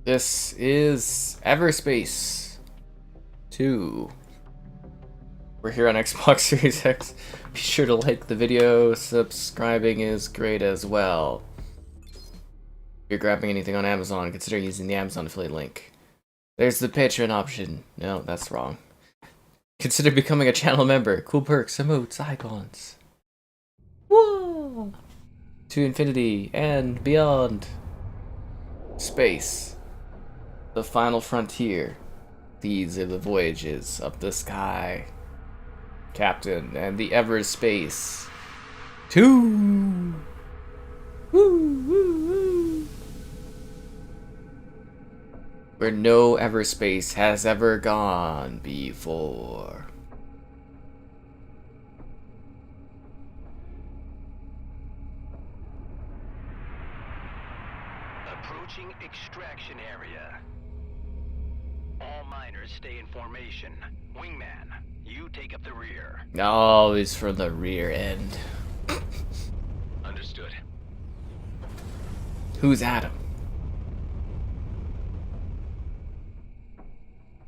This is Everspace 2. We're here on Xbox Series X. Be sure to like the video. Subscribing is great as well. If you're grabbing anything on Amazon, consider using the Amazon affiliate link. There's the Patreon option. No, that's wrong. Consider becoming a channel member. Cool perks, emotes, icons. Whoa! To infinity and beyond. Space. The final frontier. These are the voyages of the sky. Captain and the Everspace 2. Woo, woo, woo. Where no Everspace has ever gone before. Approaching extraction area. All miners stay in formation. Wingman, you take up the rear. Always from the rear end. Understood. Who's Adam?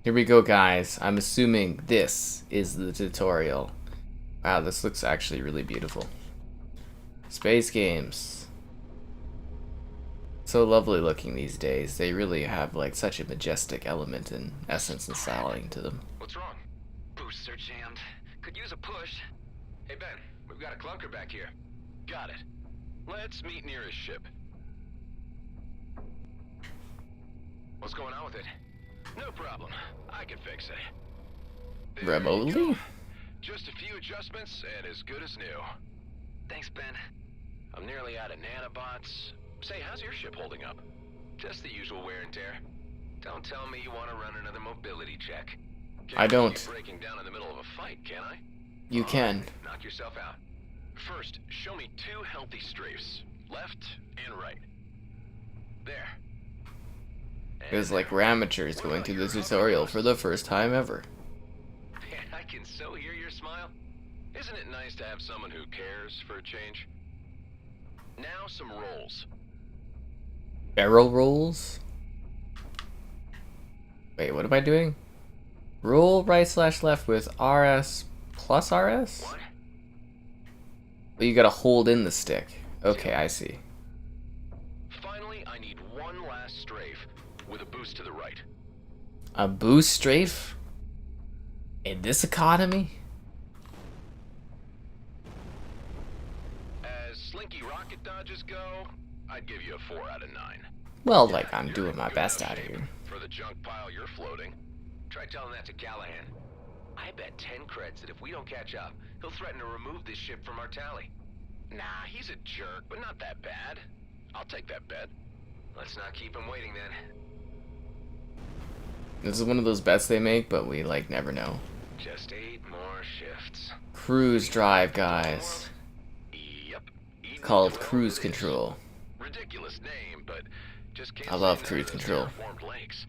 Here we go, guys. I'm assuming this is the tutorial. Wow, this looks actually really beautiful. Space games. So lovely looking these days. They really have like such a majestic element and essence and styling to them. What's wrong? Boosts are jammed. Could use a push. Hey Ben, we've got a clunker back here. Got it. Let's meet near his ship. What's going on with it? No problem. I can fix it. There you Remotely? go. Just a few adjustments and as good as new. Thanks, Ben. I'm nearly out of nanobots. Say, how's your ship holding up? Just the usual wear and tear. Don't tell me you want to run another mobility check. I don't. Keep breaking down in the middle of a fight, can I? You can. Knock yourself out. First, show me 2 healthy strafes. Left and right. There. It's like we're amateurs going through the tutorial for the first time ever. Man, I can so hear your smile. Isn't it nice to have someone who cares for a change? Now some rolls. Barrel rolls? Wait, what am I doing? Roll right/left with RS plus RS? What? Well, you gotta hold in the stick. Okay, I see. Finally, I need one last strafe with a boost to the right. A boost strafe? In this economy? As slinky rocket dodges go, I'd give you a 4 out of 9. Well, like, I'm You're doing in my good best enough out shape here. for the junk pile you're floating. Try telling that to Callahan. I bet 10 creds that if we don't catch up, he'll threaten to remove this ship from our tally. Nah, he's a jerk, but not that bad. I'll take that bet. Let's not keep him waiting then. This is one of those bets they make, but we, like, never know. Just 8 more shifts. Cruise drive, guys. Yep. Eating Called 12 cruise it is. control. Ridiculous name, but just can't I love say no cruise to those control. terraformed lakes.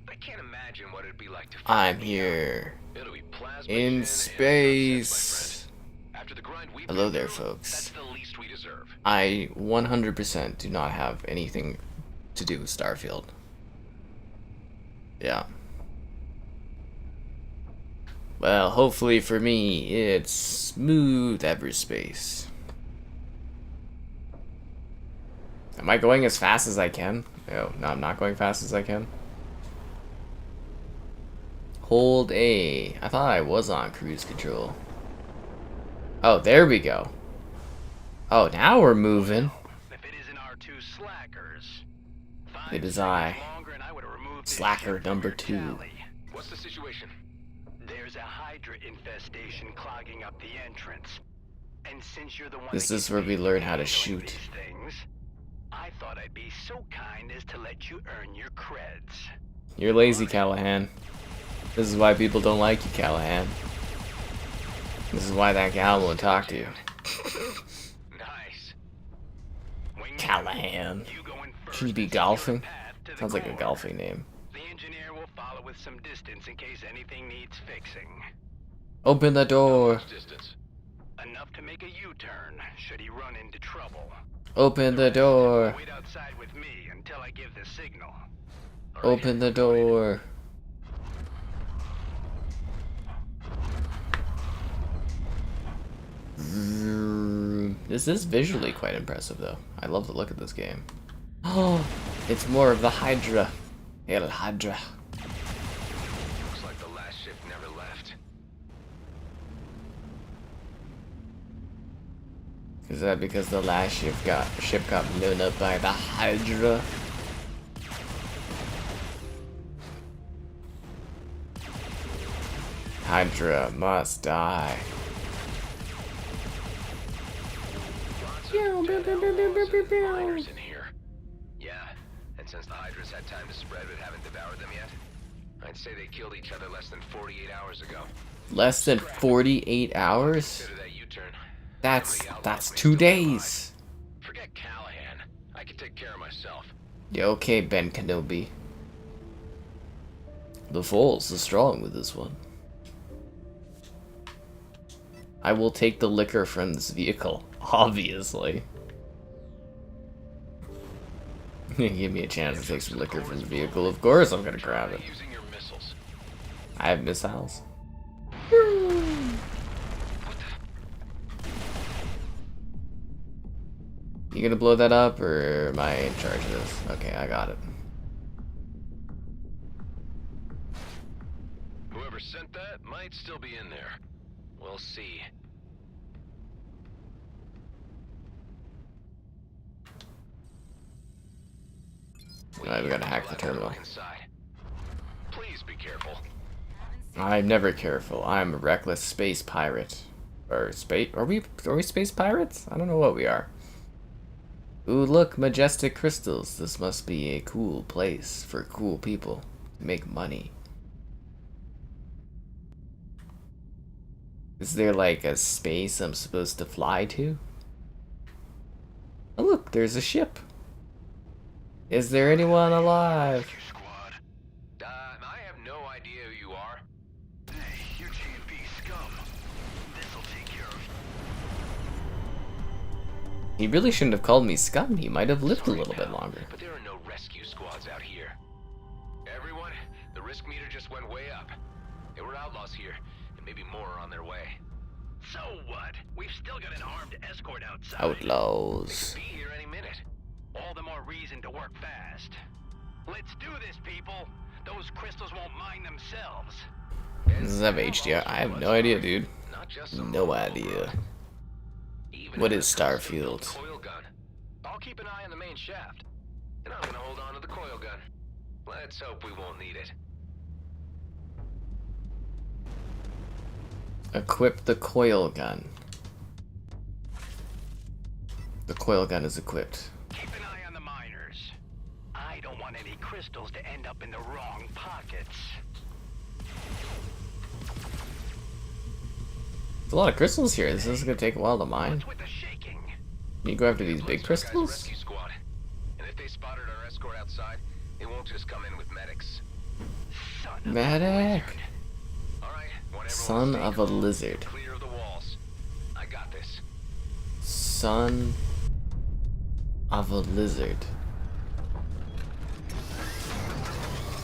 I can't imagine what it'd be like to I'm find here. It'll be plasma In chin and space. sunsets, my friend. After the grind we've Hello been there, through, folks. That's the least we deserve. I 100% do not have anything to do with Starfield. Yeah. Well, hopefully for me, it's smooth Everspace. Am I going as fast as I can? Oh, no, I'm not going fast as I can. Hold A. I thought I was on cruise control. Oh, there we go. Oh, now we're moving. If it isn't our 2 slackers. It 5 is seconds I. longer and I would have removed this Slacker ship from number your 2. tally. What's the situation? There's a Hydra infestation clogging up the entrance. And since you're the one This that is gets where we paid learn for how to handling shoot. these things, I thought I'd be so kind as to let you earn your creds. You're lazy, Callahan. This is why people don't like you, Callahan. This is why that gal won't talk to you. Nice. Wingman, Callahan. you go in first Should he be and secure a golfing? path to the Sounds like a core. golfing name. The engineer will follow with some distance in case anything needs fixing. Open the door. Distance. Enough to make a U-turn should he run into trouble. Open the door. Wait outside with me until I give the signal. Open the door. This is visually quite impressive, though. I love the look of this game. Oh, it's more of the Hydra. El Hydra. Looks like the last ship never left. Is that because the last ship got blown up by the Hydra? Hydra must die. Miners in here. Yeah, and since the Hydras had time to spread but haven't devoured them yet, I'd say they killed each other less than 48 hours ago. Less than 48 hours? Consider that U-turn. That's 2 days. Forget Callahan. I can take care of myself. Yeah, okay, Ben Kenobi. The Force is strong with this one. I will take the liquor from this vehicle, obviously. Give me a chance to take some liquor from the vehicle. Of course I'm gonna grab it. Using your missiles. I have missiles. You gonna blow that up, or am I in charge of this? Okay, I got it. Whoever sent that might still be in there. We'll see. Alright, we gotta hack the terminal. Inside. Please be careful. I'm never careful. I'm a reckless space pirate. Or space? Are we space pirates? I don't know what we are. Ooh, look, majestic crystals. This must be a cool place for cool people to make money. Is there like a space I'm supposed to fly to? Oh look, there's a ship. Is there anyone alive? Squad. I have no idea who you are. Hey, you're G&B scum. This'll take care of you. He really shouldn't have called me scum. He might have lived a little bit longer. But there are no rescue squads out here. Everyone, the risk meter just went way up. There were outlaws here, and maybe more are on their way. So what? We've still got an armed escort outside. Outlaws. Be here any minute. All the more reason to work fast. Let's do this, people. Those crystals won't mind themselves. Does this have HDR? I have no idea, dude. No idea. What is Starfield? Coil gun. I'll keep an eye on the main shaft. And I'm gonna hold on to the coil gun. Let's hope we won't need it. Equip the coil gun. The coil gun is equipped. Keep an eye on the miners. I don't want any crystals to end up in the wrong pockets. There's a lot of crystals here. This is gonna take a while to mine. What's with the shaking? You go after these big crystals? Rescue squad. And if they spotted our escort outside, they won't just come in with medics. Son of a Medic. wizard. All right, want everyone Son to stay of a calm, lizard. Clear of the walls. I got this. Son of a lizard.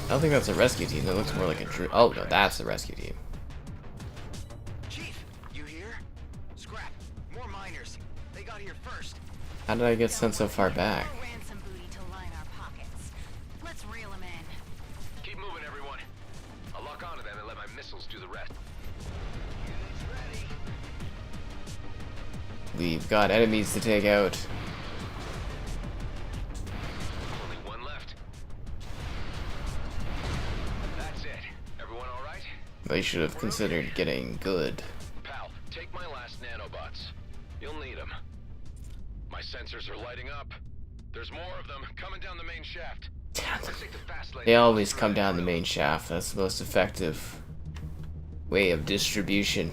I don't think that's a rescue team. That looks more like a true. Oh no, that's a rescue team. Chief, you here? Scrap. More miners. They got here first. How did I get sent so far back? More ransom booty to line our pockets. Let's reel them in. Keep moving, everyone. I'll lock onto them and let my missiles do the rest. Units ready. We've got enemies to take out. Only one left. That's it. Everyone all right? They should have considered getting good. Pal, take my last nanobots. You'll need them. My sensors are lighting up. There's more of them coming down the main shaft. Let's take the fast lane. They always come down the main shaft. That's the most effective way of distribution.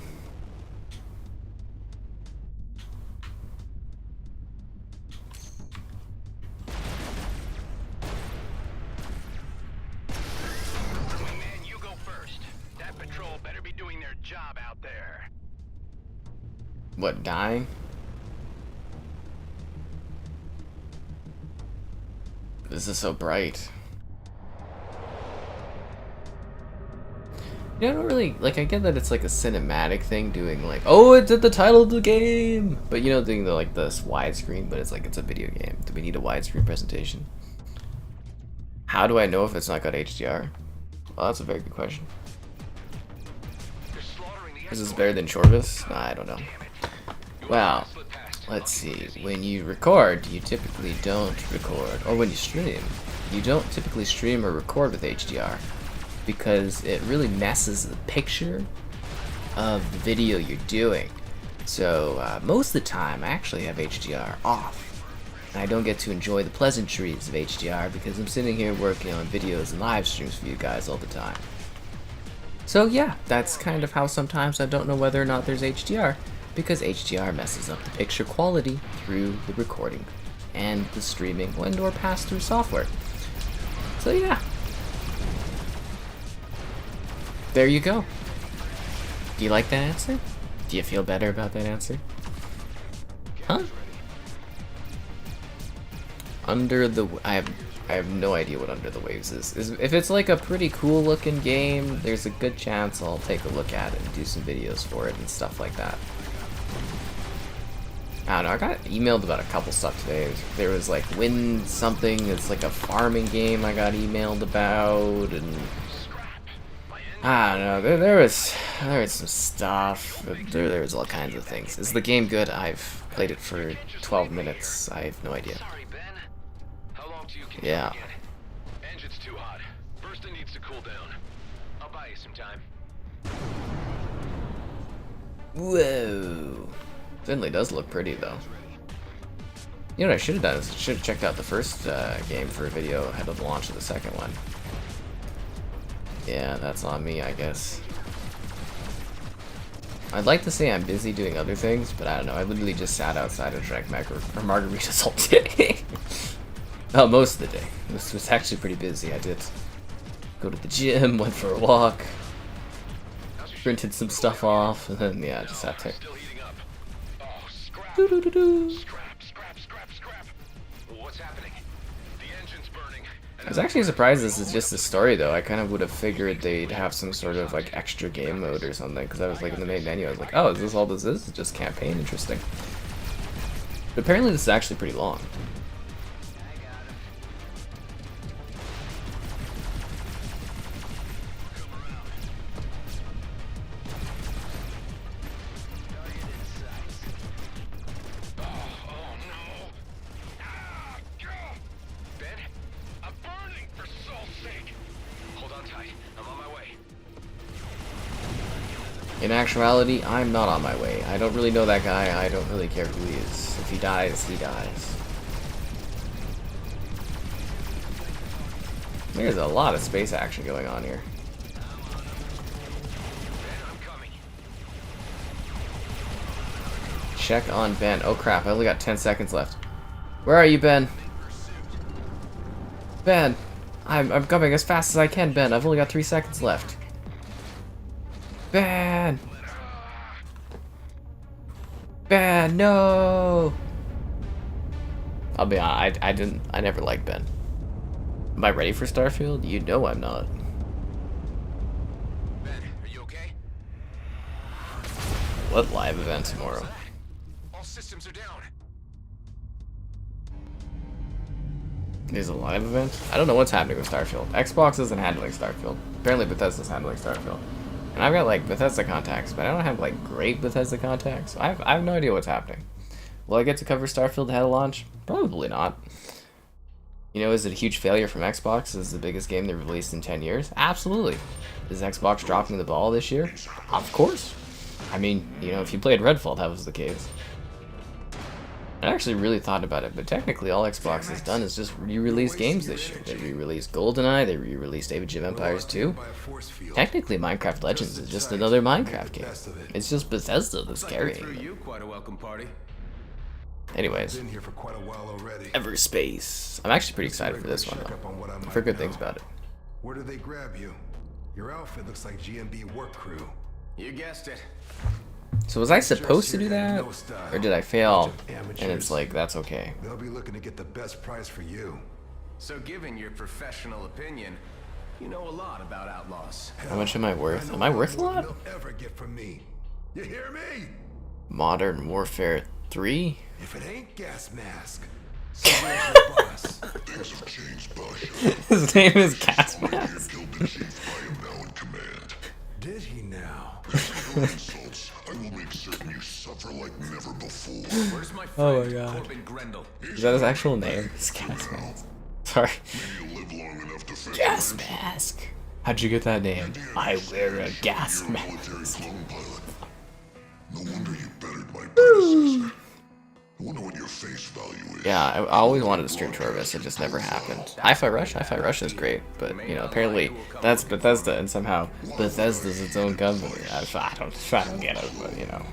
Wingman, you go first. That patrol better be doing their job out there. What, dying? This is so bright. Yeah, I don't really like. I get that it's like a cinematic thing, doing like, oh, it's at the title of the game, but you know, doing the like this widescreen, but it's like it's a video game. Do we need a widescreen presentation? How do I know if it's not got HDR? Well, that's a very good question. Is this better than Chorvis? Nah, I don't know. Well, let's see. When you record, you typically don't record, or when you stream, you don't typically stream or record with HDR. Because it really messes the picture of the video you're doing. So most of the time I actually have HDR off. And I don't get to enjoy the pleasantries of HDR because I'm sitting here working on videos and live streams for you guys all the time. So yeah, that's kind of how sometimes I don't know whether or not there's HDR, because HDR messes up the picture quality through the recording and the streaming and or pass-through software. So yeah. There you go. Do you like that answer? Do you feel better about that answer? Huh? Under the... I have no idea what Under the Waves is. If it's like a pretty cool looking game, there's a good chance I'll take a look at it and do some videos for it and stuff like that. I don't know, I got emailed about a couple stuff today. There was like Win something, it's like a farming game I got emailed about, and... I don't know, there was some stuff, there was all kinds of things. Is the game good? I've played it for 12 minutes, I have no idea. Yeah. Engine's too hot. First it needs to cool down. I'll buy you some time. Whoa. Certainly does look pretty though. You know what I should have done is I should have checked out the first game for a video ahead of the launch of the second one. Yeah, that's on me, I guess. I'd like to say I'm busy doing other things, but I don't know. I literally just sat outside and drank margaritas all day. Well, most of the day. This was actually pretty busy. I did go to the gym, went for a walk, printed some stuff off, and then, yeah, just sat there. I was actually surprised this is just a story, though. I kind of would have figured they'd have some sort of, like, extra game mode or something, because I was, like, in the main menu, I was like, oh, is this all this is? It's just campaign? Interesting. But apparently this is actually pretty long. In actuality, I'm not on my way. I don't really know that guy. I don't really care who he is. If he dies, he dies. There's a lot of space action going on here. Check on Ben. Oh crap, I only got 10 seconds left. Where are you, Ben? Ben! I'm coming as fast as I can, Ben. I've only got 3 seconds left. Ben! Ben, no! I'll be honest, I never liked Ben. Am I ready for Starfield? You know I'm not. Ben, are you okay? What live event tomorrow? All systems are down. There's a live event? I don't know what's happening with Starfield. Xbox isn't handling Starfield. Apparently Bethesda's handling Starfield. And I've got like Bethesda contacts, but I don't have like great Bethesda contacts. I have no idea what's happening. Will I get to cover Starfield ahead of launch? Probably not. You know, is it a huge failure from Xbox? Is it the biggest game they've released in 10 years? Absolutely. Is Xbox dropping the ball this year? Of course. I mean, you know, if you played Redfall, that was the case. I actually really thought about it, but technically all Xbox has done is just re-release games this year. They re-released GoldenEye, they re-released Age of Empires 2. Technically, Minecraft Legends is just another Minecraft game. It's just Bethesda that's carrying them. Anyways, Everspace. I'm actually pretty excited for this one, though. I've heard good things about it. Where did they grab you? Your outfit looks like GMB work crew. You guessed it. So was I supposed to do that? Or did I fail? And it's like, that's okay. They'll be looking to get the best price for you. So given your professional opinion, You know a lot about outlaws. How much am I worth? Am I worth a lot? You'll ever get from me. You hear me? Modern Warfare 3? If it ain't gas mask, so where's your boss? Things have changed, Basha. His name is Gas Mask. Killed the chief. I am now in command. Did he now? For insults, I will make certain you suffer like never before. Where's my Oh friend, my god. Corbin Grendel? Is that his actual name? It's Gas Mask. Sorry. Maybe you'll live long enough to finish. Gas Mask. How'd you get that name? I wear a gas You're a military mask. clone pilot. No wonder you bettered my predecessor. I wonder what your face value is. Yeah, I always wanted to stream Torvis, it just never happened. Hi-Fi Rush is great, but, you know, apparently that's Bethesda, and somehow Bethesda's its own company. I don't get it, but, you know.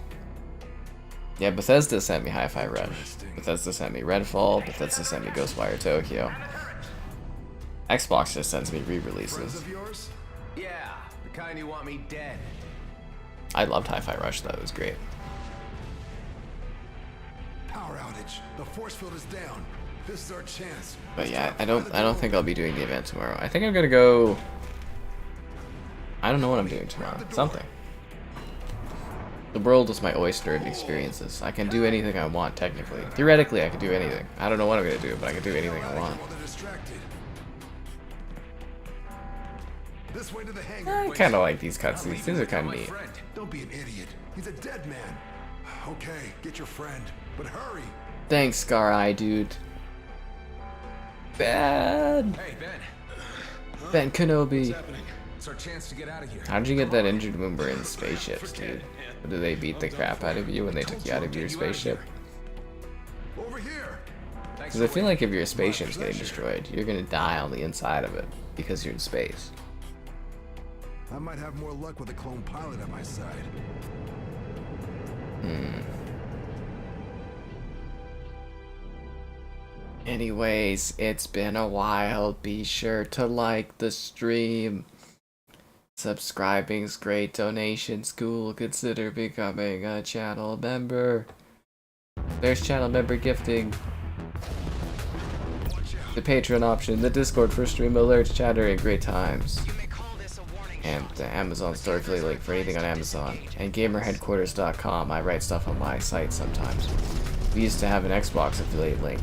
Yeah, Bethesda sent me Hi-Fi Rush. Bethesda sent me Redfall, Bethesda sent me Ghostwire Tokyo. Xbox just sends me Friends re-releases. of yours? Yeah, the kind you want me dead. I loved Hi-Fi Rush though, it was great. Power outage. The force field is down. This is our chance. But yeah, I don't think I'll be doing the event tomorrow. I think I'm gonna go. I don't know what I'm doing tomorrow. Something. The world is my oyster of experiences. I can do anything I want, technically. Theoretically, I can do anything. I don't know what I'm gonna do, but I can do anything I want. While they're distracted. This way to the hangar. I kind of like these cutscenes. These are kind of neat. Friend, don't be an idiot. He's a dead man. Okay, get your friend, but hurry. Thanks, Scar Eye, dude. Bad. Hey, Ben. Ben Kenobi. It's our chance to get out of here. How did you get that injured when we're in spaceships, dude? Or did they beat the crap out of you when they took you out of your spaceship? Over here. Because I feel like if your spaceship's getting destroyed, you're gonna die on the inside of it because you're in space. I might have more luck with a clone pilot at my side. Anyways, it's been a while. Be sure to like the stream. Subscribing's great. Donation's cool. Consider becoming a channel member. There's channel member gifting. The Patreon option, the Discord for stream alerts, chatter, and great times. And the Amazon store affiliate link for anything on Amazon. And gamerheadquarters.com. I write stuff on my site sometimes. We used to have an Xbox affiliate link,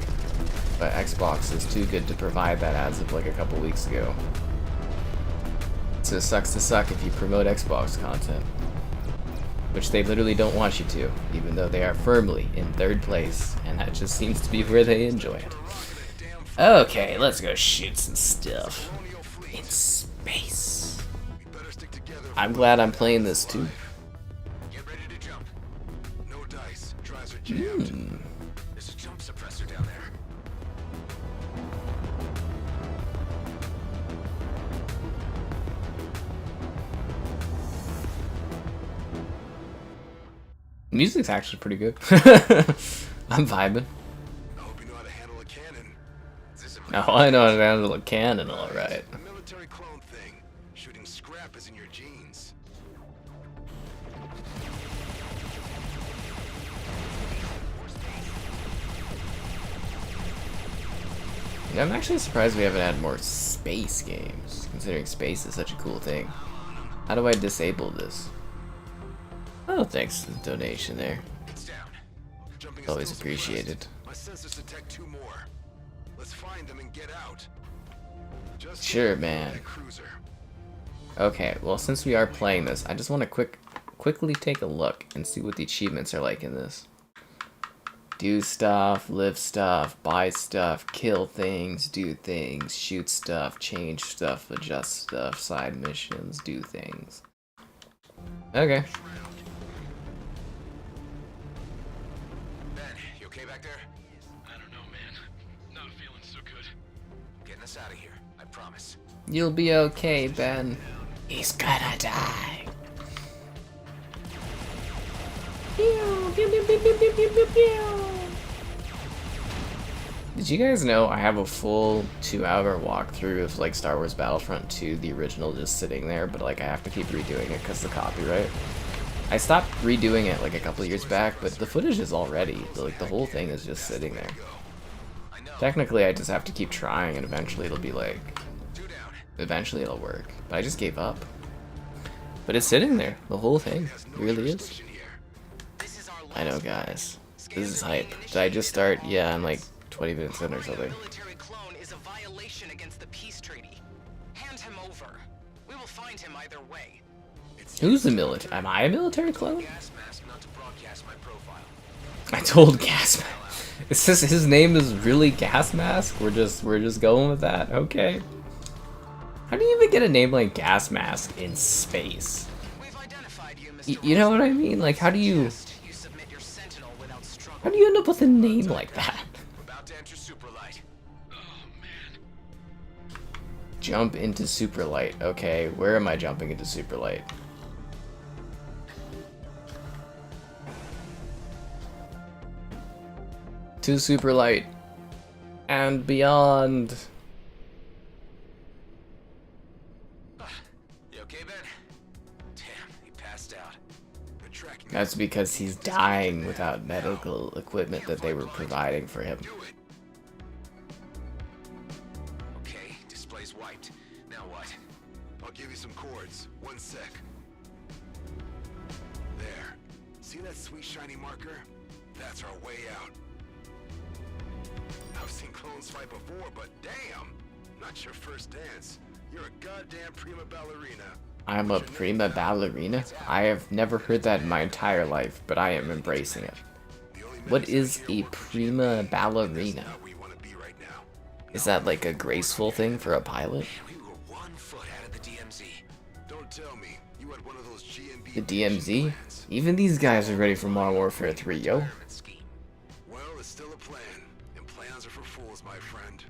but Xbox is too good to provide that as of like a couple weeks ago. So it sucks to suck if you promote Xbox content, which they literally don't want you to, even though they are firmly in 3rd place, and that just seems to be where they enjoy it. Okay, let's go shoot some stuff in space. I'm glad I'm playing this too. Get ready to jump. No dice. Drives are jammed. There's a jump suppressor down there. Music's actually pretty good. I'm vibing. I hope you know how to handle a cannon. This is Now I know how to handle a cannon, alright. a military clone thing. Shooting scrap is in your genes. Yeah, I'm actually surprised we haven't had more space games, considering space is such a cool thing. How do I disable this? Oh, thanks for the donation there. It's down. Jumping is Always still appreciated. suppressed. My sensors detect 2 more. Let's find them and get out. Just Sure, get man. that cruiser. Okay, well, since we are playing this, I just want to quickly take a look and see what the achievements are like in this. Do stuff, live stuff, buy stuff, kill things, do things, shoot stuff, change stuff, adjust stuff, side missions, do things. Okay. Ben, you okay back there? I don't know, man. Not feeling so good. Getting us out of here. I promise. You'll be okay, Ben. He's gonna die. Pew, pew, pew, pew, pew, pew, pew, pew, pew. Did you guys know I have a full 2-hour walkthrough of like Star Wars Battlefront 2, the original, just sitting there, but like I have to keep redoing it because of the copyright. I stopped redoing it like a couple years back, but the footage is all ready. Like the whole thing is just sitting there. Technically, I just have to keep trying, and eventually it'll be like Eventually it'll work. But I just gave up. But it's sitting there. The whole thing. It really is. I know, guys. This is hype. Did I just start? Yeah, I'm like 20 minutes in or something. Military clone is a violation against the peace treaty. Hand him over. We will find him either way. Who's the military? Am I a military clone? Gas mask not to broadcast my profile. I told Gas Mask. It says his name is really Gas Mask. We're just going with that. Okay. How do you even get a name like Gas Mask in space? We've identified you, Mr. You know what I mean? Like, how do you submit your sentinel without struggle. how do you end up with a name like that? About to enter superlight. Oh man. Jump into Superlight. Okay, where am I jumping into Superlight? To Superlight and beyond. You okay, Ben? Damn, he passed out. They're tracking. That's because he's dying without medical equipment that they were providing for him. Do it. Okay, display's wiped. Now what? I'll give you some chords. 1 sec. There. See that sweet shiny marker? That's our way out. I've seen clones fight before, but damn! Not your first dance. You're a goddamn prima ballerina. I'm a prima ballerina? I have never heard that in my entire life, but I am embracing it. What is a prima ballerina? We want to be right now. Is that like a graceful thing for a pilot? We were 1 foot out of the DMZ. Don't tell me you had one of those GMB. The DMZ? Even these guys are ready for Modern Warfare 3, yo. Well, it's still a plan, and plans are for fools, my friend.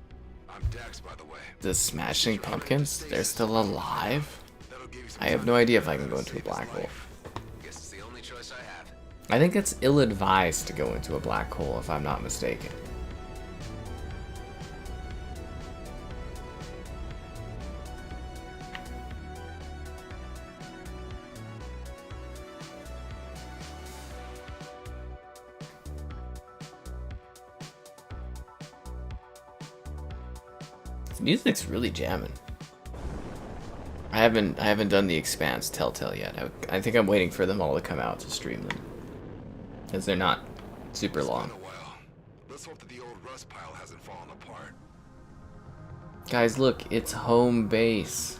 I'm Dax, by the way. The Smashing Pumpkins? They're still alive? That'll give you some I have no idea if I can go into a black hole. Guess it's the only choice I have. I think it's ill-advised to go into a black hole, if I'm not mistaken. This music's really jamming. I haven't done the Expanse Telltale yet. I think I'm waiting for them all to come out to stream them, because they're not super long. Been a while. Let's hope that the old rust pile hasn't fallen apart. Guys, look, it's home base.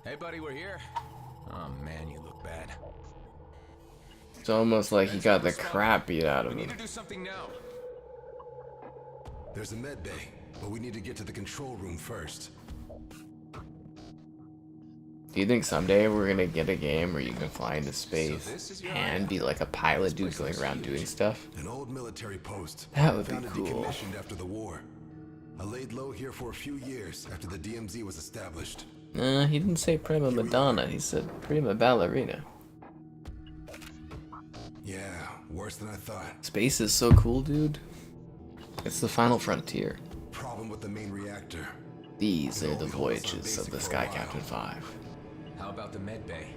Hey, buddy, we're here. Oh man, you look bad. It's almost like he got the crap beat out of We him. need to do something now. There's a med bay, but we need to get to the control room first. Do you think someday we're gonna get a game where you can fly into space and be like a pilot dude going around doing stuff? An old military post. That would be Found and cool. decommissioned after the war. I laid low here for a few years after the DMZ was established. He didn't say prima madonna, he said prima ballerina. Yeah, worse than I thought. Space is so cool, dude. It's the final frontier. Problem with the main reactor. These are the voyages of the Sky Captain 5. How about the med bay?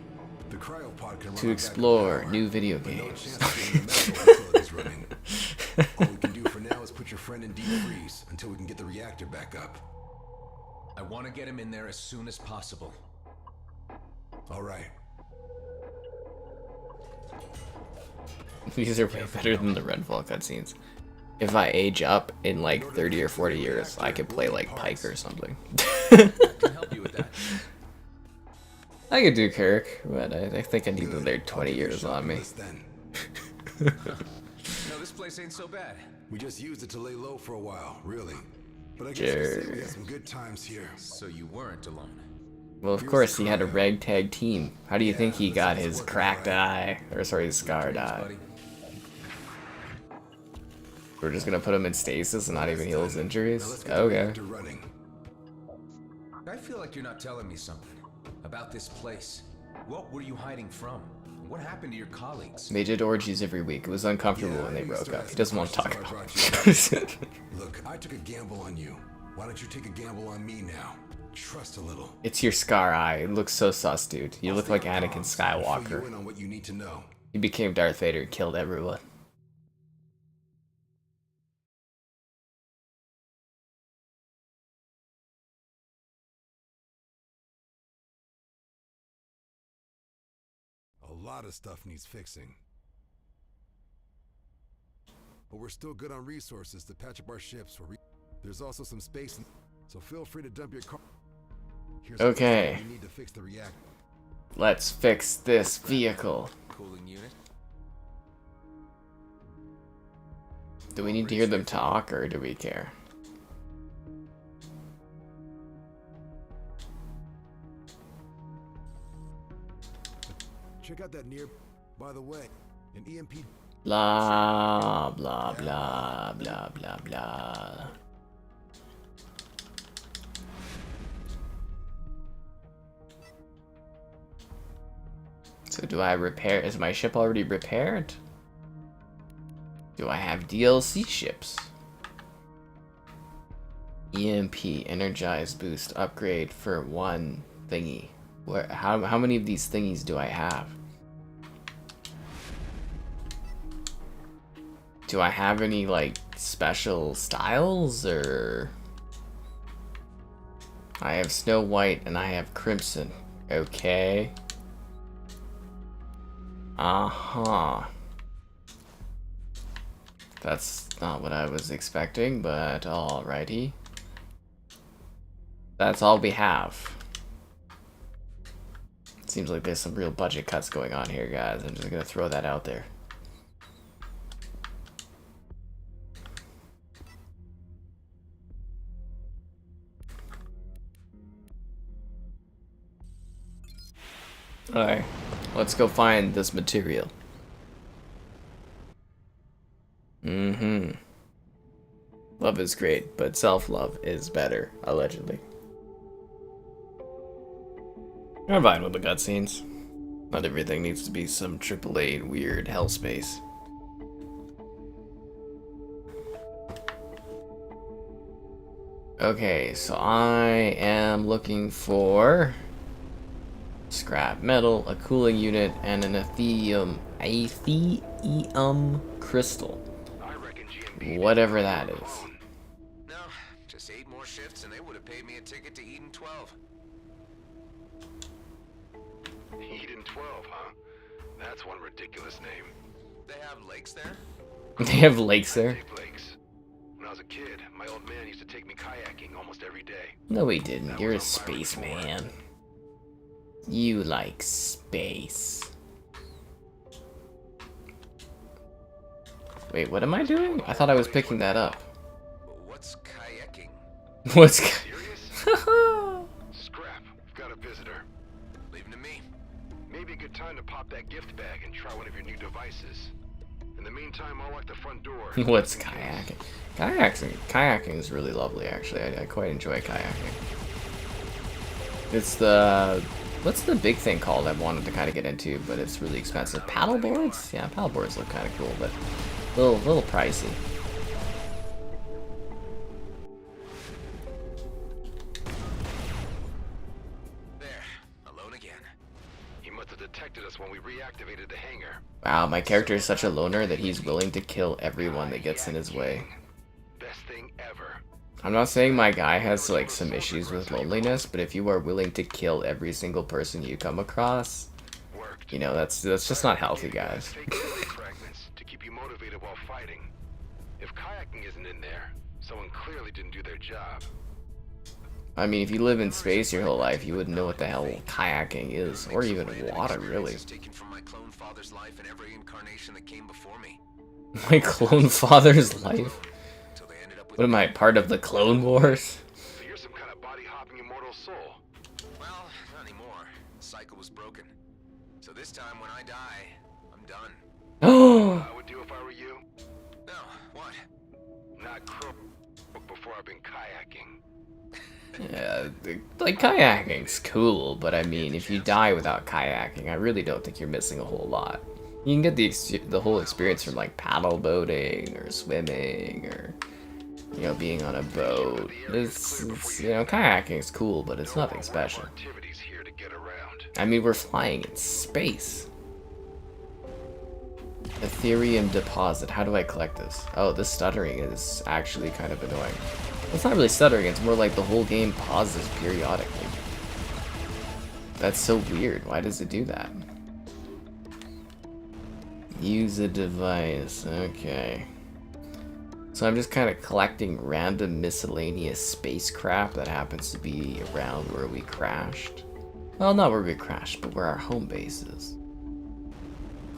The cryopod can run To on explore backup power, new video but no games. chance of getting the medical facilities running. All we can do for now is put your friend in deep freeze until we can get the reactor back up. I want to get him in there as soon as possible. All right. These are way better than the Redfall cutscenes. If I age up in like 30 or 40 years, I could play like Pike or something. I can help you with that. I could do Kirk, but I think I need another 20 years on me. Then. No, this place ain't so bad. We just used it to lay low for a while, really. But I guess we say we Sure. had some good times here. So you weren't alone. Well, of course, he had a ragtag team. How do you think he got his cracked eye? Or sorry, his scarred eye? Buddy. We're just gonna put him in stasis and not even heal his Now injuries? let's get the Okay. reactor running. I feel like you're not telling me something about this place. What were you hiding from? What happened to your colleagues? They did orgies every week. It was uncomfortable Yeah, when they I broke used to up. ask He doesn't the want to talk questions, about so I it. Look, I took a gamble on you. Why don't you take a gamble on me now? Trust a little. It's your scar eye. It looks so sus, dude. You look like Stay on Anakin comms. I'll fill you Skywalker. in on what you need to know. He became Darth Vader and killed everyone. A lot of stuff needs fixing. But we're still good on resources to patch up our ships. There's also some space, so feel free to dump your car. Here's Okay. you need to fix the reactor. Let's fix this vehicle. Cooling unit. Do we need to hear them talk, or do we care? Check out that near. By the way, an EMP. Blah, blah, blah, blah, blah, blah. So do I repair? Is my ship already repaired? Do I have DLC ships? EMP, energize boost, upgrade for one thingy. Where? How many of these thingies do I have? Do I have any, like, special styles, or... I have Snow White and I have Crimson. Okay. Uh-huh. That's not what I was expecting, but alrighty. That's all we have. Seems like there's some real budget cuts going on here, guys. I'm just gonna throw that out there. Alright, let's go find this material. Love is great, but self-love is better, allegedly. I'm fine with the cutscenes. Not everything needs to be some AAA weird hellspace. Okay, so I am looking for scrap metal, a cooling unit, and an aetherium crystal. Whatever that is. No, just 8 more shifts and they would have paid me a ticket to Eden 12. Eden 12, huh? That's one ridiculous name. They have lakes there? They have lakes there? Lakes. When I was a kid, my old man used to take me kayaking almost every day. No, he didn't. You're a spaceman. You like space. Wait, what am I doing? I thought I was picking that up. What's kayaking? What's Serious? Scrap. We've got a visitor. Leave him to me. Maybe a good time to pop that gift bag and try one of your new devices. In the meantime, I'll lock the front door. What's kayaking? Kayaking is really lovely, actually. I quite enjoy kayaking. It's the... What's the big thing called I wanted to kind of get into, but it's really expensive? Paddle boards? Yeah, paddle boards look kind of cool, but a little pricey. There, alone again. He must have detected us when we reactivated the hangar. Wow, my character is such a loner that he's willing to kill everyone that gets in his way. Best thing ever. I'm not saying my guy has, like, some issues with loneliness, but if you are willing to kill every single person you come across, you know, that's just not healthy, guys. Fragments to keep you motivated while fighting. If kayaking isn't in there, someone clearly didn't do their job. I mean, if you live in space your whole life, you wouldn't know what the hell kayaking is, or even water, really. Taken from my clone father's life and every incarnation that came before me. My clone father's life? What am I, part of the Clone Wars? So you're some kind of body-hopping immortal soul. Well, not anymore. The cycle was broken. So this time when I die, I'm done. Oh! I would do if I were you. No, what? Not croak before I've been kayaking. Yeah, like, kayaking's cool, but I mean, if you die without kayaking, I really don't think you're missing a whole lot. You can get the whole experience from, like, paddle boating, or swimming, or... you know, being on a boat. It's you know, kayaking is cool, but it's nothing special. Activities here to get around. I mean, we're flying in space. Ethereum deposit. How do I collect this? Oh, this stuttering is actually kind of annoying. It's not really stuttering, it's more like the whole game pauses periodically. That's so weird. Why does it do that? Use a device. Okay. So I'm just kind of collecting random miscellaneous spacecraft that happens to be around where we crashed. Well, not where we crashed, but where our home base is.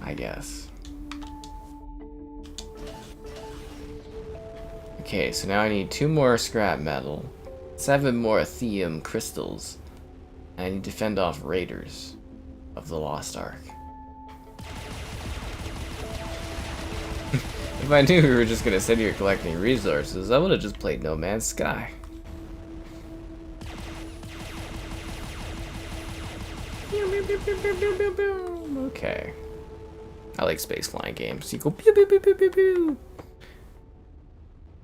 I guess. Okay, so now I need 2 more scrap metal, 7 more Ethereum crystals, and I need to fend off raiders of the Lost Ark. If I knew we were just gonna sit here collecting resources, I would have just played No Man's Sky. Okay. I like space flying games. You go pew pew pew pew pew pew.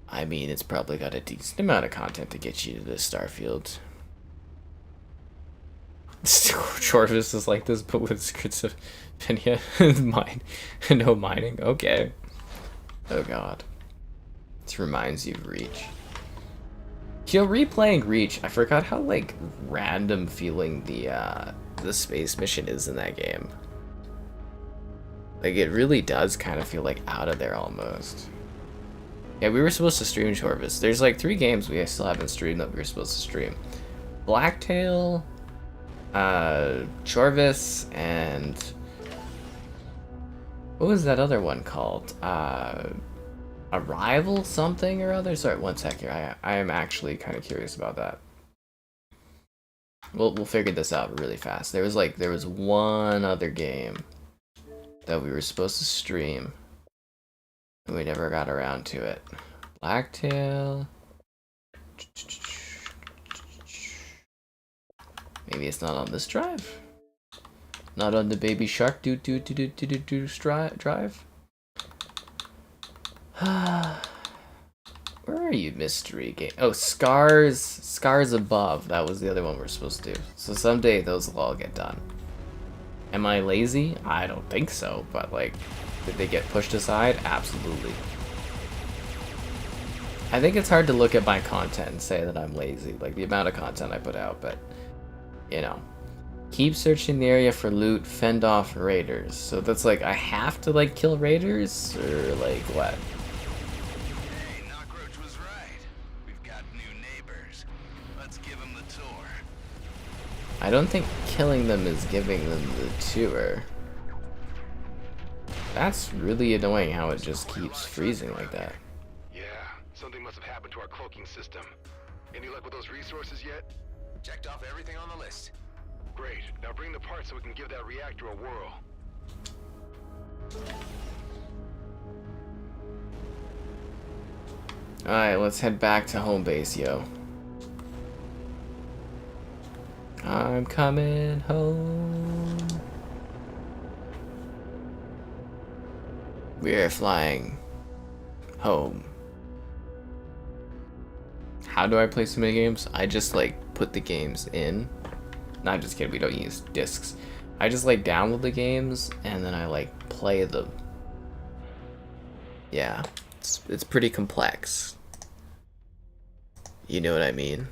I mean, it's probably got a decent amount of content to get you to this starfield. Jorvis is like this, but with schizophrenia and mine, no mining. Okay. Oh god. This reminds you of Reach. You know, replaying Reach, I forgot how like random feeling the space mission is in that game. Like it really does kind of feel like out of there almost. Yeah, we were supposed to stream Jorvis. There's like 3 games we still haven't streamed that we were supposed to stream. Blacktail, Jorvis, and what was that other one called? Arrival something or other? Sorry, one sec here. I am actually kind of curious about that. We'll figure this out really fast. There was one other game that we were supposed to stream, and we never got around to it. Blacktail. Maybe it's not on this drive. Not on the Baby Shark drive. Where are you, mystery game? Oh, Scars Above. That was the other one we're supposed to do. So someday those will all get done. Am I lazy? I don't think so, but like, did they get pushed aside? Absolutely. I think it's hard to look at my content and say that I'm lazy, like the amount of content I put out, but you know. Keep searching the area for loot, fend off raiders. So that's like, I have to like kill raiders, or like what? Hey, Knockroach was right. We've got new neighbors. Let's give them the tour. I don't think killing them is giving them the tour. That's really annoying how it just keeps freezing like that. Yeah, something must have happened to our cloaking system. Any luck with those resources yet? Checked off everything on the list. Great. Now bring the parts so we can give that reactor a whirl. Alright, let's head back to home base, yo. I'm coming home. We're flying home. How do I play so many games? I just like put the games in. Not just kidding, we don't use discs. I just like download the games and then I like play them. Yeah, it's pretty complex. You know what I mean?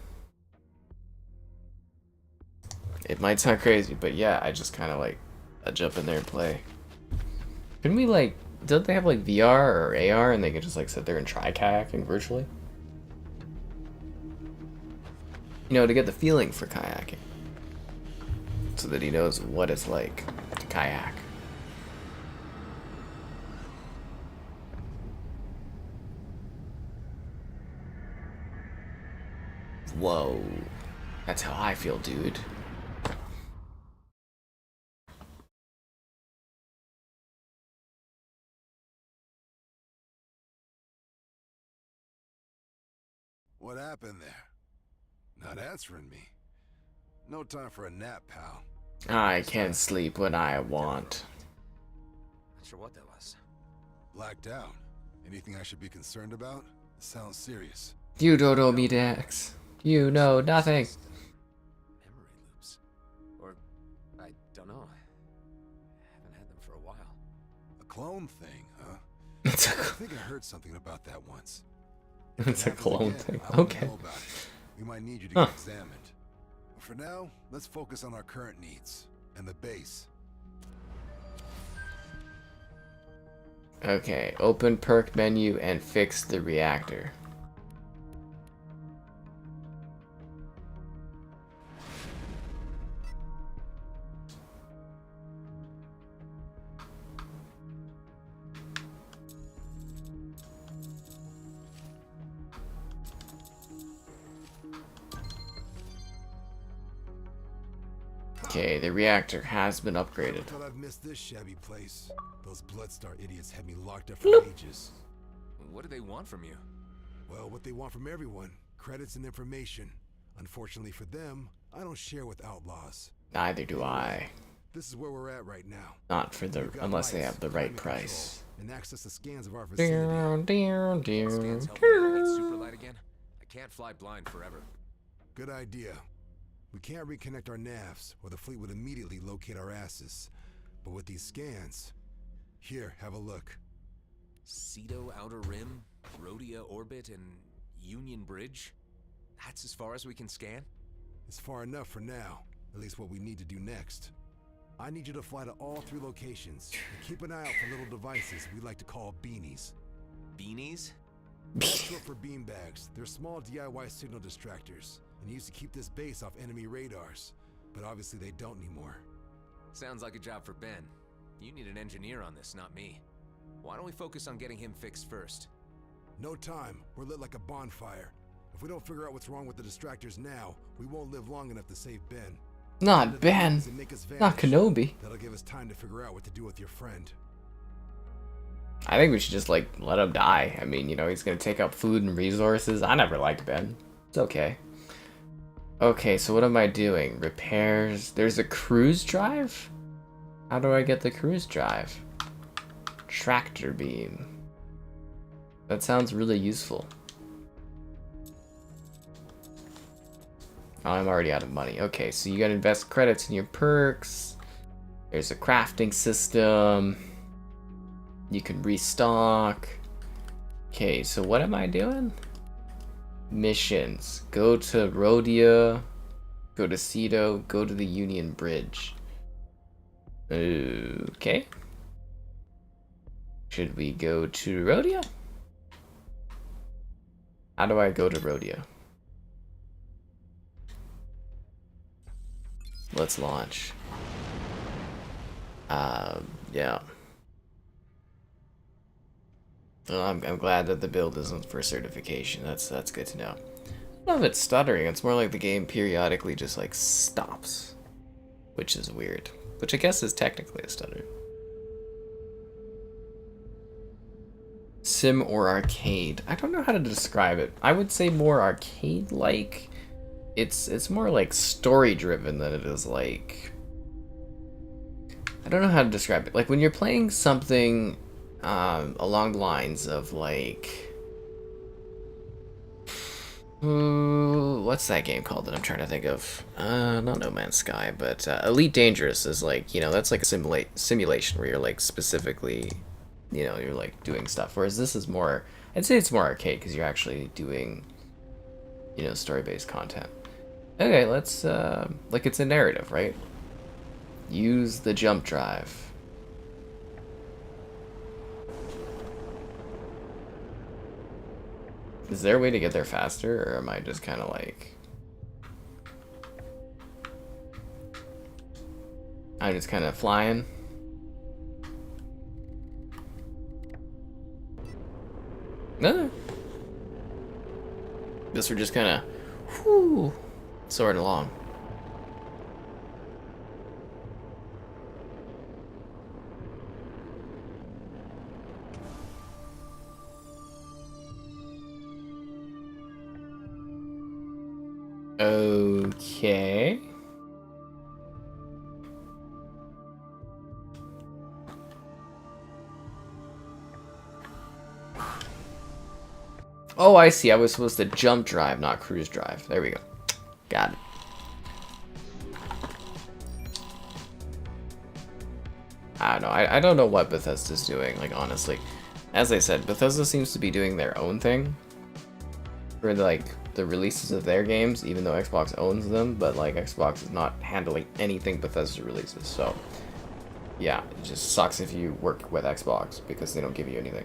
It might sound crazy, but yeah, I just kind of like, I jump in there and play. Couldn't we like, don't they have like VR or AR and they can just like sit there and try kayaking virtually? You know, to get the feeling for kayaking. So that he knows what it's like to kayak. Whoa. That's how I feel, dude. What happened there? Not answering me. No time for a nap, pal. I can sleep when I want. Not sure what that was. Blacked out. Anything I should be concerned about? It sounds serious. You don't owe me, Dex. You know nothing. Memory loops. Or, I don't know. I haven't had them for a while. A clone thing, huh? It's I a, think I heard something about that once. it's a clone Again, thing. I wanna Okay. know about it. We might need you to Huh. get examined. But for now, let's focus on our current needs and the base. Okay, open perk menu and fix the reactor. Okay, the reactor has been upgraded. I thought I've missed this shabby place. Those Bloodstar idiots had me locked up for ages. What do they want from you? Well, what they want from everyone, credits and information. Unfortunately for them, I don't share with outlaws. Neither do I. This is where we're at right now. Not for the We've got unless they lights, have the right climate control, price. and access to scans of our vicinity. Scans help me get super light again? I can't fly blind forever. Good idea. We can't reconnect our navs, or the fleet would immediately locate our asses. But with these scans... Here, have a look. Cedo Outer Rim, Rhodia Orbit, and Union Bridge? That's as far as we can scan? It's far enough for now. At least what we need to do next. I need you to fly to all 3 locations, and keep an eye out for little devices we like to call beanies. Beanies? That's short for beanbags. They're small DIY signal distractors, and used to keep this base off enemy radars. But obviously they don't anymore. Sounds like a job for Ben. You need an engineer on this, not me. Why don't we focus on getting him fixed first? No time. We're lit like a bonfire. If we don't figure out what's wrong with the distractors now, we won't live long enough to save Ben. Not Ben. Not Kenobi. That'll give us time to figure out what to do with your friend. I think we should just like let him die. I mean, you know, he's gonna take up food and resources. I never liked Ben. It's okay. Okay, so what am I doing? Repairs. There's a cruise drive? How do I get the cruise drive? Tractor beam. That sounds really useful. Oh, I'm already out of money. Okay, so you gotta invest credits in your perks. There's a crafting system. You can restock. Okay, so what am I doing? Missions. Go to Rhodia. Go to Cedo. Go to the Union Bridge. Okay. Should we go to Rhodia? How do I go to Rhodia? Let's launch. Yeah. Well, I'm glad that the build isn't for certification. That's good to know. I don't know if it's stuttering. It's more like the game periodically just like stops, which is weird. Which I guess is technically a stutter. Sim or arcade? I don't know how to describe it. I would say more arcade-like. It's more like story-driven than it is like... I don't know how to describe it. Like when you're playing something along the lines of like... what's that game called that I'm trying to think of? Not No Man's Sky, but Elite Dangerous is like, you know, that's like a simulation where you're like specifically, you know, you're like doing stuff. Whereas this is more, I'd say it's more arcade because you're actually doing, you know, story-based content. Okay, let's, like it's a narrative, right? Use the jump drive. Is there a way to get there faster, or am I just kind of like... I'm just kind of flying? No. Guess we're just kind of, soaring along. Okay. Oh, I see. I was supposed to jump drive, not cruise drive. There we go. Got it. don't know. I don't know what Bethesda's doing, like, honestly. As I said, Bethesda seems to be doing their own thing for, like, the releases of their games, even though Xbox owns them, but, like, Xbox is not handling anything Bethesda releases, so... yeah, it just sucks if you work with Xbox, because they don't give you anything.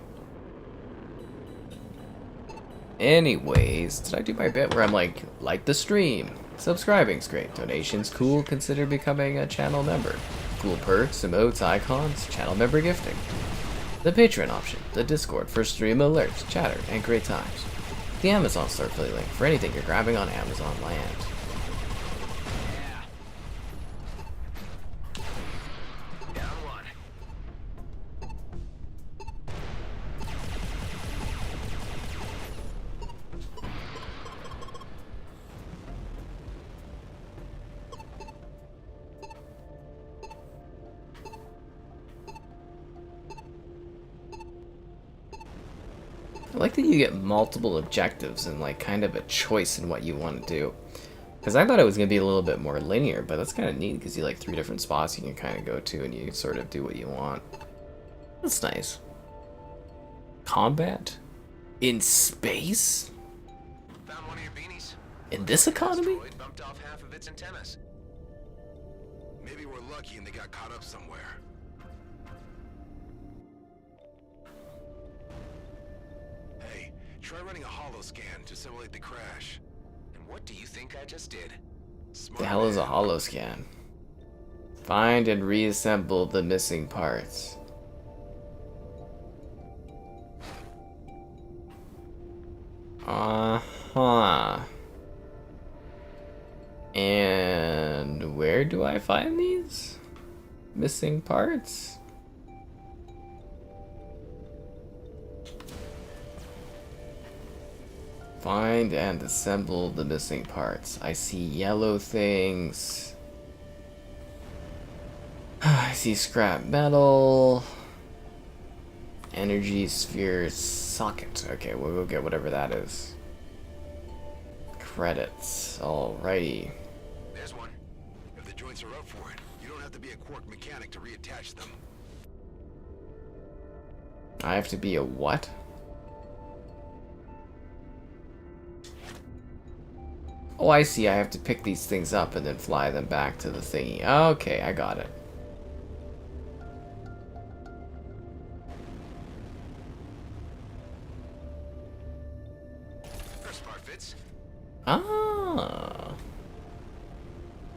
Anyways, did I do my bit where I'm like the stream? Subscribing's great. Donation's cool. Consider becoming a channel member. Cool perks, emotes, icons, channel member gifting. The Patreon option, the Discord for stream alerts, chatter, and great times. The Amazon store affiliate link for anything you're grabbing on Amazon land. I like that you get multiple objectives and like kind of a choice in what you want to do. Because I thought it was going to be a little bit more linear, but that's kind of neat because you like 3 different spots you can kind of go to and you sort of do what you want. That's nice. Combat? In space? Found one of your beanies. In this economy? Asteroid bumped off half of its antennas. Maybe we're lucky and they got caught up somewhere. Hey, try running a holo scan to simulate the crash. And what do you think I just did? The hell is a holo scan? Find and reassemble the missing parts. Uh-huh. And where do I find these missing parts? Find and assemble the missing parts. I see yellow things. I see scrap metal. Energy sphere socket. Okay, we'll go get whatever that is. Credits. Alrighty. There's one. If the joints are up for it, you don't have to be a Quark mechanic to reattach them. I have to be a what? Oh, I see. I have to pick these things up and then fly them back to the thingy. Okay, I got it. First part fits. Ah.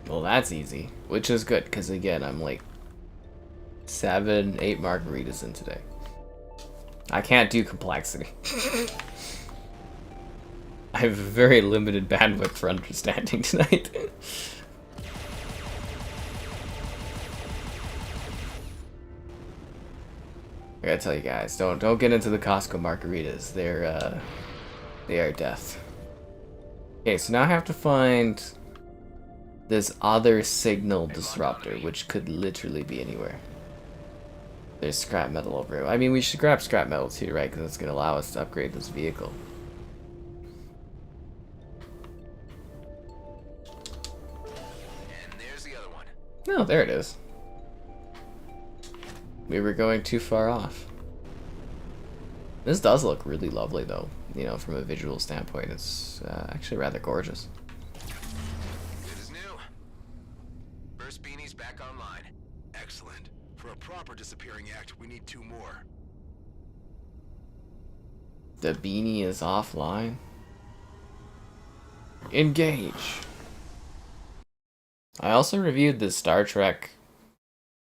Well, that's easy. Which is good, because again, I'm like 7, 8 margaritas in today. I can't do complexity. I have very limited bandwidth for understanding tonight. I gotta tell you guys, don't get into the Costco margaritas. They are death. Okay, so now I have to find this other signal disruptor, which could literally be anywhere. There's scrap metal over it. I mean, we should grab scrap metal too, right? Because it's gonna allow us to upgrade this vehicle. And there's the other one. No, there it is. We were going too far off. This does look really lovely, though. You know, from a visual standpoint, it's actually rather gorgeous. It is new. First beanie's back online. Excellent. For a proper disappearing act, we need 2 more. The beanie is offline. Engage. I also reviewed the Star Trek,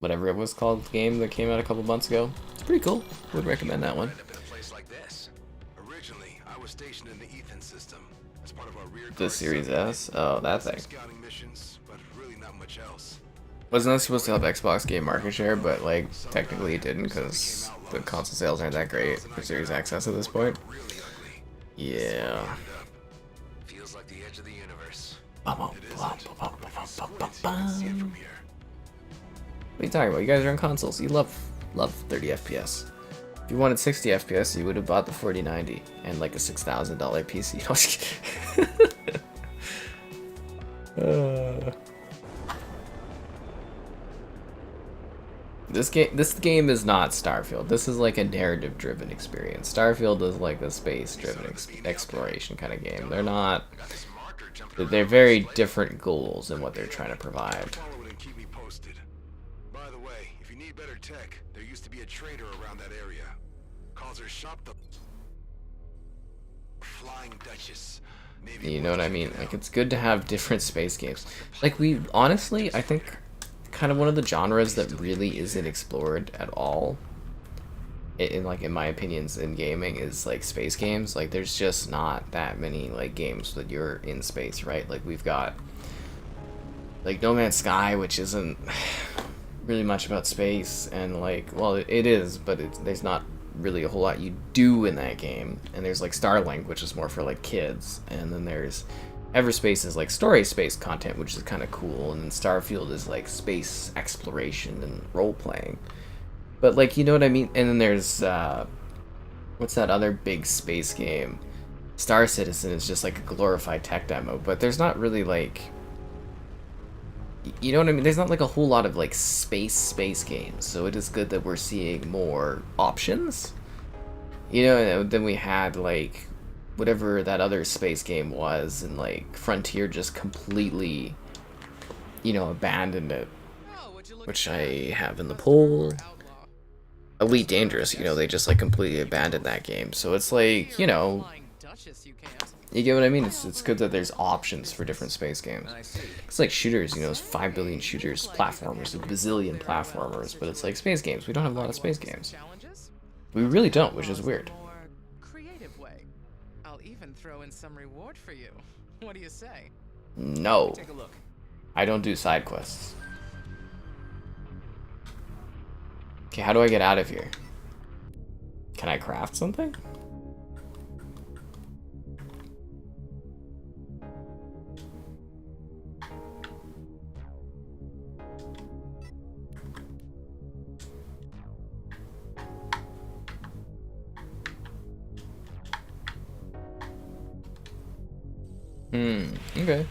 whatever it was called, game that came out a couple months ago. It's pretty cool. Would recommend that one. End up in a place like this. Originally, I was stationed in the Ethan system as part of our rear The guard Series subunit. S? Oh, that Some thing. scouting missions, but really not much else. Wasn't that supposed to help Xbox gain market share, but like technically it didn't because the console sales aren't that great for Series Access at this point. Really ugly. Yeah. Feels like the edge of the universe. What It isn't. But if you squint, you can see it from here. are you talking about? You guys are on consoles. You love 30 FPS. If you wanted 60 FPS, you would have bought the 4090 and like a $6,000 PC. No, I was kidding. This game is not Starfield. This is like a narrative-driven experience. Starfield is like a space-driven exploration kind of game. They're not. They're very different goals in what they're trying to provide. Follow it and keep me posted. By the way, if you need better tech, there used to be a trader around that area. Calls her shop the Flying Duchess. Maybe You know what I mean? Like, it's good to have different space games. Like, we honestly, I think, kind of one of the genres that really isn't explored at all, in my opinions, in gaming, is like space games. Like, there's just not that many like games that you're in space, right? Like, we've got like No Man's Sky, which isn't really much about space, and like, well, it is, but there's not really a whole lot you do in that game. And there's like Starlink, which is more for like kids, and then there's Everspace is like story space content, which is kind of cool, and then Starfield is like space exploration and role playing. But like, you know what I mean? And then there's what's that other big space game? Star Citizen is just like a glorified tech demo, but there's not really like, you know what I mean? There's not like a whole lot of like space games. So it is good that we're seeing more options. You know, than we had like whatever that other space game was, and like Frontier just completely, you know, abandoned it, which I have in the poll. Elite Dangerous, you know, they just like completely abandoned that game. So it's like, you know, you get what I mean? It's good that there's options for different space games. It's like shooters, you know, it's 5 billion shooters, platformers, a bazillion platformers, but it's like space games. We don't have a lot of space games. We really don't, which is weird. I'll even throw in some reward for you. What do you say? No. I don't do side quests. Okay, how do I get out of here? Can I craft something? Okay.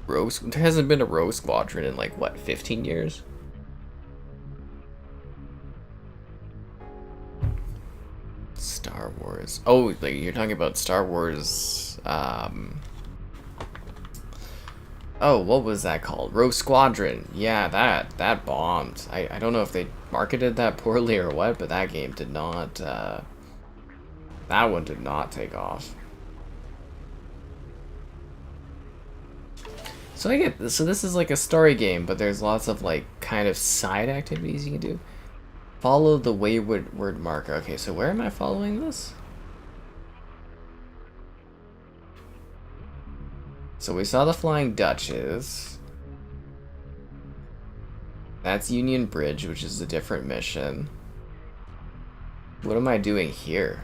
There hasn't been a Rogue Squadron in like, what, 15 years? Star Wars. Oh, like you're talking about Star Wars, oh, what was that called? Rogue Squadron. Yeah, that bombed. I don't know if they marketed that poorly or what, but that game did not, that one did not take off. So so this is like a story game, but there's lots of like kind of side activities you can do. Follow the wayward marker. Okay, so where am I following this? So we saw the Flying Duchess. That's Union Bridge, which is a different mission. What am I doing here?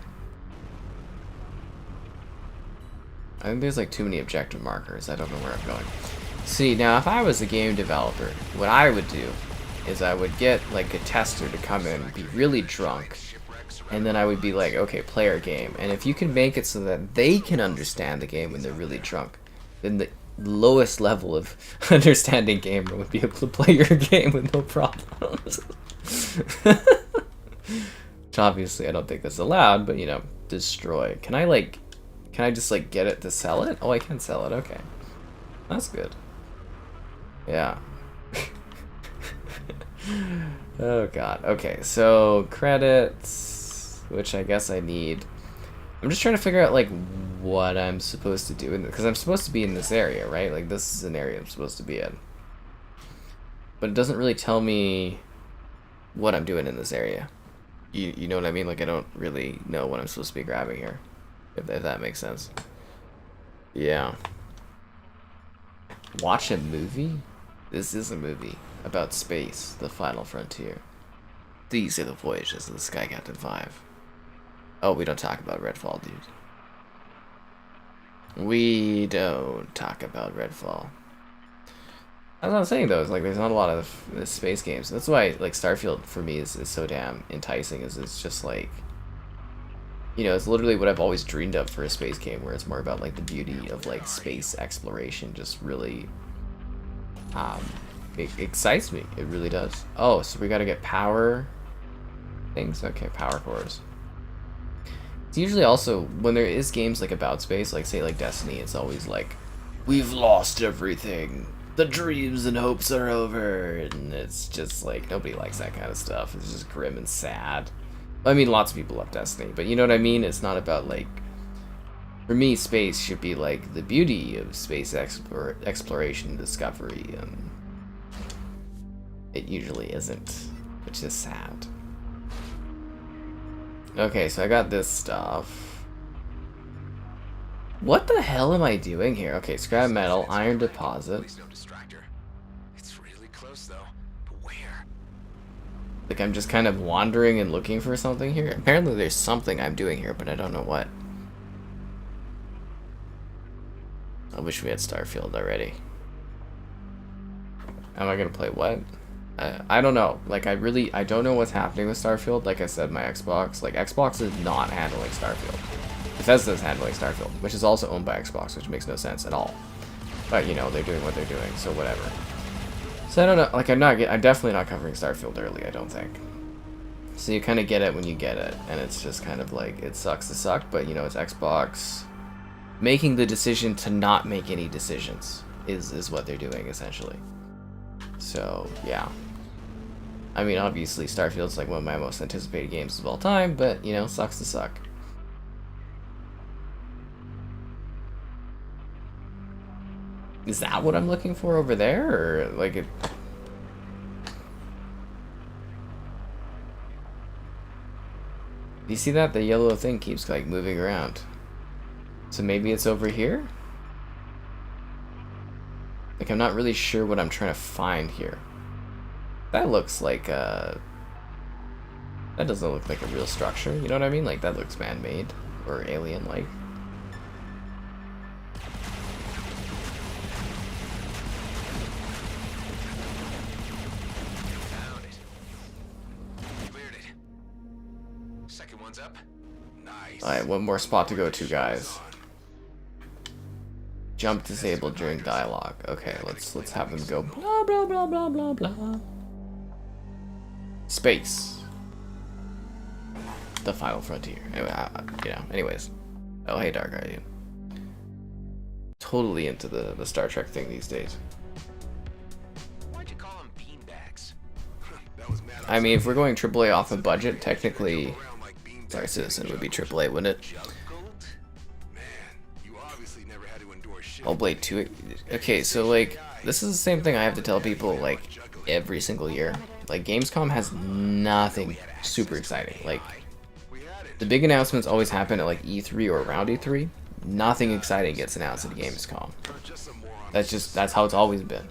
I think there's like too many objective markers. I don't know where I'm going. See, now if I was a game developer, what I would do is I would get like a tester to come in, be really drunk, and then I would be like, okay, play our game. And if you can make it so that they can understand the game when they're really drunk, then the lowest level of understanding gamer would be able to play your game with no problems. Which obviously I don't think that's allowed, but you know, destroy. Can I just like get it to sell it? Oh, I can sell it, okay. That's good. Yeah. Oh god. Okay, so credits, which I guess I need. I'm just trying to figure out like what I'm supposed to do, because I'm supposed to be in this area, right? Like this is an area I'm supposed to be in. But it doesn't really tell me what I'm doing in this area. You know what I mean? Like I don't really know what I'm supposed to be grabbing here, if that makes sense. Yeah. Watch a movie? This is a movie about space, the final frontier. These are the voyages of the Sky Captain 5. Oh, we don't talk about Redfall, dude. We don't talk about Redfall. That's what I'm saying, though. It's like there's not a lot of space games. That's why like Starfield for me is so damn enticing. Is it's just like, you know, it's literally what I've always dreamed of for a space game, where it's more about like the beauty of like space exploration, just really it excites me. It really does. Oh, so we gotta get power things. Okay, power cores. It's usually also when there is games like about space, like say like Destiny. It's always like, we've lost everything. The dreams and hopes are over, and it's just like nobody likes that kind of stuff. It's just grim and sad. I mean, lots of people love Destiny, but you know what I mean? It's not about like, for me, space should be like the beauty of space exploration and discovery, and it usually isn't, which is sad. Okay, so I got this stuff. What the hell am I doing here? Okay, scrap metal, iron deposit. Please no distractor. It's really close though. But where? Like I'm just kind of wandering and looking for something here. Apparently there's something I'm doing here, but I don't know what. I wish we had Starfield already. Am I gonna play what? I don't know. Like I don't know what's happening with Starfield. Like I said, my Xbox, like Xbox is not handling Starfield. Bethesda is handling Starfield, which is also owned by Xbox, which makes no sense at all. But you know, they're doing what they're doing, so whatever. So I don't know. Like I'm definitely not covering Starfield early. I don't think. So you kind of get it when you get it, and it's just kind of like it sucks to suck, but you know, it's Xbox making the decision to not make any decisions is what they're doing essentially. So yeah. I mean, obviously, Starfield's like one of my most anticipated games of all time, but, you know, sucks to suck. Is that what I'm looking for over there, or, like, it... You see that? The yellow thing keeps, like, moving around. So maybe it's over here? Like, I'm not really sure what I'm trying to find here. That looks like that doesn't look like a real structure, you know what I mean? Like that looks man-made or alien-like. Found it. Cleared it. Second one's up. Nice. Alright, one more spot to go to, guys. Jump disabled during dialogue. Okay, let's have them go blah blah blah blah blah blah. Space. The final frontier. Anyway, you know, anyways. Oh, hey, Dark Guardian. Totally into the Star Trek thing these days. Why'd you call them beanbags? I mean, if we're going AAA off a budget, technically, Star Citizen would be AAA, wouldn't it? Blade 2. Okay, so like, this is the same thing I have to tell people like every single year. Like, Gamescom has nothing super exciting. Like, the big announcements always happen at like E3 or around E3. Nothing exciting gets announced at Gamescom. That's how it's always been.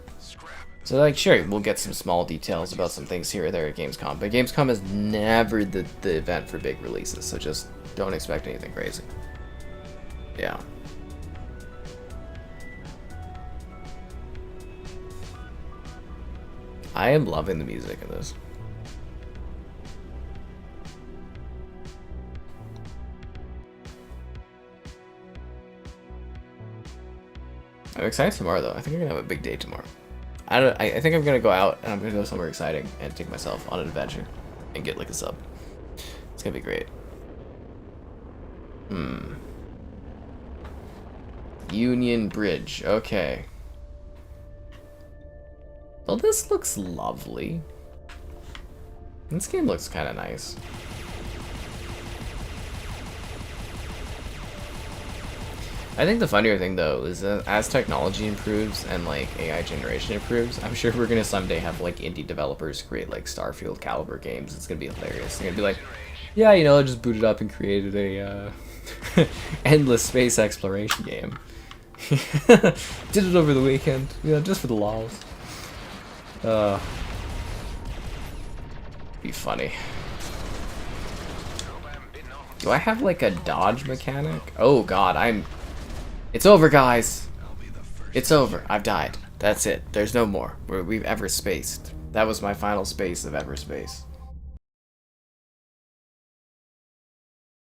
So like, sure, we'll get some small details about some things here or there at Gamescom, but Gamescom is never the event for big releases, so just don't expect anything crazy. Yeah. I am loving the music in this. I'm excited tomorrow, though. I think I'm gonna have a big day tomorrow. I think I'm gonna go out and I'm gonna go somewhere exciting and take myself on an adventure and get like a sub. It's gonna be great. Union Bridge. Okay. Well, this looks lovely. This game looks kind of nice. I think the funnier thing, though, is that as technology improves and, like, AI generation improves, I'm sure we're gonna someday have, like, indie developers create, like, Starfield caliber games. It's gonna be hilarious. They're gonna be like, yeah, you know, I just booted up and created a, endless space exploration game. Did it over the weekend, you know, just for the lols. Be funny. Do I have like a dodge mechanic? Oh god, it's over, guys. It's over. I've died. That's it. There's no more. We've Everspaced. That was my final space of Everspace.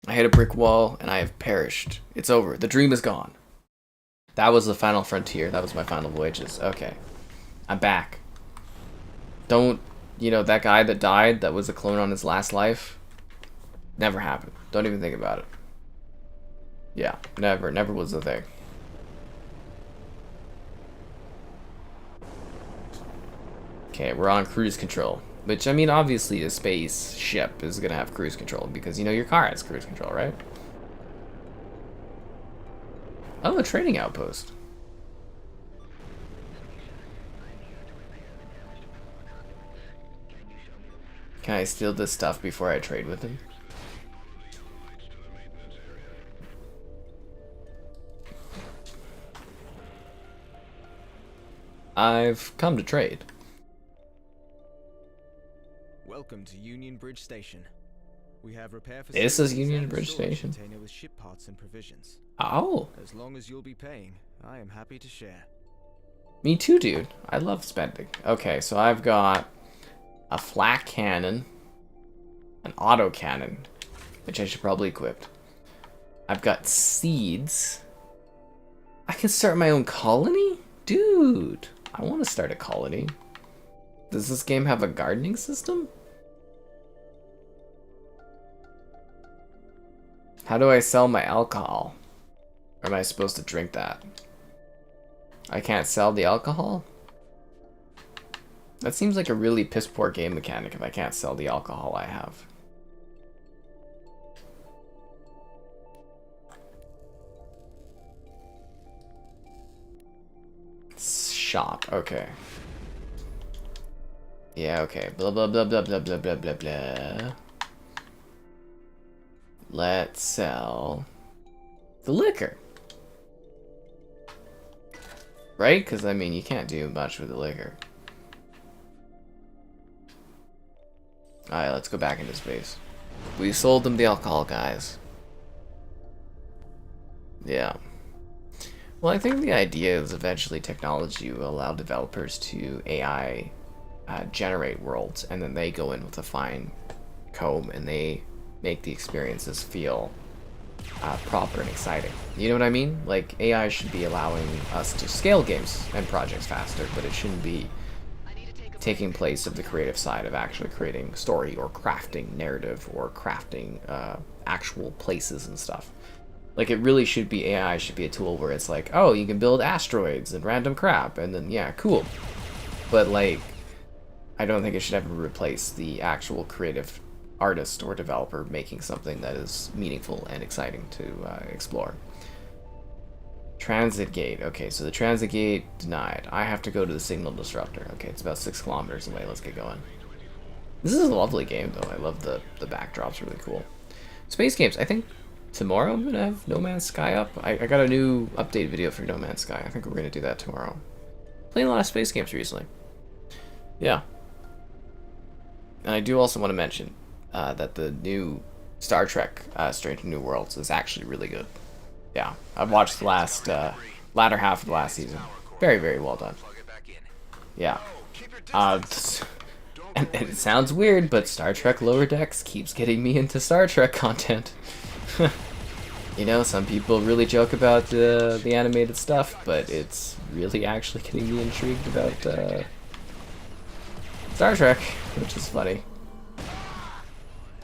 I hit a brick wall and I have perished. It's over. The dream is gone. That was the final frontier. That was my final voyages. Okay. I'm back. Don't, you know, that guy that died that was a clone on his last life? Never happened. Don't even think about it. Yeah, never was a thing. Okay, we're on cruise control. Which, I mean, obviously a spaceship is gonna have cruise control because, you know, your car has cruise control, right? Oh, a trading outpost. Can I steal this stuff before I trade with him? I've come to trade. Welcome to Union Bridge Station. We have repair This is Union Bridge Station. container with ship parts and provisions. Oh. As long as you'll be paying, I am happy to share. Me too, dude. I love spending. Okay, so I've got a flak cannon, an auto cannon, which I should probably equip. I've got seeds. I can start my own colony? Dude, I want to start a colony. Does this game have a gardening system? How do I sell my alcohol? Or am I supposed to drink that? I can't sell the alcohol? That seems like a really piss poor game mechanic if I can't sell the alcohol I have. Shop, okay. Yeah, okay. Blah blah blah blah blah blah blah blah blah. Let's sell the liquor. Right? Because, I mean, you can't do much with the liquor. Alright, let's go back into space. We sold them the alcohol, guys. Yeah. Well, I think the idea is eventually technology will allow developers to AI generate worlds, and then they go in with a fine comb and they make the experiences feel proper and exciting. You know what I mean? Like, AI should be allowing us to scale games and projects faster, but it shouldn't be taking place of the creative side of actually creating story or crafting narrative or crafting actual places and stuff. Like, it really should be, AI should be a tool where it's like, oh, you can build asteroids and random crap, and then, yeah, cool. But, like, I don't think it should ever replace the actual creative artist or developer making something that is meaningful and exciting to explore. Transit gate. Okay, so the transit gate denied. I have to go to the signal disruptor. Okay, it's about 6 kilometers away. Let's get going. This is a lovely game, though. I love the backdrop's really cool. Space games. I think tomorrow I'm gonna have No Man's Sky up. I got a new update video for No Man's Sky. I think we're gonna do that tomorrow. Playing a lot of space games recently. Yeah. And I do also want to mention that the new Star Trek Strange New Worlds is actually really good. Yeah, I've watched the last latter half of the last season. Very, very well done. Yeah. And it sounds weird, but Star Trek Lower Decks keeps getting me into Star Trek content. You know, some people really joke about the animated stuff, but it's really actually getting me intrigued about Star Trek, which is funny.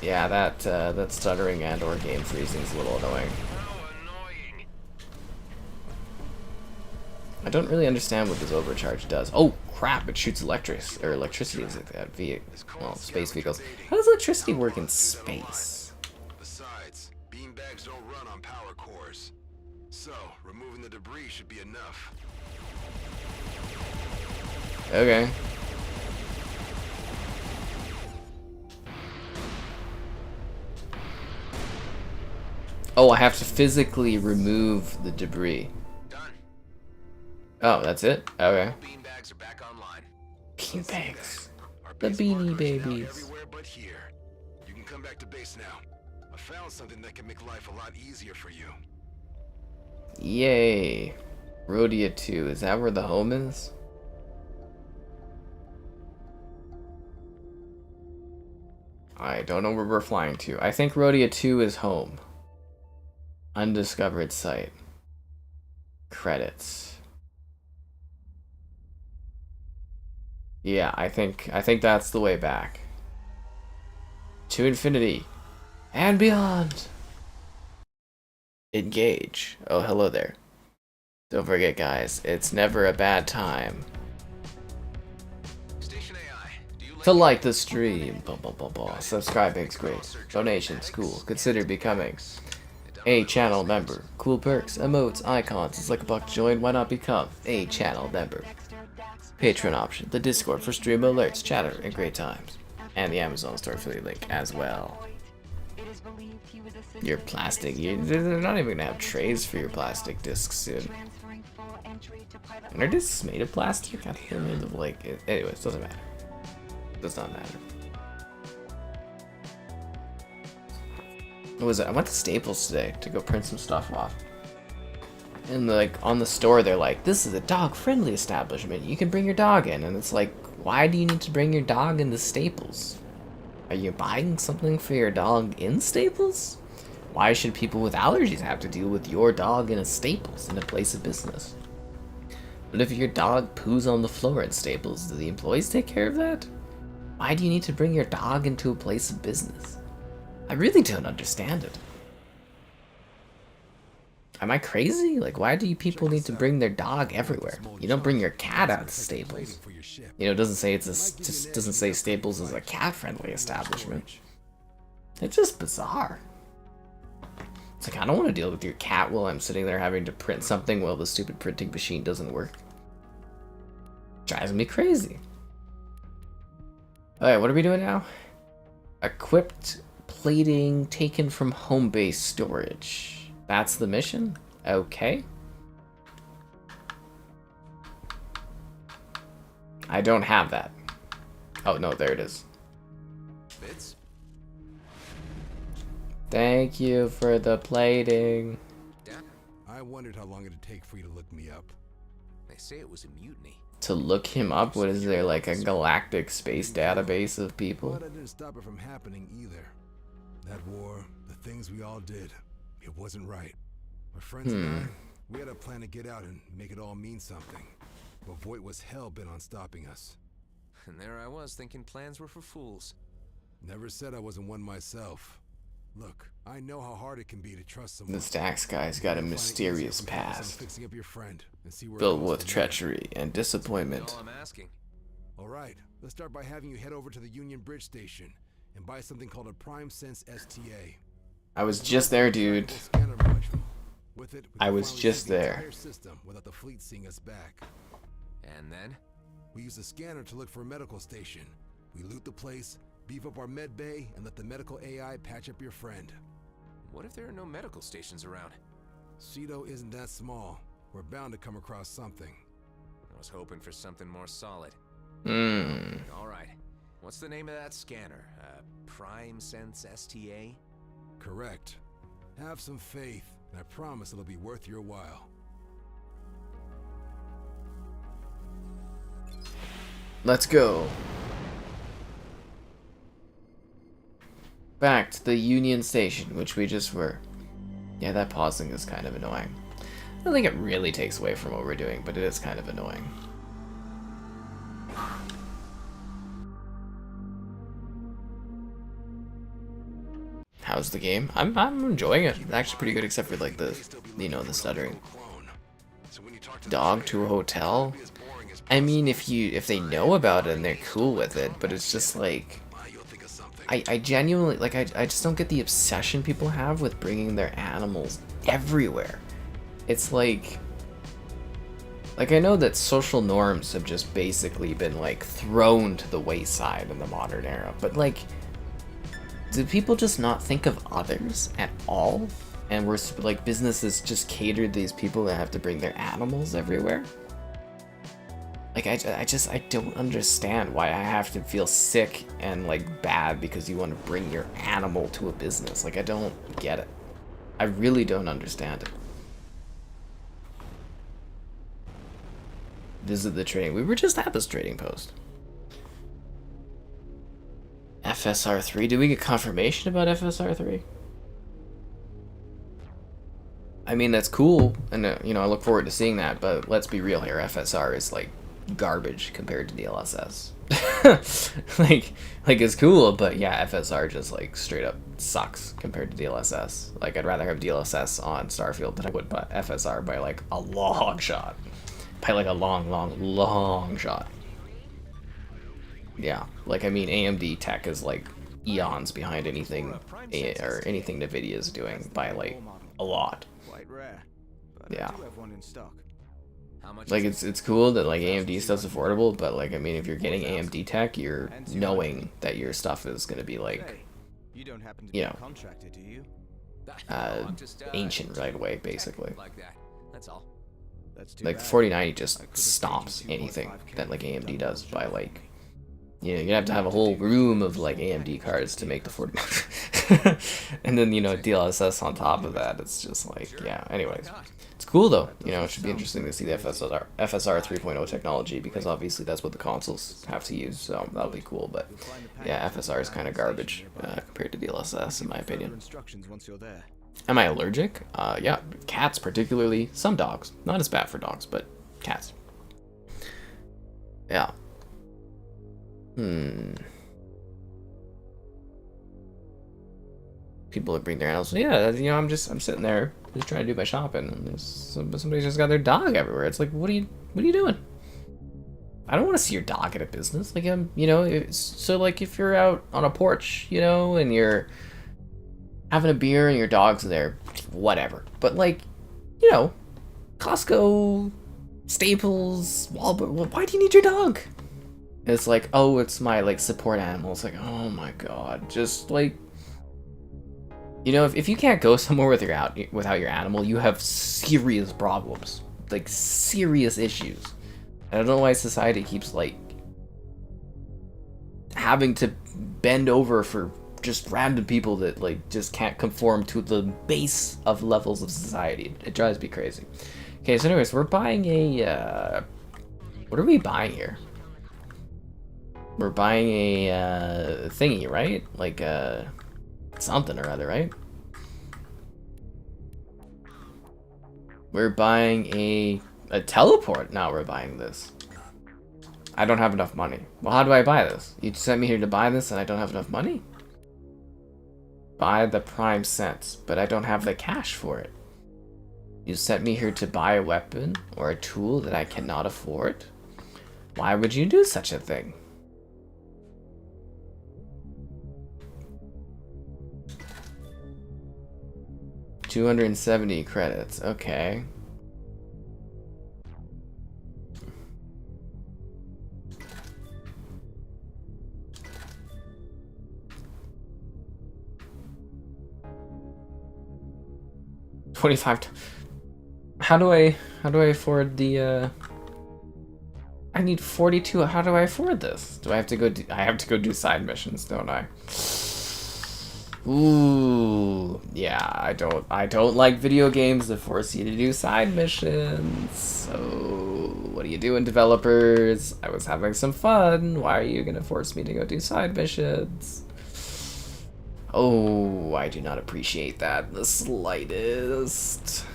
Yeah, that stuttering and or game freezing is a little annoying. I don't really understand what this overcharge does. Oh crap! It shoots electricity via space vehicles. How does electricity work in space? Besides, beanbags don't run on power cores. So, removing the debris should be enough. Okay. Oh, I have to physically remove the debris. Done. Oh, that's it? Okay. Beanbags are back online. Beanbags. Our The base beanie markers are now babies. everywhere but here. You can come back to base now. I found something that can make life a lot easier for you. Yay. Rhodia 2. Is that where the home is? I don't know where we're flying to. I think Rhodia 2 is home. Undiscovered site. Credits. Yeah, I think that's the way back. To infinity and beyond. Engage. Oh, hello there. Don't forget, guys, it's never a bad time Station AI, do you to like the stream. Blah, blah, blah, blah. Subscribing's great. Donations, cool. Consider becoming a channel member. Cool perks, emotes, icons. It's like a buck to join. Why not become a channel member? Patreon option, the Discord for stream alerts, chatter, and great times. And the Amazon store affiliate link as well. Your plastic, they're not even gonna have trays for your plastic discs soon. Are discs made of plastic? I think they're made of like, anyways, doesn't matter. Does not matter. What was it? I went to Staples today to go print some stuff off. And like on the store, they're like, this is a dog-friendly establishment. You can bring your dog in. And it's like, why do you need to bring your dog into Staples? Are you buying something for your dog in Staples? Why should people with allergies have to deal with your dog in a Staples, in a place of business? But if your dog poos on the floor in Staples, do the employees take care of that? Why do you need to bring your dog into a place of business? I really don't understand it. Am I crazy? Like, why do you people need to bring their dog everywhere? You don't bring your cat out to Staples. You know, it doesn't say just doesn't say Staples is a cat-friendly establishment. It's just bizarre. It's like, I don't want to deal with your cat while I'm sitting there having to print something while the stupid printing machine doesn't work. Drives me crazy. Alright, what are we doing now? Equipped plating taken from home base storage. That's the mission? Okay. I don't have that. Oh, no, there it is. Bits? Thank you for the plating. I wondered how long it'd take for you to look me up. They say it was a mutiny. To look him up? What is there, like a galactic space database of people? But I didn't stop it from happening either. That war, the things we all did, it wasn't right. My friends and I, we had a plan to get out and make it all mean something. But Voight was hell-bent on stopping us. And there I was thinking plans were for fools. Never said I wasn't one myself. Look, I know how hard it can be to trust someone. This Dax guy's got a mysterious past, Fixing up your friend and see where filled with treachery and That's disappointment. all I'm asking. All right, let's start by having you head over to the Union Bridge Station and buy something called a Prime Sense STA. I was just there, dude. Scanner module. With it, we I can was finally just see the there. entire system without the fleet seeing us back. And then? We use the scanner to look for a medical station. We loot the place, beef up our med bay, and let the medical AI patch up your friend. What if there are no medical stations around? Cedo isn't that small. We're bound to come across something. I was hoping for something more solid. Hmm. All right. What's the name of that scanner? Prime Sense STA? Correct. Have some faith, and I promise it'll be worth your while. Let's go. Back to the Union Station, which we just were. Yeah, that pausing is kind of annoying. I don't think it really takes away from what we're doing, but it is kind of annoying. How's the game? I'm enjoying it. It's actually pretty good, except for like the, you know, the stuttering. Dog to a hotel? I mean, if they know about it and they're cool with it, but it's just like, I genuinely, like, I just don't get the obsession people have with bringing their animals everywhere. It's like I know that social norms have just basically been like thrown to the wayside in the modern era, but like, do people just not think of others at all? And we're like, businesses just cater to these people that have to bring their animals everywhere? Like, I don't understand why I have to feel sick and like bad because you want to bring your animal to a business. Like, I don't get it. I really don't understand it. Visit the trading. We were just at this trading post. FSR3. Did we get confirmation about FSR3? I mean, that's cool, and you know, I look forward to seeing that. But let's be real here. FSR is like garbage compared to DLSS. like it's cool, but yeah, FSR just like straight up sucks compared to DLSS. Like I'd rather have DLSS on Starfield than I would by FSR by like a long shot. By like a long shot. Yeah, like I mean AMD tech is like eons behind anything or anything Nvidia is doing by like a lot. Yeah. Like it's cool that like AMD stuff's affordable, but like I mean if you're getting AMD tech, you're knowing that your stuff is gonna be like, you know, ancient right away basically. Like the 4090 just stops anything that like AMD does by like, you know, you have to have a whole room of like AMD cards to make the 4090. And then, you know, DLSS on top of that. It's just like, yeah, anyways. It's cool though, you know, it should be interesting to see the FSR 3.0 technology because obviously that's what the consoles have to use, so that'll be cool, but yeah, FSR is kind of garbage compared to DLSS in my opinion. Am I allergic? Yeah, cats particularly, some dogs, not as bad for dogs, but cats. Yeah. People would bring their animals. Yeah, you know, I'm sitting there just trying to do my shopping, and somebody's just got their dog everywhere. It's like, what are you doing? I don't want to see your dog at a business. Like, you know, so like if you're out on a porch, you know, and you're having a beer and your dog's there, whatever. But like, you know, Costco, Staples, Walmart. Why do you need your dog? And it's like, oh, it's my like support animal. It's like, oh my god, just like. You know, if you can't go somewhere without your animal, you have serious problems. Like, serious issues. I don't know why society keeps, like, having to bend over for just random people that, like, just can't conform to the base of levels of society. It drives me crazy. Okay, so anyways, we're buying a, what are we buying here? We're buying a thingy, right? Like, something or other, right? We're buying a teleport. Now we're buying this. I don't have enough money. Well, how do I buy this? You sent me here to buy this and I don't have enough money? Buy the prime sense, but I don't have the cash for it. You sent me here to buy a weapon or a tool that I cannot afford? Why would you do such a thing? $270 credits, okay. $25. How do I afford the I need 42. How do I afford this? Do I have to go I have to go do side missions, don't I? Ooh, yeah, I don't like video games that force you to do side missions. So, what are you doing, developers? I was having some fun. Why are you gonna force me to go do side missions? Oh, I do not appreciate that the slightest.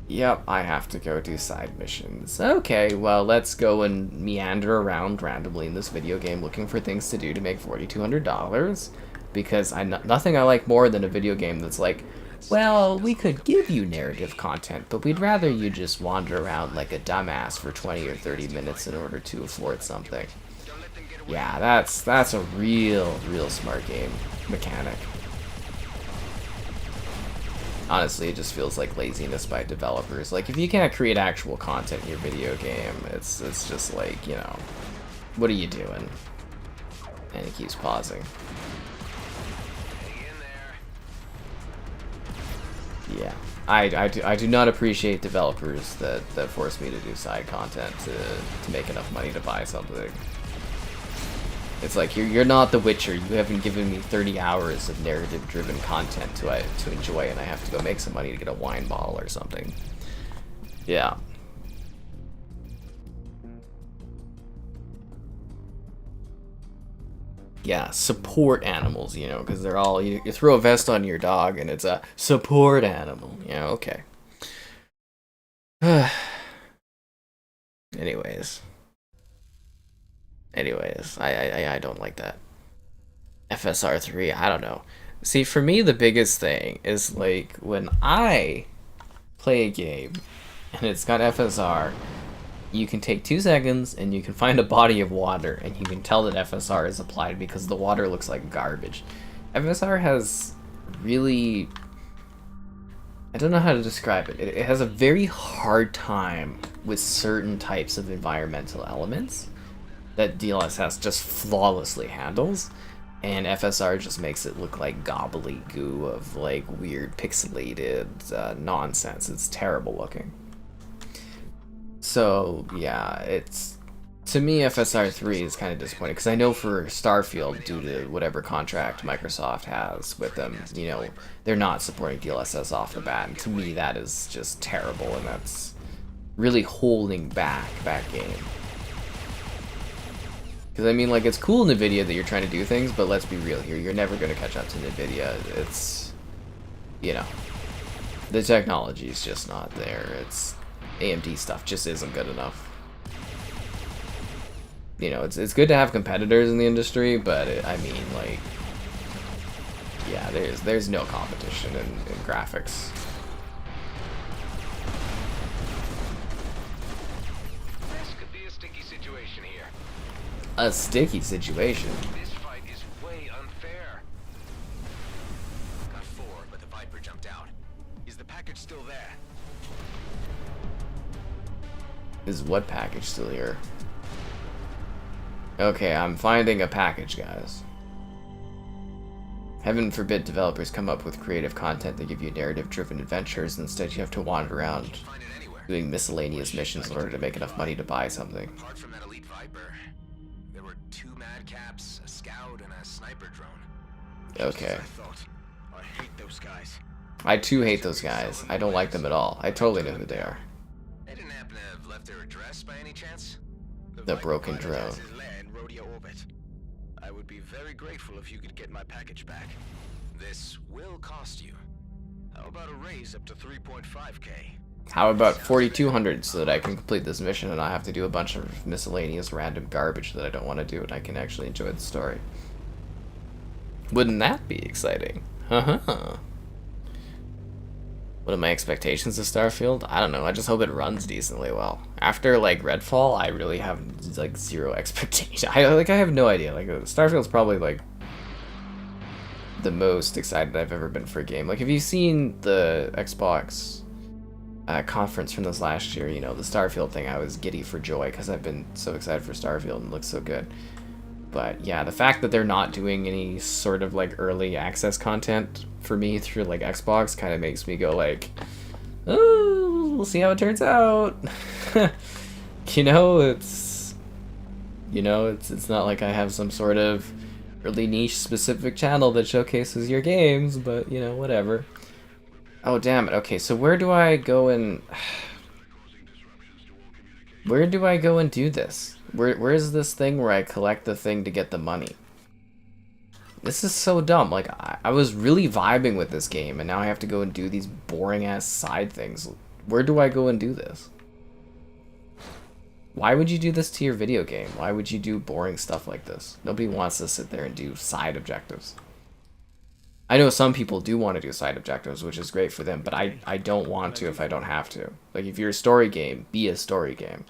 Yep, I have to go do side missions. Okay, well, let's go and meander around randomly in this video game looking for things to do to make $4,200. Because nothing I like more than a video game that's like, well, we could give you narrative content, but we'd rather you just wander around like a dumbass for 20 or 30 minutes in order to afford something. Yeah, that's a real smart game mechanic. Honestly, it just feels like laziness by developers. Like, if you can't create actual content in your video game, it's just like, you know, what are you doing? And he keeps pausing. Yeah, I do not appreciate developers that force me to do side content to make enough money to buy something. It's like, you're not The Witcher. You haven't given me 30 hours of narrative-driven content to enjoy, and I have to go make some money to get a wine bottle or something. Yeah. Yeah, support animals, you know, because they're all, you throw a vest on your dog, and it's a support animal. Yeah, okay. Anyways, I don't like that. FSR 3, I don't know. See, for me, the biggest thing is like when I play a game and it's got FSR, you can take 2 seconds and you can find a body of water and you can tell that FSR is applied because the water looks like garbage. FSR has really, I don't know how to describe it. It has a very hard time with certain types of environmental elements that DLSS just flawlessly handles, and FSR just makes it look like gobbledygoo of like weird pixelated nonsense. It's terrible looking. So yeah, it's, to me FSR 3 is kind of disappointing because I know for Starfield, due to whatever contract Microsoft has with them, you know, they're not supporting DLSS off the bat, and to me that is just terrible, and that's really holding back that game. Because I mean, like, it's cool in NVIDIA that you're trying to do things, but let's be real here, you're never going to catch up to NVIDIA. It's, you know, the technology is just not there. It's AMD stuff just isn't good enough. You know, it's good to have competitors in the industry, but I mean, like, yeah, there's no competition in graphics. This could be a sticky situation here. A sticky situation? This fight is way unfair. Got 4, but the Viper jumped out. Is the package still there? Is what package still here? Okay, I'm finding a package, guys. Heaven forbid developers come up with creative content that give you narrative-driven adventures. Instead, you have to wander around doing miscellaneous missions in order to make enough money to buy something. Apart from that elite Viper, there were 2 madcaps, a scout, and a sniper drone. Okay. I hate those guys. I too hate those guys. I don't like them at all. I totally know who they are. They didn't happen to have left their address by any chance? The broken drone. I would be very grateful if you could get my package back. This will cost you. How about a raise up to 3.5k? How about 4,200 so that I can complete this mission and I have to do a bunch of miscellaneous random garbage that I don't want to do and I can actually enjoy the story? Wouldn't that be exciting? Haha. What are my expectations of Starfield? I don't know, I just hope it runs decently well. After, like, Redfall, I really have, like, zero expectation. I have no idea. Like, Starfield's probably, like, the most excited I've ever been for a game. Like, have you seen the Xbox conference from this last year? You know, the Starfield thing, I was giddy for joy because I've been so excited for Starfield and it looks so good. But yeah, the fact that they're not doing any sort of like early access content for me through like Xbox kind of makes me go like, oh, we'll see how it turns out. You know, it's not like I have some sort of really niche specific channel that showcases your games, but you know, whatever. Oh damn it. Okay, so where do I go and do this? Where is this thing where I collect the thing to get the money? This is so dumb. Like, I was really vibing with this game, and now I have to go and do these boring-ass side things. Where do I go and do this? Why would you do this to your video game? Why would you do boring stuff like this? Nobody wants to sit there and do side objectives. I know some people do want to do side objectives, which is great for them, but I don't want to if I don't have to. Like, if you're a story game, be a story game.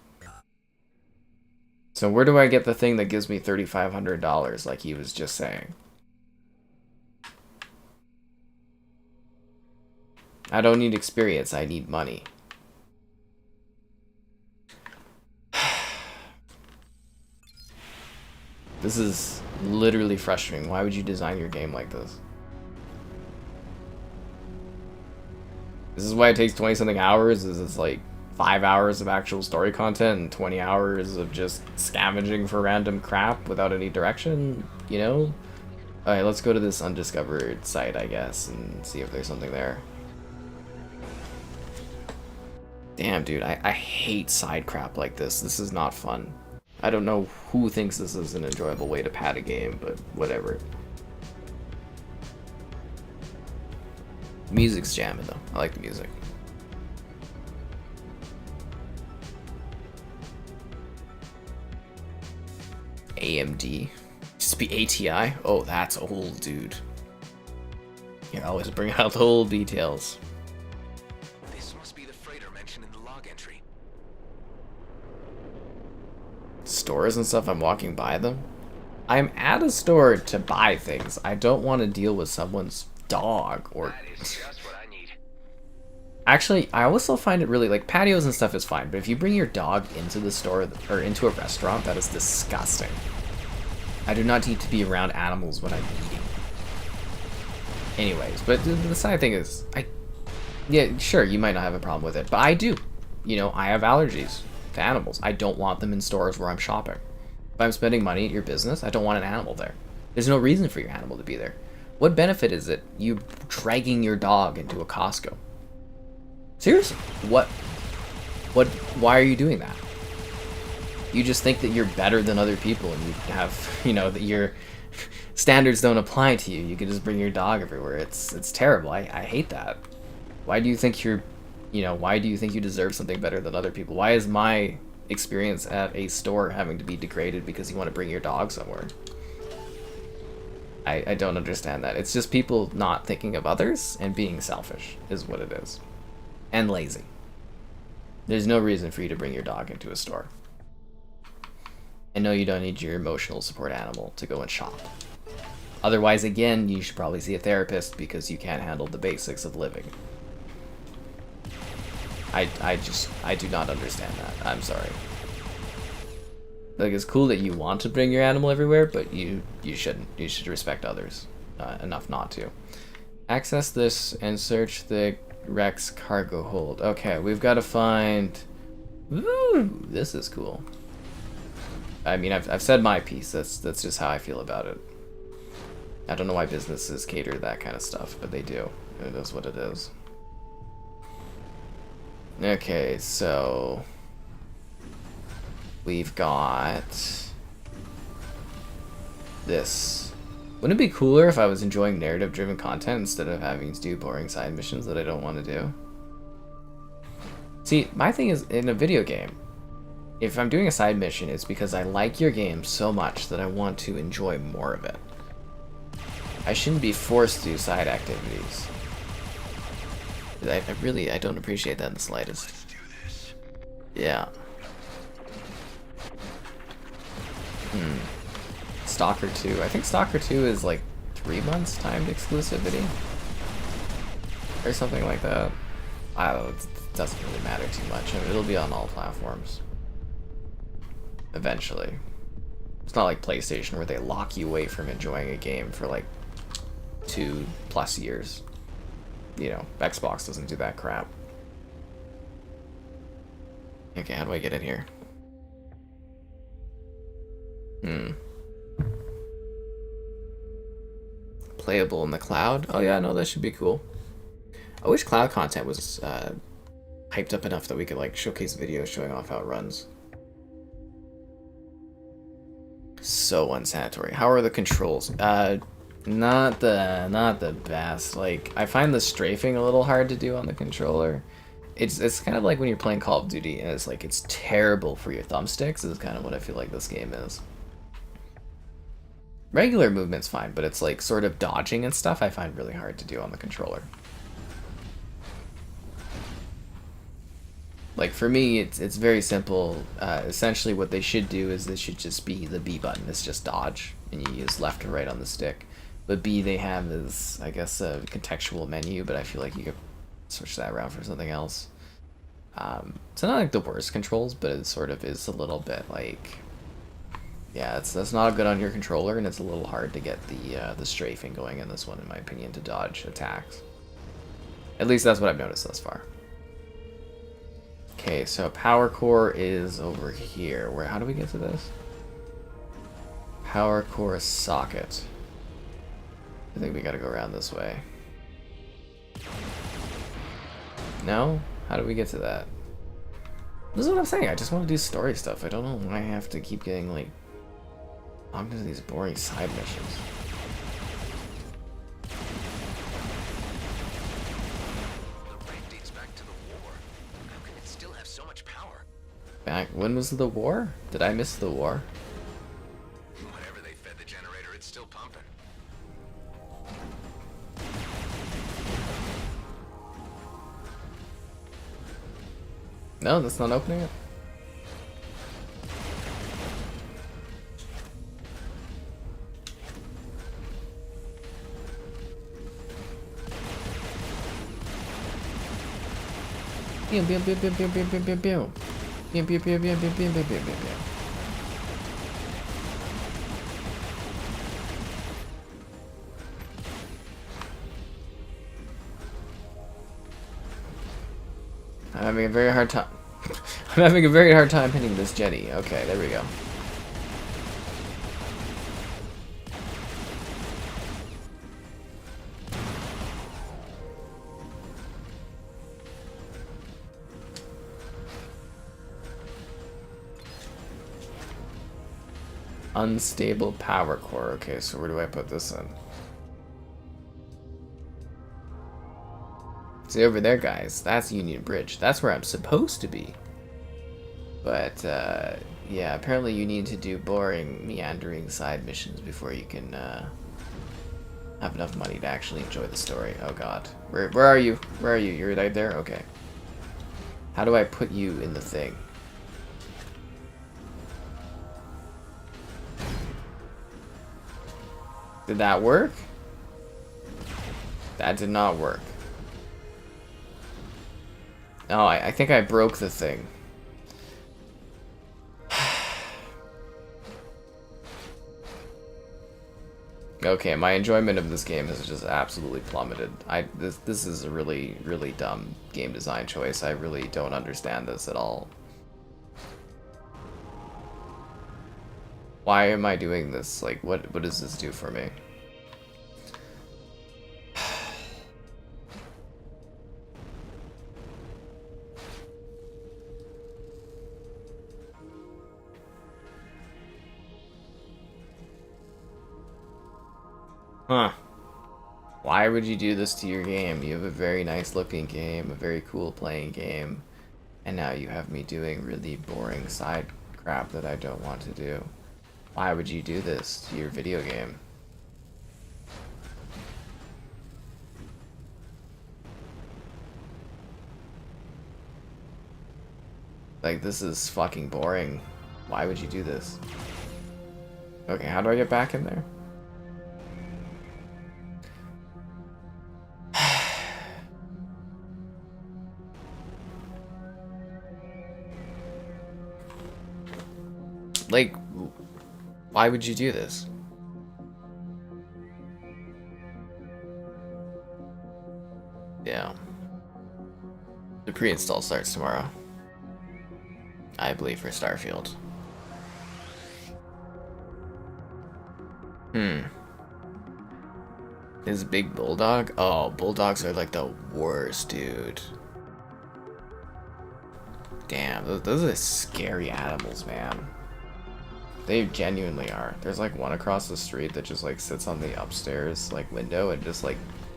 So where do I get the thing that gives me $3,500 like he was just saying? I don't need experience, I need money. This is literally frustrating. Why would you design your game like this? This is why it takes 20-something hours, is it's like 5 hours of actual story content and 20 hours of just scavenging for random crap without any direction, you know? Alright, let's go to this undiscovered site, I guess, and see if there's something there. Damn, dude, I hate side crap like this. This is not fun. I don't know who thinks this is an enjoyable way to pad a game, but whatever. Music's jamming, though. I like the music. AMD. Just be ATI? Oh, that's old, dude. You always bring out the old details. This must be the freighter mentioned in the log entry. Stores and stuff, I'm walking by them. I'm at a store to buy things. I don't want to deal with someone's dog or... That is just what I need. Actually, I also find it really, like, patios and stuff is fine, but if you bring your dog into the store or into a restaurant, that is disgusting. I do not need to be around animals when I'm eating. Anyways, but the side thing is, yeah, sure, you might not have a problem with it, but I do. You know, I have allergies to animals. I don't want them in stores where I'm shopping. If I'm spending money at your business, I don't want an animal there. There's no reason for your animal to be there. What benefit is it you dragging your dog into a Costco? Seriously, why are you doing that? You just think that you're better than other people and you have, you know, that your standards don't apply to you. You can just bring your dog everywhere. It's terrible. I hate that. Why do you think why do you think you deserve something better than other people? Why is my experience at a store having to be degraded because you want to bring your dog somewhere? I don't understand that. It's just people not thinking of others and being selfish is what it is. And lazy. There's no reason for you to bring your dog into a store. And no, you don't need your emotional support animal to go and shop. Otherwise, again, you should probably see a therapist because you can't handle the basics of living. I do not understand that. I'm sorry. Like, it's cool that you want to bring your animal everywhere, but you shouldn't. You should respect others enough not to. Access this and search the Rex cargo hold. Okay, we've got to find... Ooh, this is cool. I mean, I've said my piece. That's just how I feel about it. I don't know why businesses cater to that kind of stuff, but they do. It is what it is. Okay, so we've got this. Wouldn't it be cooler if I was enjoying narrative-driven content instead of having to do boring side missions that I don't want to do? See, my thing is, in a video game, if I'm doing a side mission, it's because I like your game so much that I want to enjoy more of it. I shouldn't be forced to do side activities. I don't appreciate that in the slightest. Yeah. Stalker 2. I think Stalker 2 is like 3 months timed exclusivity. Or something like that. I don't know, it doesn't really matter too much. I mean, it'll be on all platforms. Eventually. It's not like PlayStation where they lock you away from enjoying a game for like 2+ years. You know, Xbox doesn't do that crap. Okay, how do I get in here? Playable in the cloud? Oh yeah, no, that should be cool. I wish cloud content was hyped up enough that we could like showcase videos showing off how it runs. So unsanitary. How are the controls? Not the best. Like, I find the strafing a little hard to do on the controller. It's kind of like when you're playing Call of Duty and it's like it's terrible for your thumbsticks is kind of what I feel like this game is. Regular movement's fine, but it's like sort of dodging and stuff I find really hard to do on the controller. Like for me, it's very simple. Essentially what they should do is this should just be the B button. It's just dodge and you use left and right on the stick. But B they have is, I guess, a contextual menu, but I feel like you could switch that around for something else. It's not like the worst controls, but it sort of is a little bit like, yeah, that's not good on your controller, and it's a little hard to get the strafing going in this one, in my opinion, to dodge attacks. At least that's what I've noticed thus far. Okay, so power core is over here. How do we get to this? Power core socket. I think we gotta go around this way. No? How do we get to that? This is what I'm saying. I just want to do story stuff. I don't know why I have to keep getting like onto these boring side missions. The rank dates back to the war. How can it still have so much power? Back when was the war? Did I miss the war? something. No, that's not opening it. Pew, pew, pew, pew, pew, pew, pew, pew, pew. Pew, pew, pew, pew, pew, pew, pew, pew, pew. I'm having a very hard time. I'm having a very hard time hitting this jetty. Okay, there we go. Unstable power core. Okay, so where do I put this in? See over there, guys, that's Union Bridge. That's where I'm supposed to be. But, yeah, apparently you need to do boring, meandering side missions before you can, have enough money to actually enjoy the story. Oh god. Where are you? Where are you? You're right there? Okay. How do I put you in the thing? Did that work? That did not work. Oh, I think I broke the thing. Okay, my enjoyment of this game has just absolutely plummeted. This is a really, really dumb game design choice. I really don't understand this at all. Why am I doing this? Like, what does this do for me? Huh. Why would you do this to your game? You have a very nice looking game, a very cool playing game, and now you have me doing really boring side crap that I don't want to do. Why would you do this to your video game? Like, this is fucking boring. Why would you do this? Okay, how do I get back in there? Like, why would you do this? Yeah. The pre-install starts tomorrow. I believe for Starfield. Is Big Bulldog? Oh, bulldogs are like the worst, dude. Damn, those are scary animals, man. They genuinely are. There's like one across the street that just like sits on the upstairs like window and just like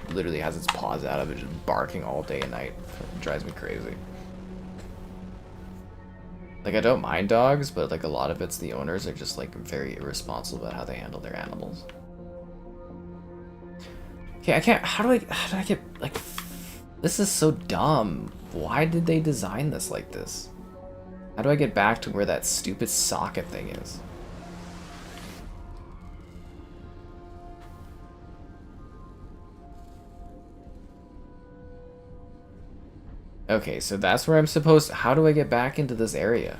literally has its paws out of it, just barking all day and night. It drives me crazy. Like, I don't mind dogs, but like a lot of it's the owners are just like very irresponsible about how they handle their animals. Okay, I can't. How do I get like? This is so dumb. Why did they design this like this? How do I get back to where that stupid socket thing is? Okay, so that's where I'm supposed to... How do I get back into this area?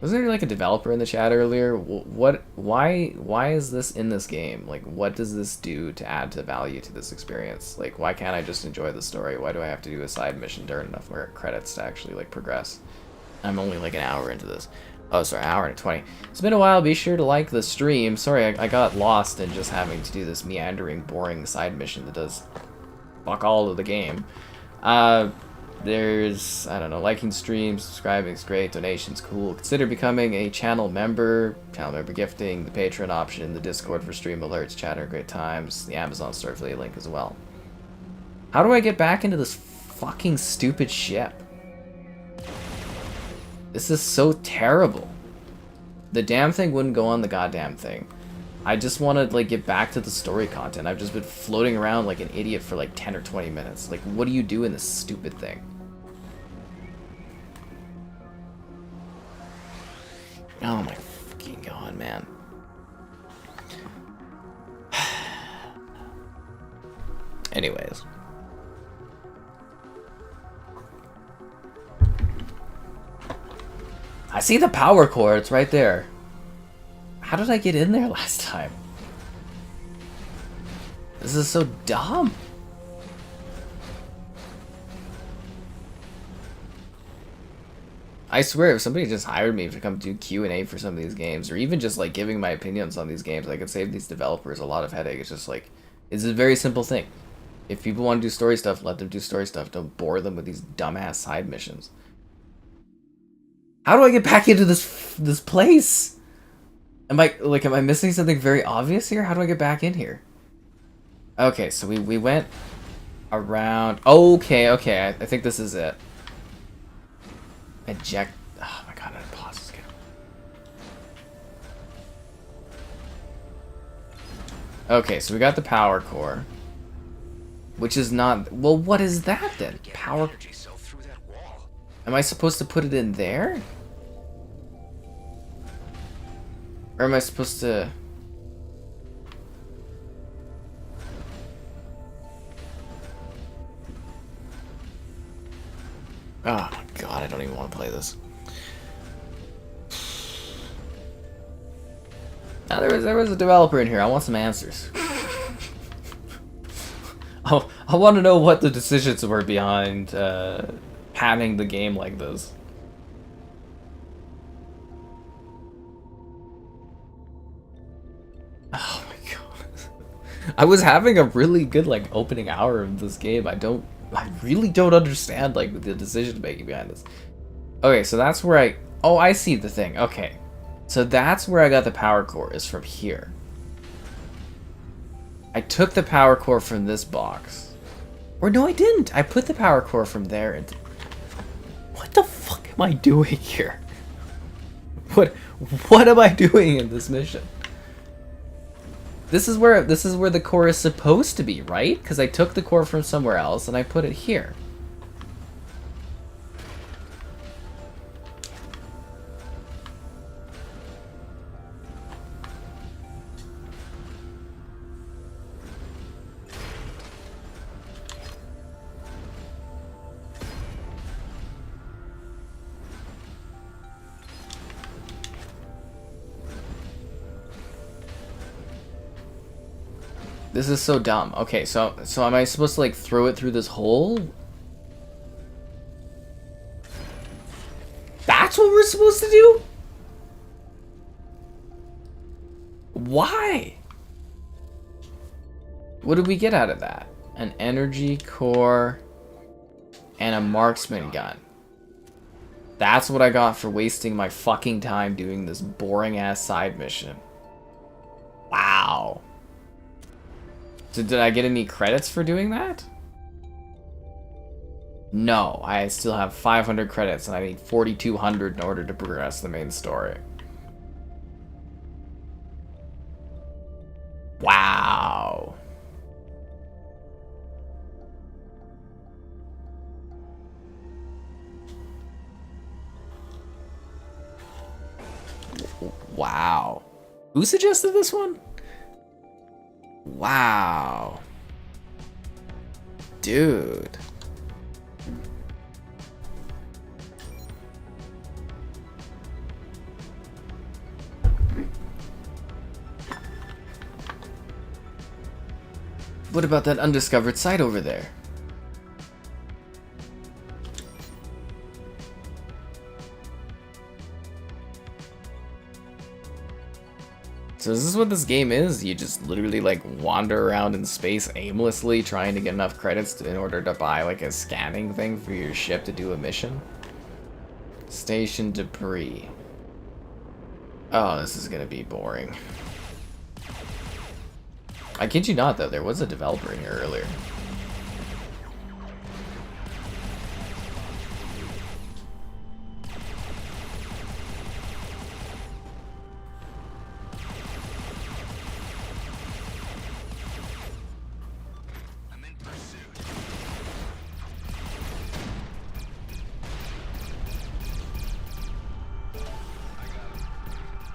Wasn't there like a developer in the chat earlier? Why is this in this game? Like, what does this do to add to value to this experience? Like, why can't I just enjoy the story? Why do I have to do a side mission to earn enough credits to actually like progress? I'm only like an hour into this. Oh, sorry, hour and 20. It's been a while. Be sure to like the stream. Sorry, I got lost in just having to do this meandering, boring side mission that does fuck all of the game. There's, I don't know, liking streams, subscribing is great, donations cool. Consider becoming a channel member gifting, the Patreon option, the Discord for stream alerts, chatter, great times, the Amazon store affiliate link as well. How do I get back into this fucking stupid ship? This is so terrible. The damn thing wouldn't go on the goddamn thing. I just want to like get back to the story content. I've just been floating around like an idiot for like 10 or 20 minutes. Like, what do you do in this stupid thing? Oh my fucking god, man. Anyways. I see the power core, it's right there. How did I get in there last time? This is so dumb. I swear, if somebody just hired me to come do Q&A for some of these games, or even just like giving my opinions on these games, I could save these developers a lot of headache. It's just like, it's a very simple thing. If people want to do story stuff, let them do story stuff. Don't bore them with these dumbass side missions. How do I get back into this place? Am I missing something very obvious here? How do I get back in here? Okay, so we went around. Okay, I think this is it. Eject. Oh my god, I pause this game. Okay, so we got the power core. Which is not. Well, what is that then? Power. Am I supposed to put it in there? Or am I supposed to... Oh my god, I don't even want to play this. Now, there was a developer in here. I want some answers. I want to know what the decisions were behind panning the game like this. Oh my god. I was having a really good like opening hour of this game. I really don't understand like the decision making behind this. Okay, so that's where I see the thing. Okay. So that's where I got the power core, is from here. I took the power core from this box. Or no, I didn't. I put the power core from there into... What the fuck am I doing here? What am I doing in this mission? This is where the core is supposed to be, right? Because I took the core from somewhere else and I put it here. This is so dumb. Okay, so am I supposed to like throw it through this hole? That's what we're supposed to do? Why? What did we get out of that? An energy core and a marksman gun. That's what I got for wasting my fucking time doing this boring ass side mission. Wow. So did I get any credits for doing that? No, I still have 500 credits and I need 4,200 in order to progress the main story. Wow. Wow. Who suggested this one? Wow. Dude. What about that undiscovered site over there? So is this what this game is? You just literally like wander around in space aimlessly trying to get enough credits in order to buy like a scanning thing for your ship to do a mission? Station debris. Oh, this is gonna be boring. I kid you not though, there was a developer in here earlier.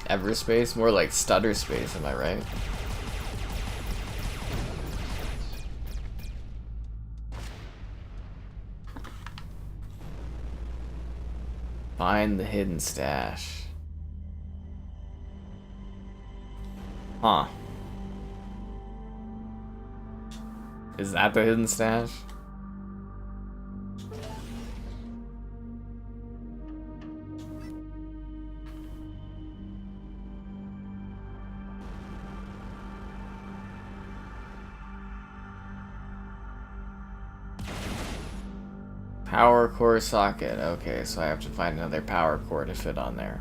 Everspace? More like stutter space, am I right? Find the hidden stash. Huh. Is that the hidden stash? Power core socket. Okay, so I have to find another power core to fit on there.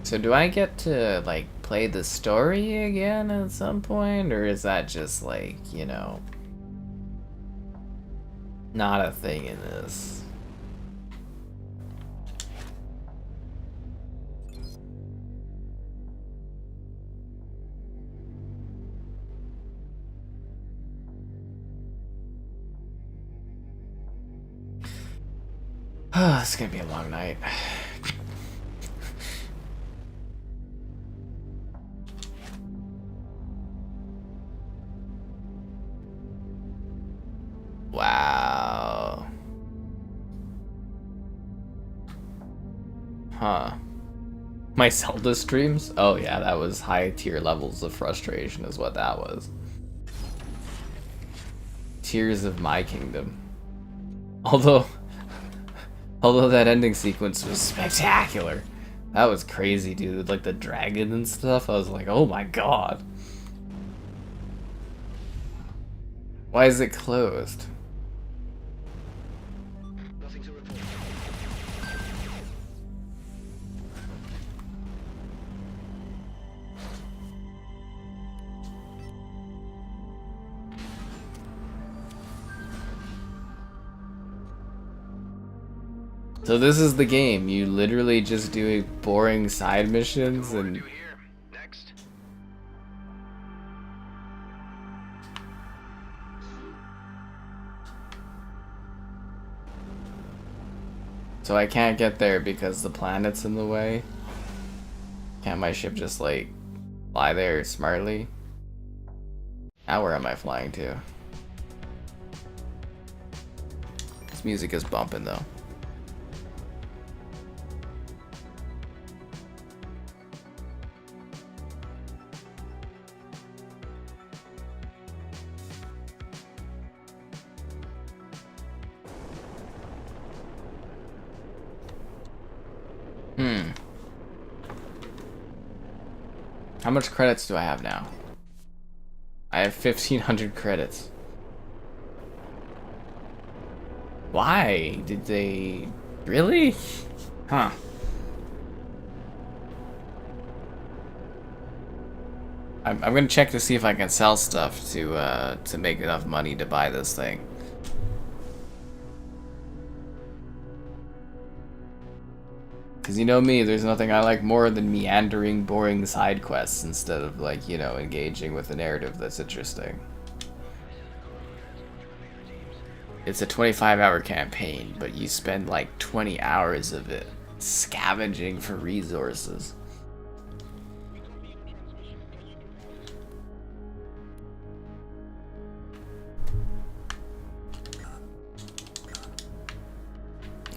So do I get to, like, play the story again at some point? Or is that just, like, you know, not a thing in this? It's gonna be a long night. Wow. Huh. My Zelda streams? Oh yeah, that was high tier levels of frustration is what that was. Tears of my kingdom. Although that ending sequence was spectacular. That was crazy, dude. Like the dragon and stuff. I was like, oh my god. Why is it closed? Nothing to report. So this is the game. You literally just do boring side missions and... Do here. Next. So I can't get there because the planet's in the way? Can't my ship just, like, fly there smartly? Now where am I flying to? This music is bumping, though. How much credits do I have now? I have 1,500 credits. Why? Did they... Really? Huh. I'm gonna check to see if I can sell stuff to make enough money to buy this thing. Because you know me, there's nothing I like more than meandering, boring side quests instead of, like, you know, engaging with a narrative that's interesting. It's a 25-hour campaign, but you spend like 20 hours of it scavenging for resources.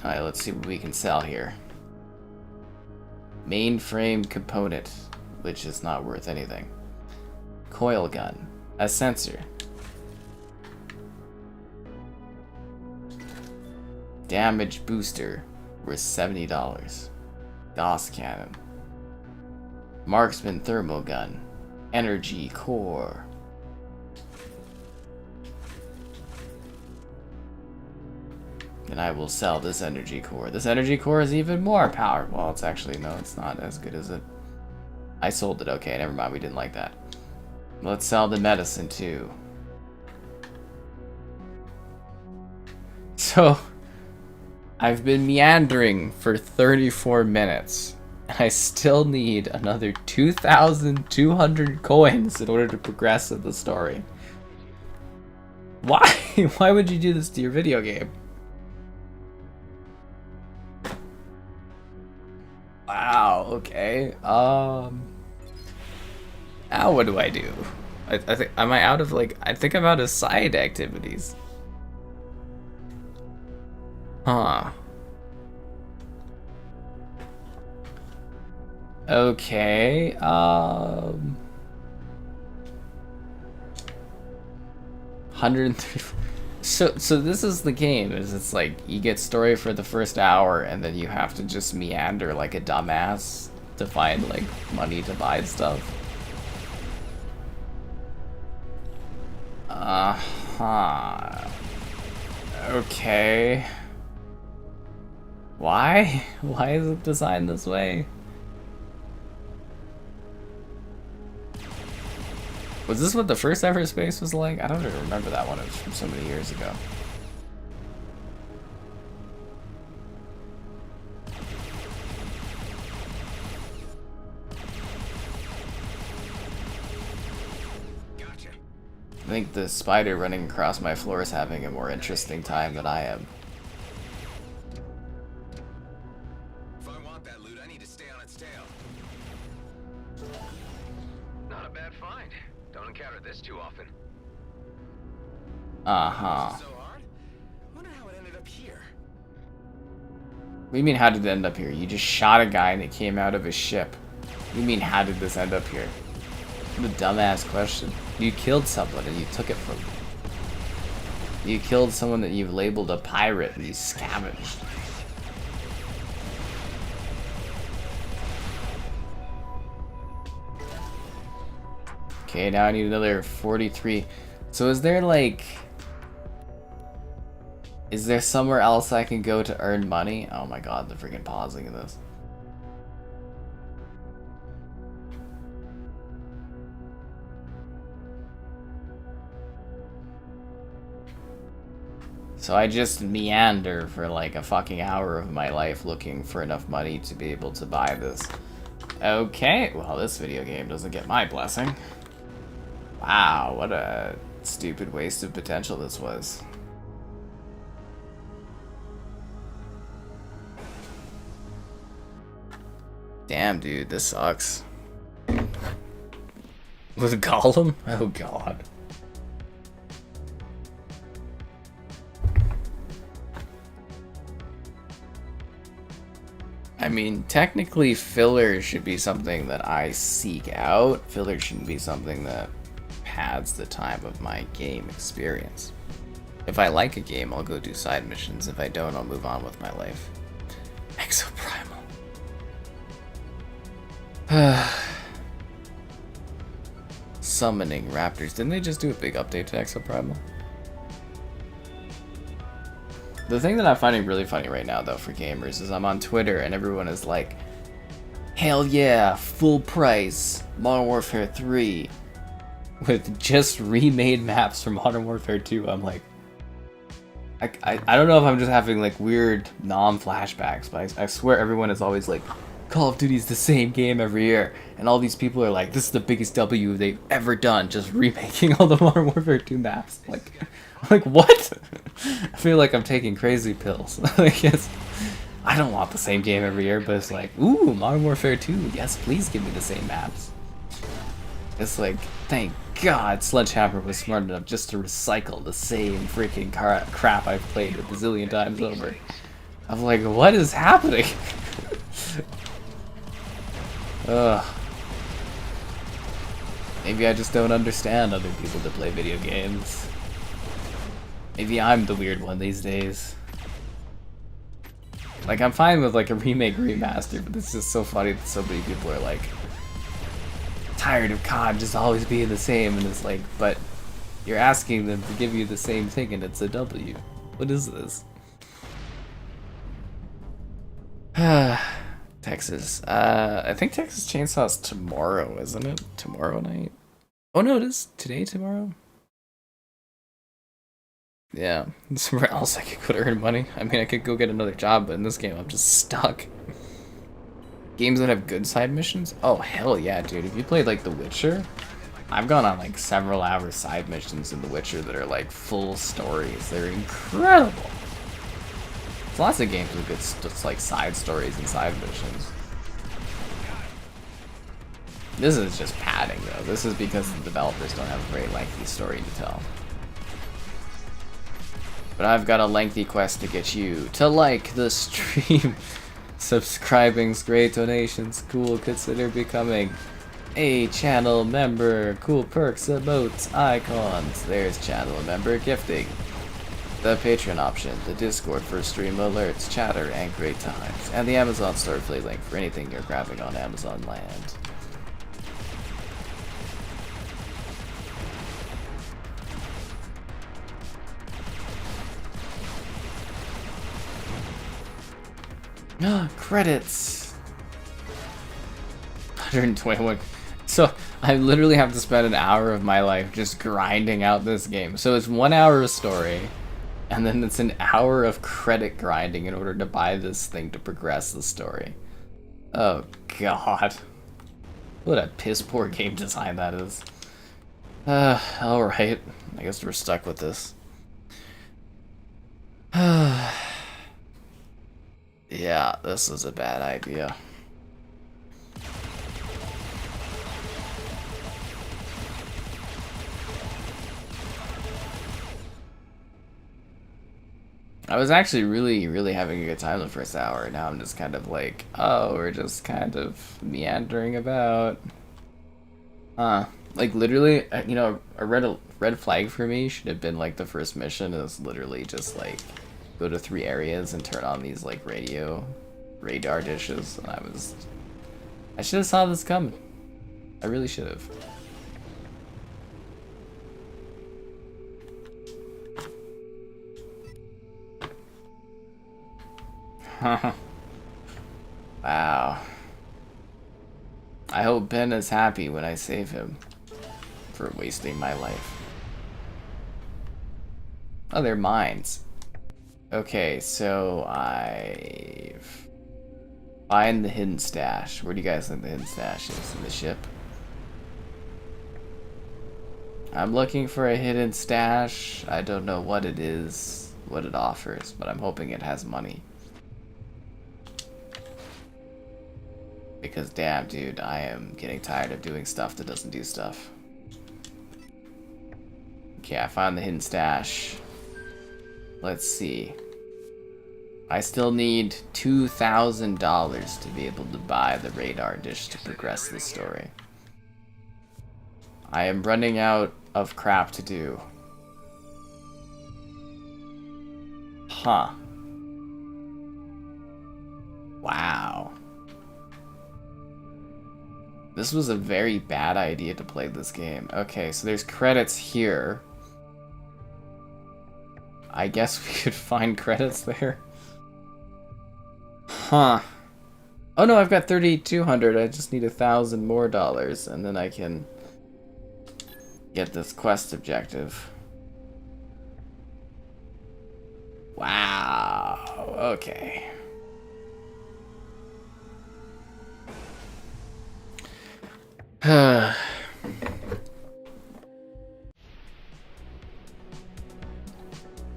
Alright, let's see what we can sell here. Mainframe component, which is not worth anything. Coil gun, a sensor. Damage booster, worth $70. DOS cannon. Marksman thermal gun. Energy core. And I will sell this energy core. This energy core is even more powerful. Well, it's actually, no, it's not as good as it. I sold it. Okay, never mind. We didn't like that. Let's sell the medicine too. So, I've been meandering for 34 minutes. And I still need another 2,200 coins in order to progress in the story. Why? Why would you do this to your video game? Wow, okay. Now what do I do? I think, am I out of like, I think I'm out of side activities. Huh. Okay, 103. So this is the game, is it's like you get story for the first hour and then you have to just meander like a dumbass to find like money to buy stuff. Uh-huh. Okay. Why? Why is it designed this way? Was this what the first Everspace was like? I don't even remember that one. It was from so many years ago. Gotcha. I think the spider running across my floor is having a more interesting time than I am. If I want that loot, I need to stay on its tail. Not a bad find. Don't encounter this too often. Uh-huh. So hard? Wonder how it ended up here. What do you mean, how did it end up here? You just shot a guy and it came out of his ship. What do you mean, how did this end up here? What a dumbass question. You killed someone and you took it from them. You killed someone that you've labeled a pirate and you scavenged. Okay, now I need another 43. So is there like... Is there somewhere else I can go to earn money? Oh my god, the freaking pausing of this. So I just meander for like a fucking hour of my life looking for enough money to be able to buy this. Okay, well this video game doesn't get my blessing. Wow, what a stupid waste of potential this was. Damn, dude, this sucks. With Gollum? Oh god. I mean, technically filler should be something that I seek out. Filler shouldn't be something that pads the time of my game experience. If I like a game, I'll go do side missions. If I don't, I'll move on with my life. Exoprimal. Summoning raptors. Didn't they just do a big update to Exoprimal? The thing that I'm finding really funny right now, though, for gamers, is I'm on Twitter and everyone is like, hell yeah, full price, Modern Warfare 3, with just remade maps from Modern Warfare 2. I'm like, I don't know if I'm just having like weird non-flashbacks, but I swear everyone is always like, Call of Duty's the same game every year, and all these people are like, this is the biggest W they've ever done, just remaking all the Modern Warfare 2 maps. Like what? I feel like I'm taking crazy pills. I don't want the same game every year, but it's like, ooh, Modern Warfare 2, yes, please give me the same maps. It's like, thank God Sledgehammer was smart enough just to recycle the same freaking crap I've played a bazillion times over. I'm like, what is happening? Ugh. Maybe I just don't understand other people that play video games. Maybe I'm the weird one these days. Like, I'm fine with like a remake remaster, but it's just so funny that so many people are like tired of COD just always being the same, and it's like, but you're asking them to give you the same thing and it's a W. What is this? Texas. I think Texas Chainsaw's tomorrow, isn't it? Tomorrow night? Oh no, it is today, tomorrow? Yeah, somewhere else I could go to earn money. I mean, I could go get another job, but in this game I'm just stuck. Games that have good side missions? Oh, hell yeah, dude. If you played like The Witcher, I've gone on like several hour side missions in The Witcher that are like full stories. They're incredible. There's lots of games with good like side stories and side missions. This is just padding, though. This is because the developers don't have a very lengthy story to tell. But I've got a lengthy quest to get you to like the stream. Subscribing's great, donations cool, consider becoming a channel member. Cool perks, emotes, icons. There's channel member gifting. The Patreon option, the Discord for stream alerts, chatter, and great times. And the Amazon store affiliate link for anything you're grabbing on Amazon land. Credits. 121. So I literally have to spend an hour of my life just grinding out this game. So it's 1 hour of story, and then it's an hour of credit grinding in order to buy this thing to progress the story. Oh god. What a piss poor game design that is. Alright. I guess we're stuck with this. Yeah, this is a bad idea. I was actually really having a good time the first hour. Now I'm just kind of like, oh, we're just kind of meandering about. Like literally, you know, a red flag for me should have been like the first mission is literally just like go to 3 areas and turn on these like radar dishes. And I should have saw this coming. I really should have. Wow. I hope Ben is happy when I save him for wasting my life. Oh, they're mines. Okay, so I find the hidden stash. Where do you guys think the hidden stash is? In the ship? I'm looking for a hidden stash. I don't know what it is, what it offers, but I'm hoping it has money. Because damn, dude, I am getting tired of doing stuff that doesn't do stuff. Okay, I found the hidden stash. Let's see. I still need $2,000 to be able to buy the radar dish to progress the story. I am running out of crap to do. Huh. Wow. This was a very bad idea to play this game. Okay, so there's credits here. I guess we could find credits there. Huh. Oh no, I've got 3,200. I just need $1,000 more, and then I can get this quest objective. Wow. Okay.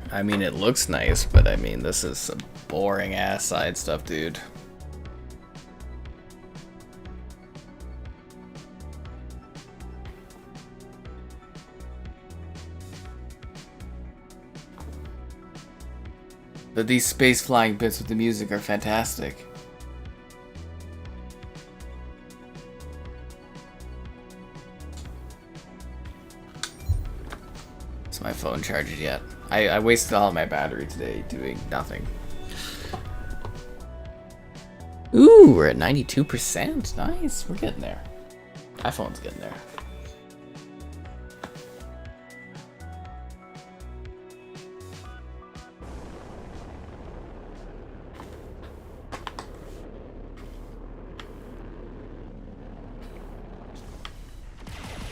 I mean, it looks nice, but I mean, this is some boring ass side stuff, dude. But these space flying bits with the music are fantastic. Is my phone charged yet? I wasted all my battery today doing nothing. Ooh, we're at 92%. Nice, we're getting there. iPhone's getting there.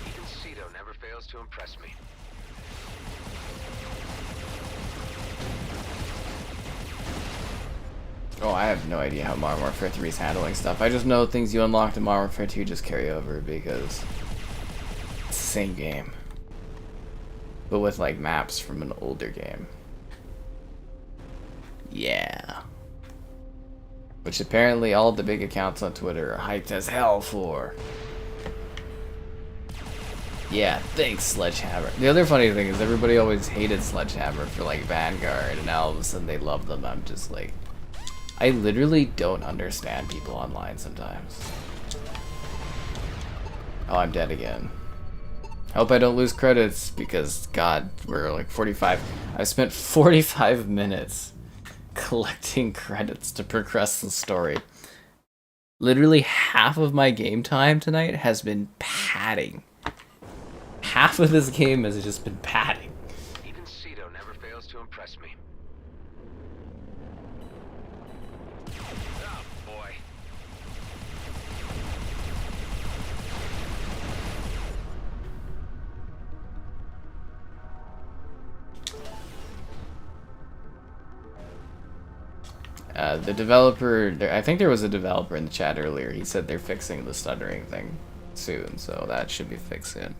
Even Cedo never fails to impress me. Oh, I have no idea how Modern Warfare 3 is handling stuff. I just know things you unlocked in Modern Warfare 2 just carry over because it's the same game. But with like maps from an older game. Yeah. Which apparently all the big accounts on Twitter are hyped as hell for. Yeah, thanks, Sledgehammer. The other funny thing is everybody always hated Sledgehammer for like Vanguard, and now all of a sudden they love them. I'm just like, I literally don't understand people online sometimes. Oh, I'm dead again. Hope I don't lose credits because, God, we're like 45. I've spent 45 minutes collecting credits to progress the story. Literally half of my game time tonight has been padding. Half of this game has just been padding. Even Cedo never fails to impress me. Oh, boy. The developer, I think there was a developer in the chat earlier. He said they're fixing the stuttering thing soon, so that should be fixed soon.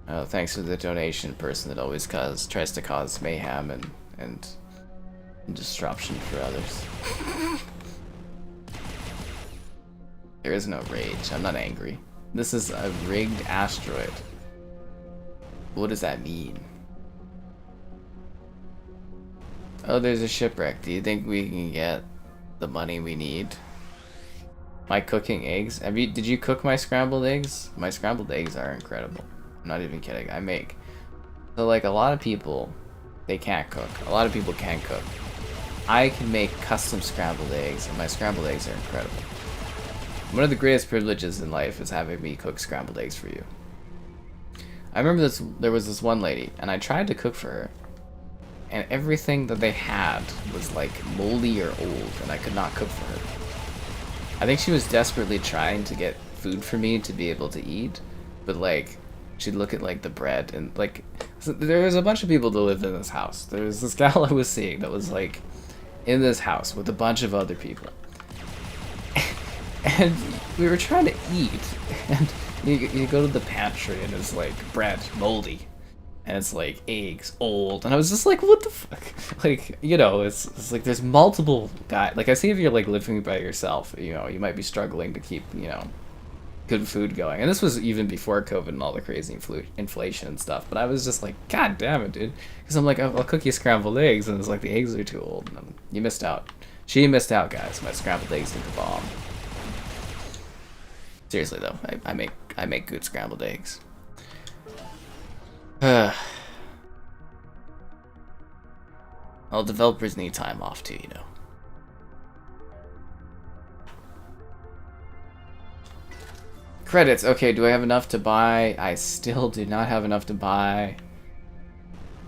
Oh, thanks for the donation, person that always tries to cause mayhem and disruption for others. There is no rage. I'm not angry. This is a rigged asteroid. What does that mean? Oh, there's a shipwreck. Do you think we can get the money we need? Am I cooking eggs? Did you cook my scrambled eggs? My scrambled eggs are incredible. I'm not even kidding. I make. So like a lot of people, they can't cook. A lot of people can cook. I can make custom scrambled eggs, and my scrambled eggs are incredible. One of the greatest privileges in life is having me cook scrambled eggs for you. I remember there was this one lady, and I tried to cook for her. And everything that they had was like moldy or old, and I could not cook for her. I think she was desperately trying to get food for me to be able to eat, but like, she'd look at like the bread, and like, so there was a bunch of people that lived in this house. There was this gal I was seeing that was like in this house with a bunch of other people. And we were trying to eat, and you go to the pantry and it's like bread, moldy. And it's like eggs, old, and I was just like, what the fuck? Like, you know, it's like there's multiple guys. Like, I see if you're like living by yourself, you know, you might be struggling to keep, you know, good food going. And this was even before COVID and all the crazy inflation and stuff. But I was just like, God damn it, dude. Because I'm like, I'll cook you scrambled eggs, and it's like the eggs are too old. And you missed out. She missed out, guys. My scrambled eggs did the bomb. Seriously though, I make good scrambled eggs. Well, developers need time off too, you know. Credits. Okay, do I have enough to buy? I still do not have enough to buy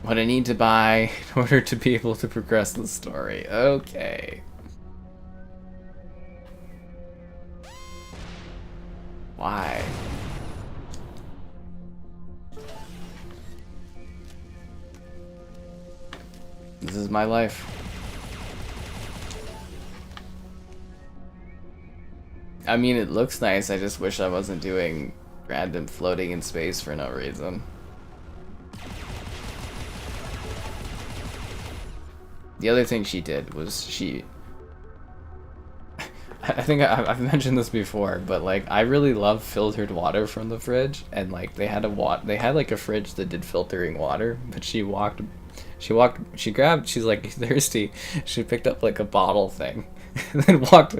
what I need to buy in order to be able to progress the story. Okay. Why? This is my life. I mean, it looks nice. I just wish I wasn't doing random floating in space for no reason. The other thing she did was I think I've mentioned this before, but like I really love filtered water from the fridge, and like they had like a fridge that did filtering water, but she's like thirsty. She picked up like a bottle thing, and then walked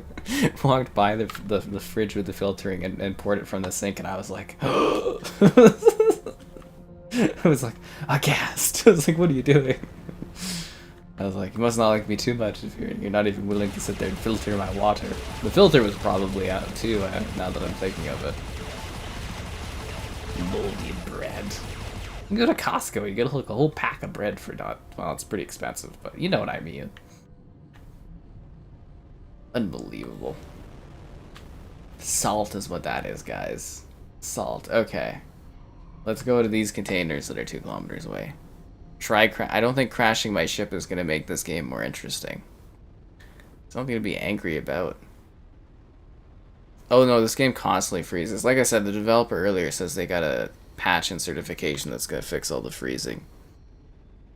by the fridge with the filtering and poured it from the sink, and I was like, I was like aghast. I was like, what are you doing? I was like, you must not like me too much if you're not even willing to sit there and filter my water. The filter was probably out too, now that I'm thinking of it. Moldy bread. You go to Costco, you get like a whole pack of bread for not, well, it's pretty expensive, but you know what I mean. Unbelievable. Salt is what that is, guys. Salt. Okay. Let's go to these containers that are 2 kilometers away. I don't think crashing my ship is going to make this game more interesting. Something to be angry about. Oh no, this game constantly freezes. Like I said, the developer earlier says they got a patch and certification that's going to fix all the freezing.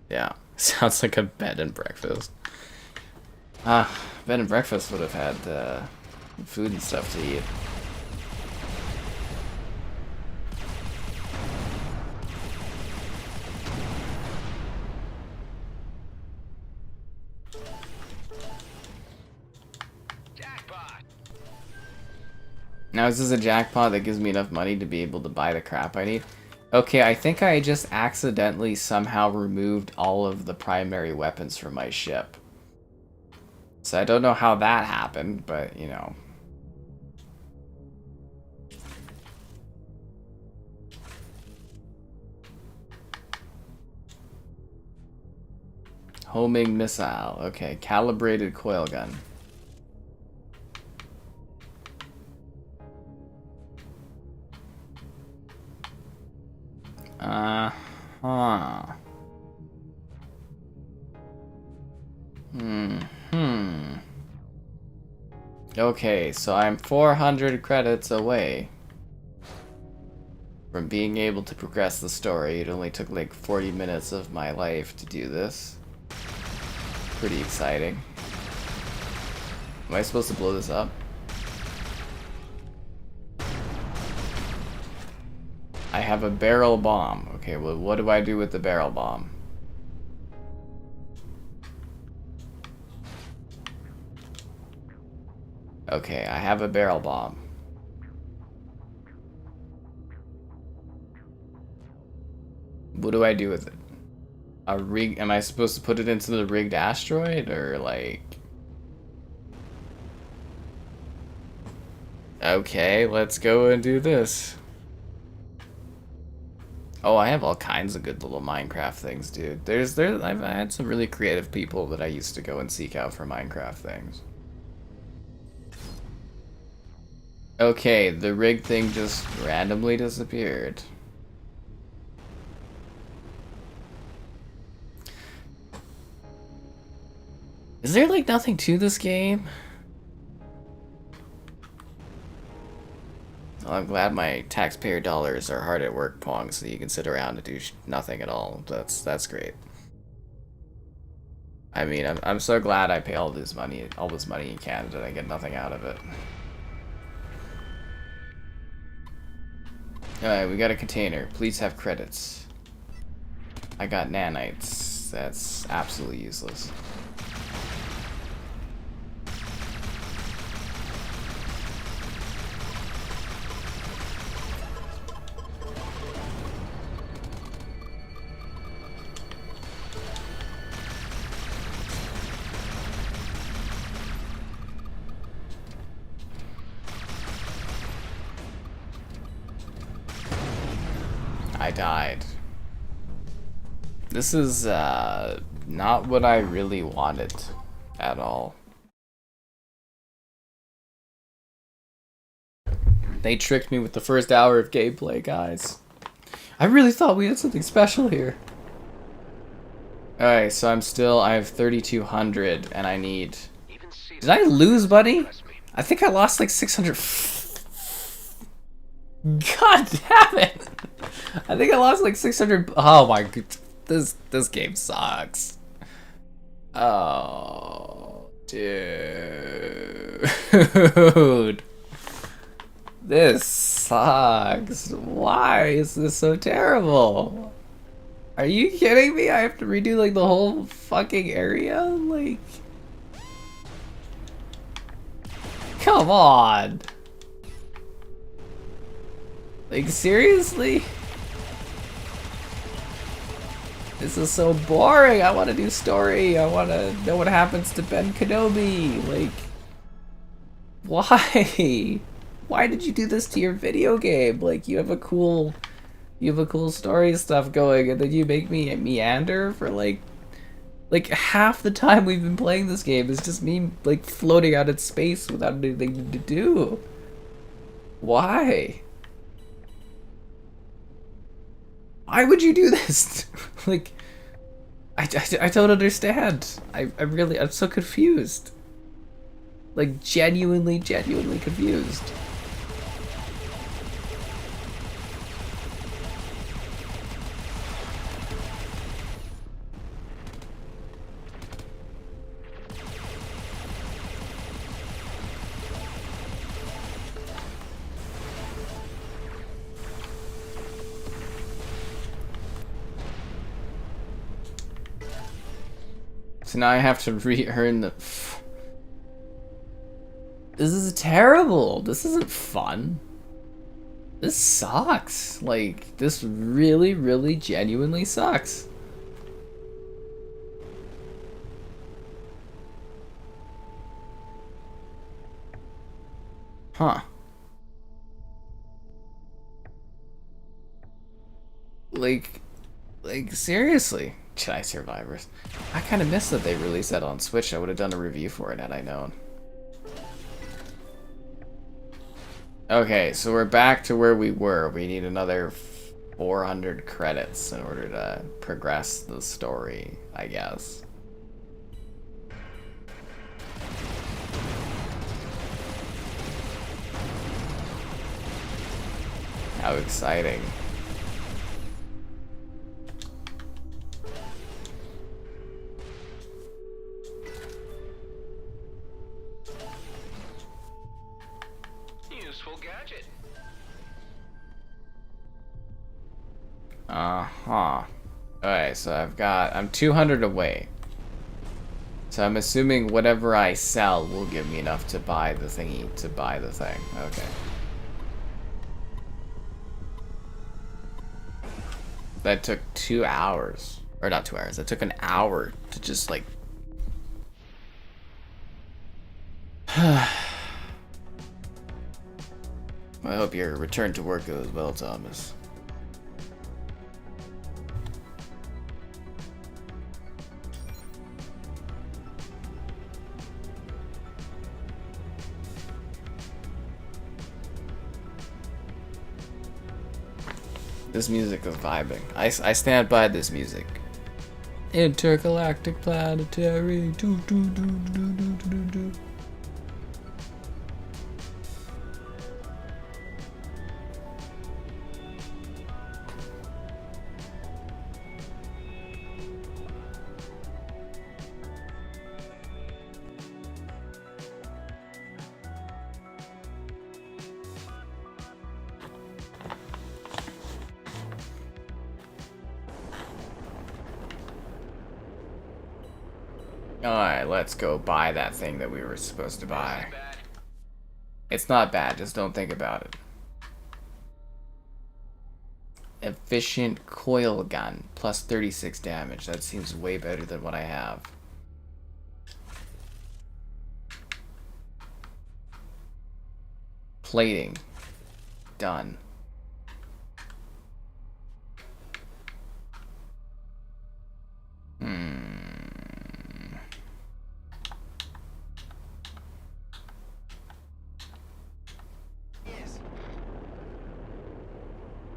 Yeah, sounds like a bed and breakfast. Bed and breakfast would have had food and stuff to eat. Now is this a jackpot that gives me enough money to be able to buy the crap I need? Okay, I think I just accidentally somehow removed all of the primary weapons from my ship. So I don't know how that happened, but you know. Homing missile. Okay, calibrated coil gun. Uh-huh. Okay, so I'm 400 credits away from being able to progress the story. It only took like 40 minutes of my life to do this. Pretty exciting. Am I supposed to blow this up? I have a barrel bomb. Okay, well, what do I do with the barrel bomb? Okay, I have a barrel bomb. What do I do with it? A rig? Am I supposed to put it into the rigged asteroid, or like? Okay, let's go and do this. Oh, I have all kinds of good little Minecraft things, dude. I had some really creative people that I used to go and seek out for Minecraft things. Okay, the rig thing just randomly disappeared. Is there like nothing to this game? Well, I'm glad my taxpayer dollars are hard at work, Pong, so you can sit around and do nothing at all. That's great. I mean, I'm so glad I pay all this money in Canada and I get nothing out of it. Alright, we got a container. Please have credits. I got nanites. That's absolutely useless. I died. This is not what I really wanted at all. They tricked me with the first hour of gameplay, guys. I really thought we had something special here. Alright, so I have 3,200 and I need... Did I lose, buddy? I think I lost like 600... God damn it! I think I lost like 600. Oh my god, this game sucks. Oh, dude, this sucks. Why is this so terrible? Are you kidding me? I have to redo like the whole fucking area. Like, come on. Like, seriously? This is so boring. I want to do story. I want to know what happens to Ben Kenobi. Like, why? Why did you do this to your video game? Like, you have a cool story stuff going, and then you make me meander for like half the time we've been playing this game is just me like floating out in space without anything to do. Why? Why would you do this? Like, I don't understand. I'm so confused. Like, genuinely confused. So now I have to re-earn the This is terrible. This isn't fun. This sucks. Like, this really, really genuinely sucks. Huh. Like seriously. Jedi Survivors. I kind of missed that they released that on Switch. I would have done a review for it had I known. Okay, so we're back to where we were. We need another 400 credits in order to progress the story, I guess. How exciting. Useful gadget. Uh-huh. Alright, so I'm 200 away. So I'm assuming whatever I sell will give me enough to buy the thingy, to buy the thing. Okay. That took 2 hours. Or not 2 hours, that took an hour to just like... I hope your return to work goes well, Thomas. This music is vibing. I stand by this music. Intergalactic planetary. Do, do, do, do, do, do, do. Alright, let's go buy that thing that we were supposed to buy. It's not bad, just don't think about it. Efficient coil gun, plus 36 damage. That seems way better than what I have. Plating. Done.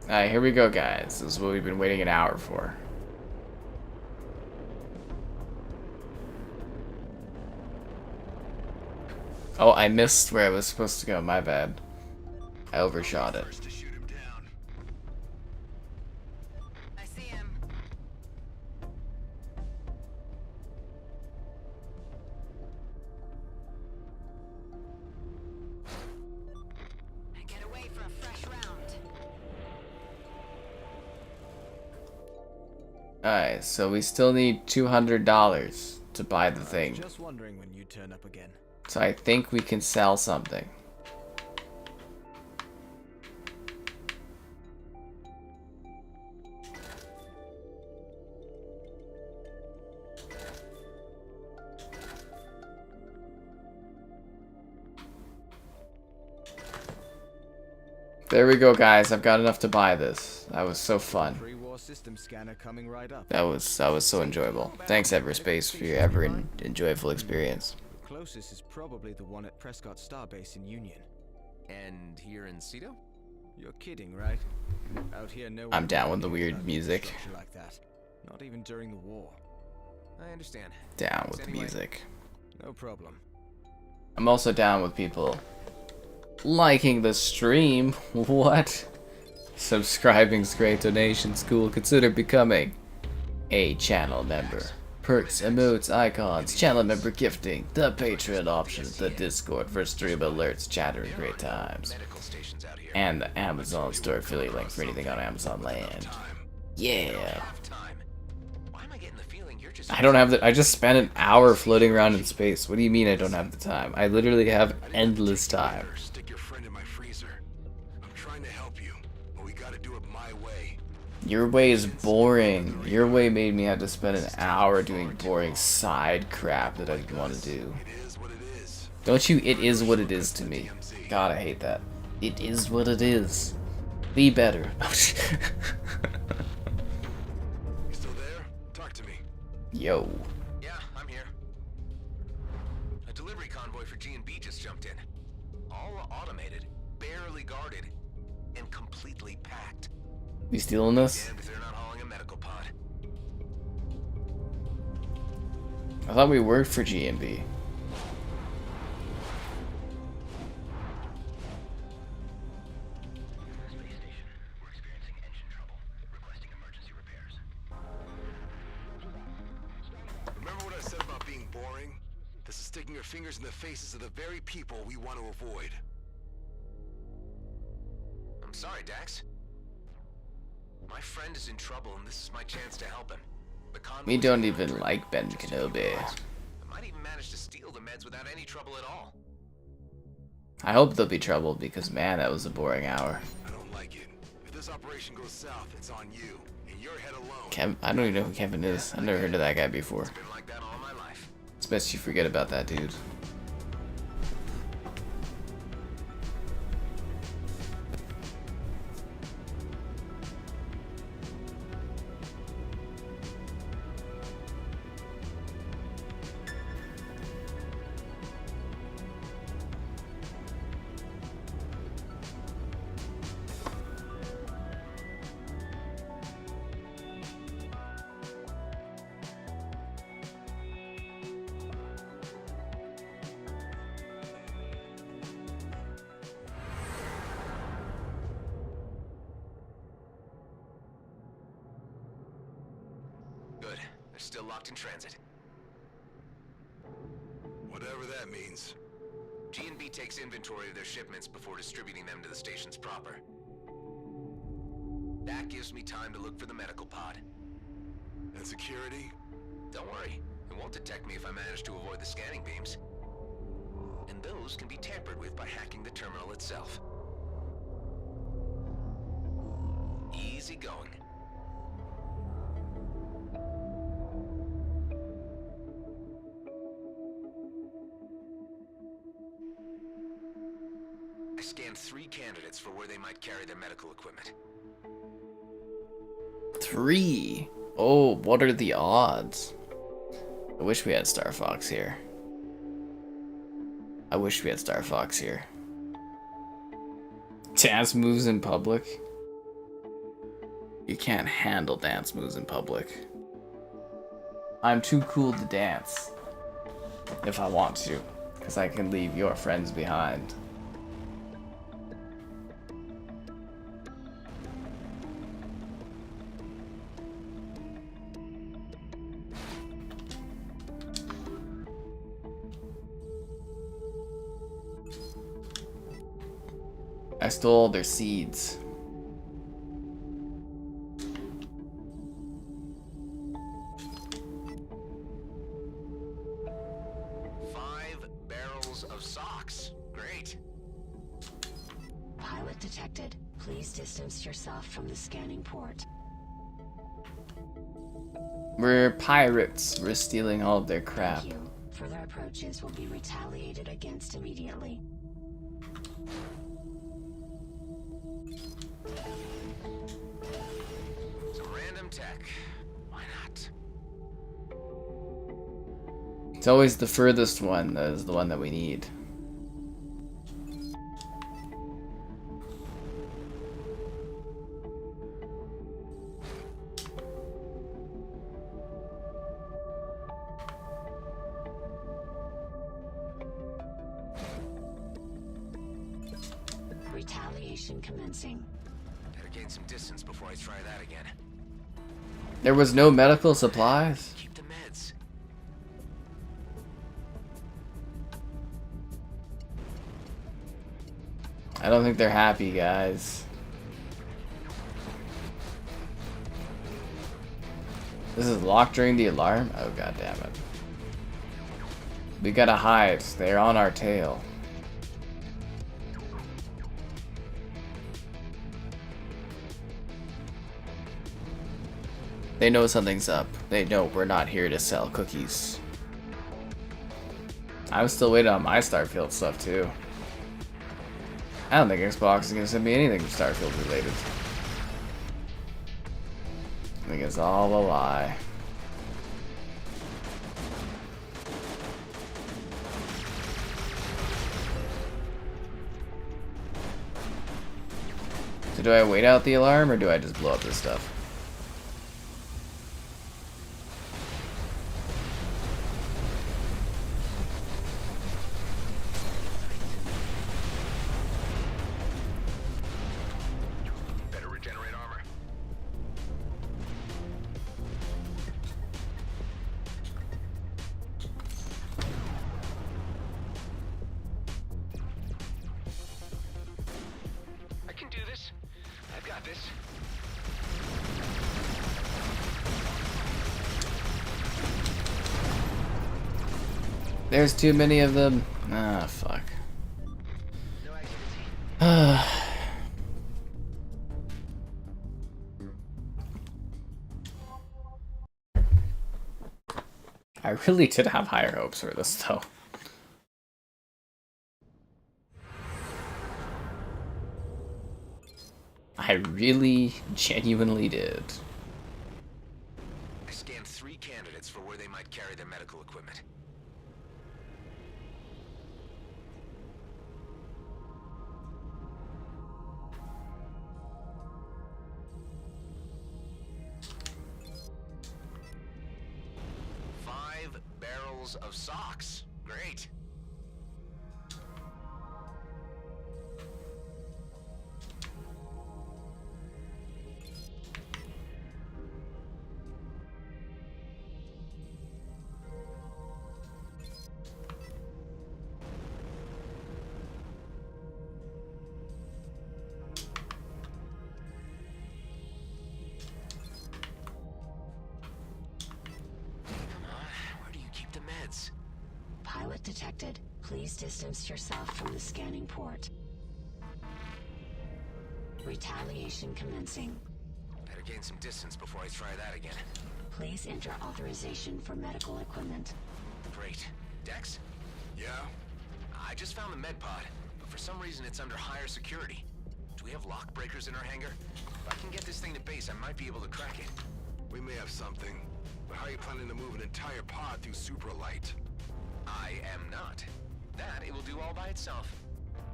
Alright, here we go, guys. This is what we've been waiting an hour for. Oh, I missed where I was supposed to go. My bad. I overshot it. I see him. Get away for a fresh round. Alright, so we still need $200 to buy the thing. Just wondering when you turn up again. So I think we can sell something. There we go, guys. I've got enough to buy this. That was so fun. Pre-war system scanner coming right up. That was so enjoyable. Thanks, Everspace, for your enjoyable experience. The closest is probably the one at Prescott Starbase in Union. And here in Cedo? You're kidding, right? Out here, no one I'm down with the weird music. structure like that. Not even during the war. I understand. Down with the Anyway. music. No problem. I'm also down with people liking the stream. What? Subscribing's great, donations cool. Consider becoming a channel member. Perks, emotes, icons, channel member gifting, the Patreon option, the Discord for stream alerts, chatter, and great times, Medical stations out here. and the Amazon store affiliate link for anything on Amazon land. Yeah. Time. Why am I getting the feeling you're just I don't have the. I just spent an hour floating around in space. What do you mean I don't have the time? I literally have endless time. Stick your friend in my freezer. I'm trying to help you, but we gotta do it my way. Your way is boring. Your way made me have to spend an hour doing boring side crap that I didn't want to do. It is what it is. Don't you? It is what it is to me. God, I hate that. It is what it is. Be better. You still there? Talk to me. Yo. Yeah, I'm here. A delivery convoy for G&B just jumped in. All automated, barely guarded, and completely packed. You stealing this? And they're not hauling a medical pod. I thought we worked for G&B. Remember what I said about being boring? This is sticking your fingers in the faces of the very people we want to avoid. I'm sorry, Dax. My friend is in trouble, and this is my chance to help him. The convoy We don't even like Ben Kenobi. I might even manage to steal the meds without any trouble at all. I hope there'll be trouble because, man, that was a boring hour. I don't like it. If this operation goes south, it's on you, and your head alone. Kev, I don't even know who Kevin is. I've never heard of that guy before. Been like that all my life. It's best you forget about that dude. Good. They're still locked in transit. Whatever that means. G&B takes inventory of their shipments before distributing them to the stations proper. That gives me time to look for the medical pod. And security? Don't worry, it won't detect me if I manage to avoid the scanning beams. And those can be tampered with by hacking the terminal itself. Easy going. I scanned 3 candidates for where they might carry their medical equipment. 3. Oh, what are the odds? I wish we had Star Fox here. I wish we had Star Fox here. Dance moves in public? You can't handle dance moves in public. I'm too cool to dance. If I want to. Because I can leave your friends behind. I stole their seeds. Five barrels of socks. Great. Pilot detected. Please distance yourself from the scanning port. We're pirates. We're stealing all of their crap. Thank you. Further approaches will be retaliated against immediately. Some random tech. Why not? It's always the furthest one that is the one that we need. Retaliation commencing. Gotta gain some distance before I try that again. There was no medical supplies? Keep the meds. I don't think they're happy, guys. This is locked during the alarm? Oh, god damn it. We gotta hide. They're on our tail. They know something's up. They know we're not here to sell cookies. I'm still waiting on my Starfield stuff too. I don't think Xbox is gonna send me anything Starfield related. I think it's all a lie. So do I wait out the alarm or do I just blow up this stuff? Better regenerate armor. I can do this. I've got this. There's too many of them. Ah, fuck. No activity. I really did have higher hopes for this, though. I really, genuinely did. I scanned 3 candidates for where they might carry their medical equipment. Barrels of socks. Great. Pilot detected. Please distance yourself from the scanning port. Retaliation commencing. Better gain some distance before I try that again. Please enter authorization for medical equipment. Great. Dex? Yeah? I just found the med pod, but for some reason it's under higher security. Do we have lock breakers in our hangar? If I can get this thing to base, I might be able to crack it. We may have something. But how are you planning to move an entire pod through supralight? I am not. That it will do all by itself.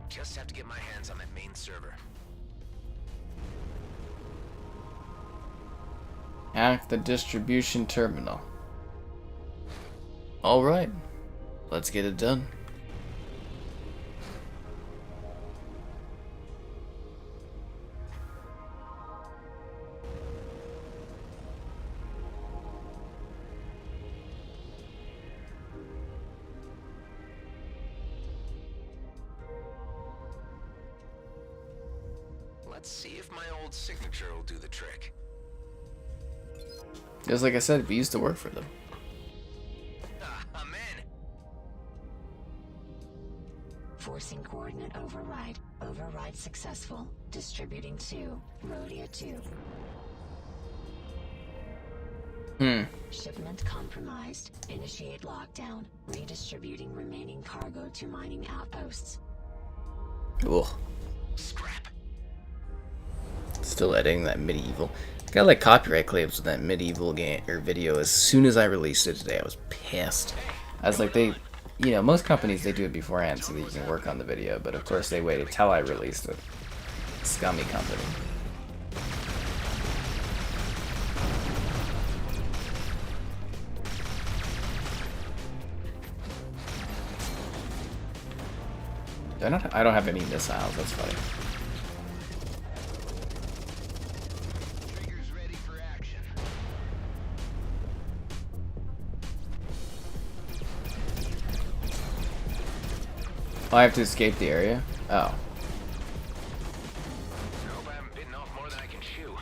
Just have to get my hands on that main server. Hack the distribution terminal. Alright, let's get it done. Let's see if my old signature will do the trick. Just like I said, we used to work for them. I'm in. Forcing coordinate override. Override successful. Distributing to Rhodia 2. Shipment compromised. Initiate lockdown. Redistributing remaining cargo to mining outposts. Ugh. Scrap. Still editing that medieval. Got like copyright claims with that medieval game or video. As soon as I released it today, I was pissed. I was like, you know, most companies they do it beforehand so that you can work on the video, but of course they waited till I released it. Scummy company. I don't have any missiles. That's funny. Triggers ready for action. Oh, I have to escape the area? Oh. Nope, I haven't bitten off more than I can chew.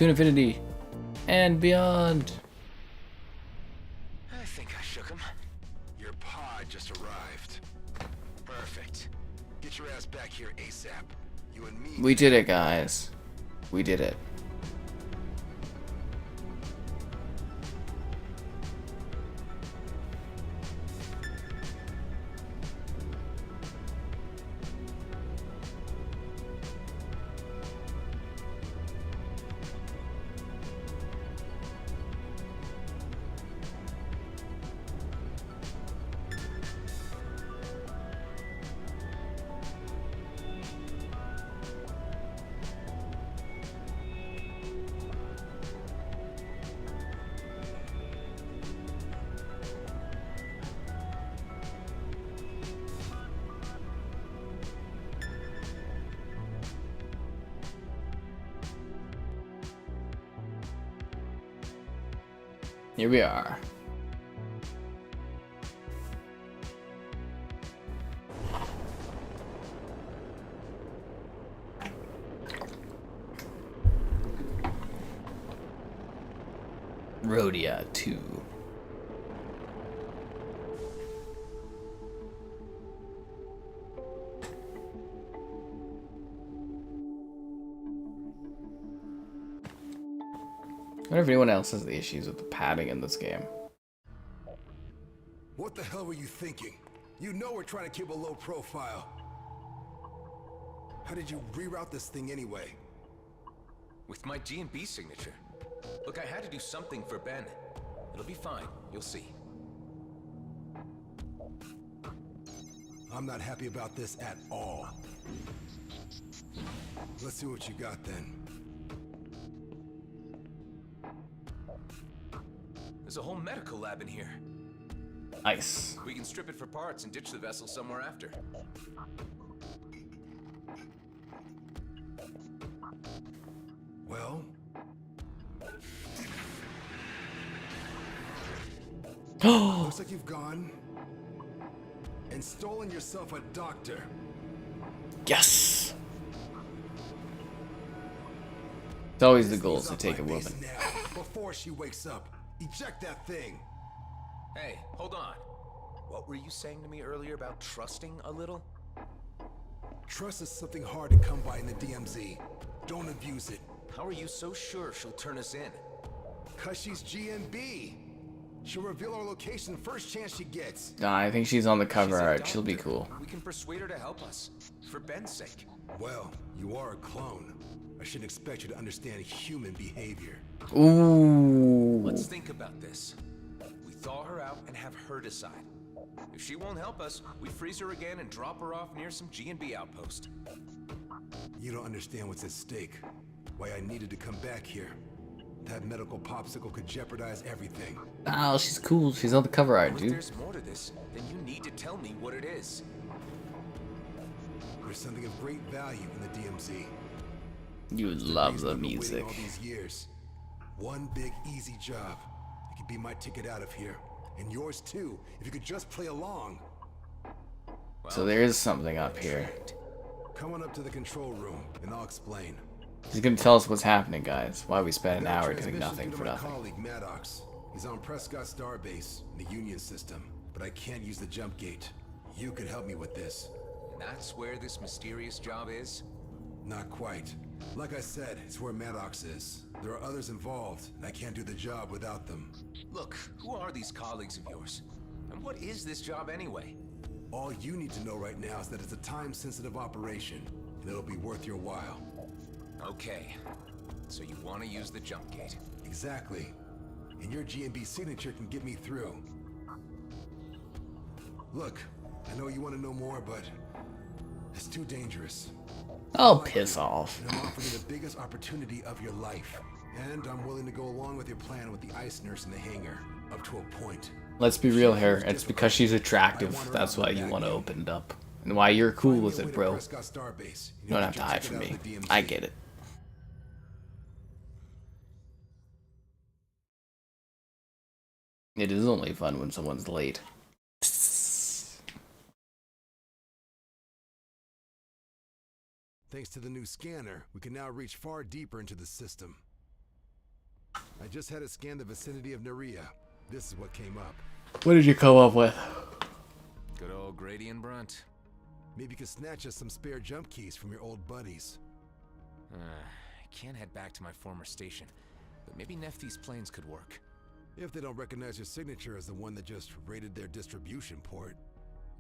to infinity and beyond. I think I shook him. Your pod just arrived. Perfect. Get your ass back here ASAP. You and me. We did it, guys. We did it. Here we are. Rhodia 2. I wonder if anyone else has the issues with the padding in this game. What the hell were you thinking? You know we're trying to keep a low profile. How did you reroute this thing anyway? With my G&B signature. Look, I had to do something for Ben. It'll be fine. You'll see. I'm not happy about this at all. Let's see what you got then. There's a whole medical lab in here. Nice. We can strip it for parts and ditch the vessel somewhere after. Well? Looks like you've gone and stolen yourself a doctor. Yes. It's always the goal is to take a woman. Now, before she wakes up, eject that thing. Hey, hold on. What were you saying to me earlier about trusting a little? Trust is something hard to come by in the DMZ. Don't abuse it. How are you so sure she'll turn us in? Cause she's GMB. She'll reveal our location first chance she gets. Nah, I think she's on the cover She's a art. She'll be doctor. cool. We can persuade her to help us. For Ben's sake. Well, you are a clone. I shouldn't expect you to understand human behavior. Ooh. Let's think about this. We thaw her out and have her decide. If she won't help us, we freeze her again and drop her off near some G&B outpost. You don't understand what's at stake. Why I needed to come back here. That medical popsicle could jeopardize everything. Oh, she's cool. She's on the cover art, If dude. there's more to this, then you need to tell me what it is. There's something of great value in the DMZ. You It's love reason the I've been waiting music. all these years. One big easy job. It could be my ticket out of here. And yours too, if you could just play along. So there is something up here. Come on up to the control room, and I'll explain. He's gonna tell us what's happening, guys. Why we spent an I got a hour doing transmission nothing through for to my nothing. colleague Maddox. He's on Prescott Starbase in the Union system, but I can't use the jump gate. You could help me with this. And that's where this mysterious job is? Not quite. Like I said, it's where Maddox is. There are others involved, and I can't do the job without them. Look, who are these colleagues of yours? And what is this job anyway? All you need to know right now is that it's a time-sensitive operation, and it'll be worth your while. Okay. So you want to use the jump gate? Exactly. And your GMB signature can get me through. Look, I know you want to know more, but it's too dangerous. Oh, piss off. And I'm offering you the biggest opportunity of your life. And I'm willing to go along with your plan with the ice nurse in the hangar, up to a point. Let's be real here. It's because she's attractive. That's why you want to open it up. And why you're cool with it, bro. You don't have to hide from me. I get it. It is only fun when someone's late. Thanks to the new scanner, we can now reach far deeper into the system. I just had to scan the vicinity of Nerea. This is what came up. What did you come up with? Good old Grady and Brunt. Maybe you could snatch us some spare jump keys from your old buddies. I can't head back to my former station, but maybe Nephthys planes could work. If they don't recognize your signature as the one that just raided their distribution port.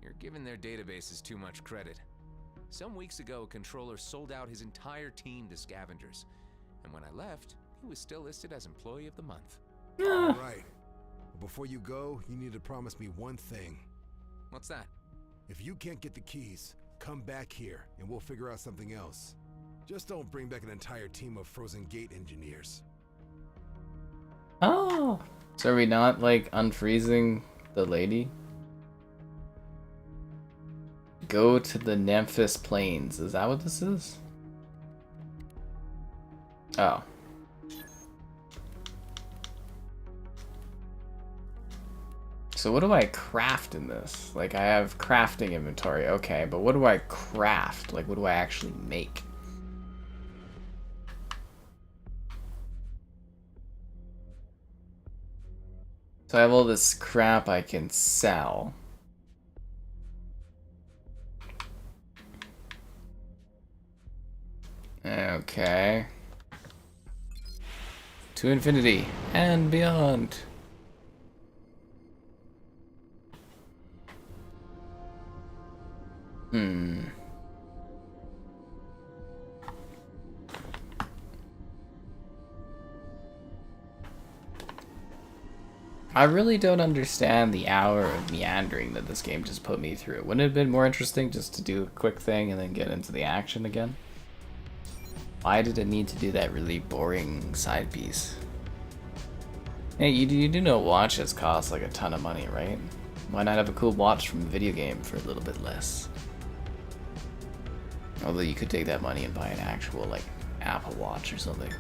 You're giving their databases too much credit. Some weeks ago, a controller sold out his entire team to scavengers. And when I left, he was still listed as Employee of the Month. All right. Before you go, you need to promise me one thing. What's that? If you can't get the keys, come back here and we'll figure out something else. Just don't bring back an entire team of Frozen Gate engineers. Oh. So are we not, like, unfreezing the lady? Go to the Nephthys Plains. Is that what this is? Oh. So what do I craft in this? Like, I have crafting inventory, okay, but what do I craft? Like, what do I actually make? So I have all this crap I can sell. Okay. To infinity and beyond. I really don't understand the hour of meandering that this game just put me through. Wouldn't it have been more interesting just to do a quick thing and then get into the action again? Why did it need to do that really boring side piece? Hey, you do know watches cost like a ton of money, right? Why not have a cool watch from a video game for a little bit less? Although you could take that money and buy an actual, like, Apple Watch or something.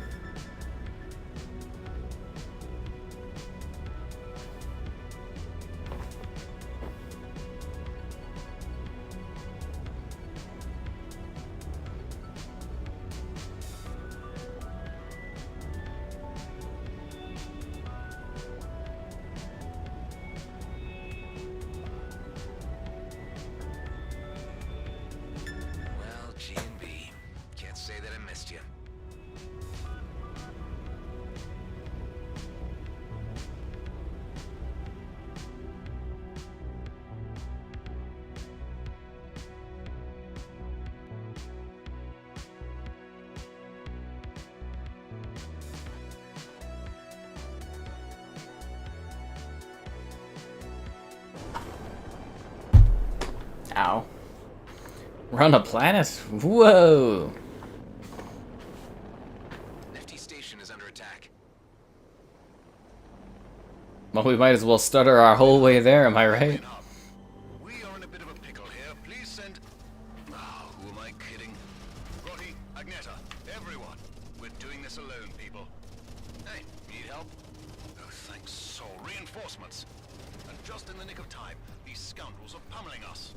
Ow. We're on a planet? Whoa! Nephthys station is under attack. Well, we might as well stutter our whole way there, am I right? We are in a bit of a pickle here. Please send... Oh, who am I kidding? Rocky, Agneta, everyone. We're doing this alone, people. Hey, need help? Oh, thanks, Sol. Reinforcements. And just in the nick of time, these scoundrels are pummeling us.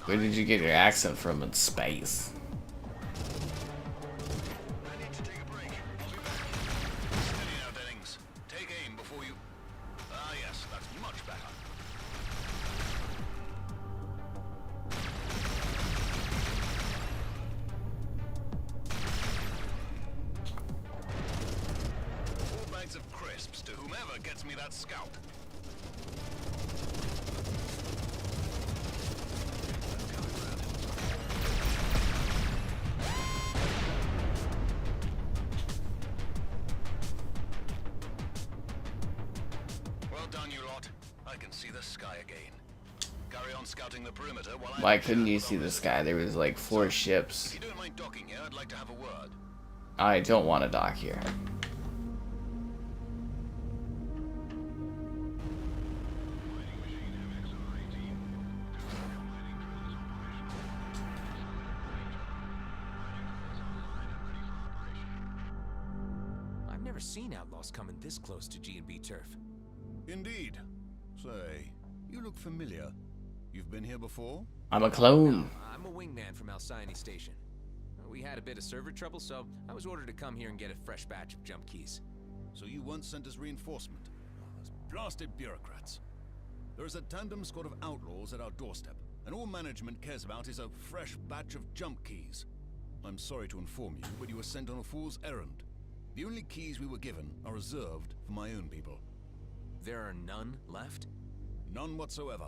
Where did you get your accent from in space? I need to take a break. I'll be back. Steady now, Dennings. Take aim before you... Ah, yes, that's much better. Four bags of crisps to whomever gets me that scout. Well done, you lot. I can see the sky again. Carry on scouting the perimeter while I... Why couldn't you see the sky? There was like 4 ships. If you don't mind docking here, I'd like to have a word. I don't want to dock here. I've never seen outlaws coming this close to G&B turf. Indeed. Say, you look familiar. You've been here before? I'm a clone. I'm a wingman from Alcyone Station. We had a bit of server trouble, so I was ordered to come here and get a fresh batch of jump keys. so you weren't sent as reinforcement. Oh, those blasted bureaucrats. There is a tandem squad of outlaws at our doorstep, and all management cares about is a fresh batch of jump keys. I'm sorry to inform you, but you were sent on a fool's errand. The only keys we were given are reserved for my own people. There are none left? None whatsoever.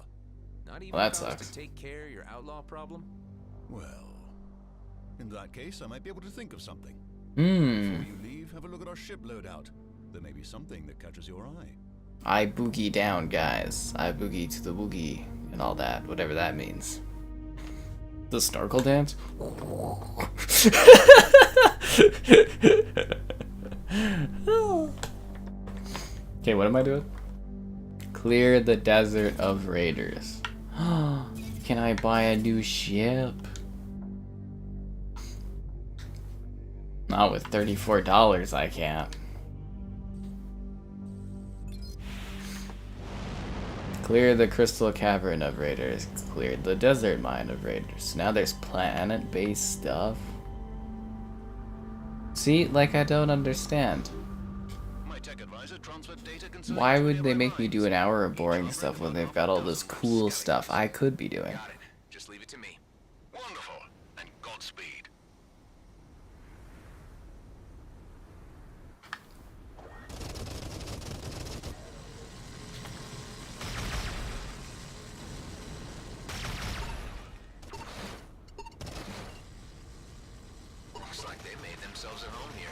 Not even Well, that powers sucks. to take care of your outlaw problem? Well, in that case, I might be able to think of something. Hmm. Before you leave, have a look at our ship loadout. There may be something that catches your eye. I boogie down, guys. I boogie to the boogie and all that, whatever that means. The snorkel dance? Okay, what am I doing? Clear the desert of raiders. Can I buy a new ship? Not with $34, I can't. Clear the crystal cavern of raiders. Cleared the desert mine of raiders. Now there's planet-based stuff. See, like I don't understand. My tech advisor transferred data concerning Why two would they nearby make me mines. do an hour of Each boring covering stuff when about they've got all this 1,000 cool scavengers. stuff I could be doing? Got it. Just leave it to me. Wonderful, and Godspeed. Looks like they made themselves at home here.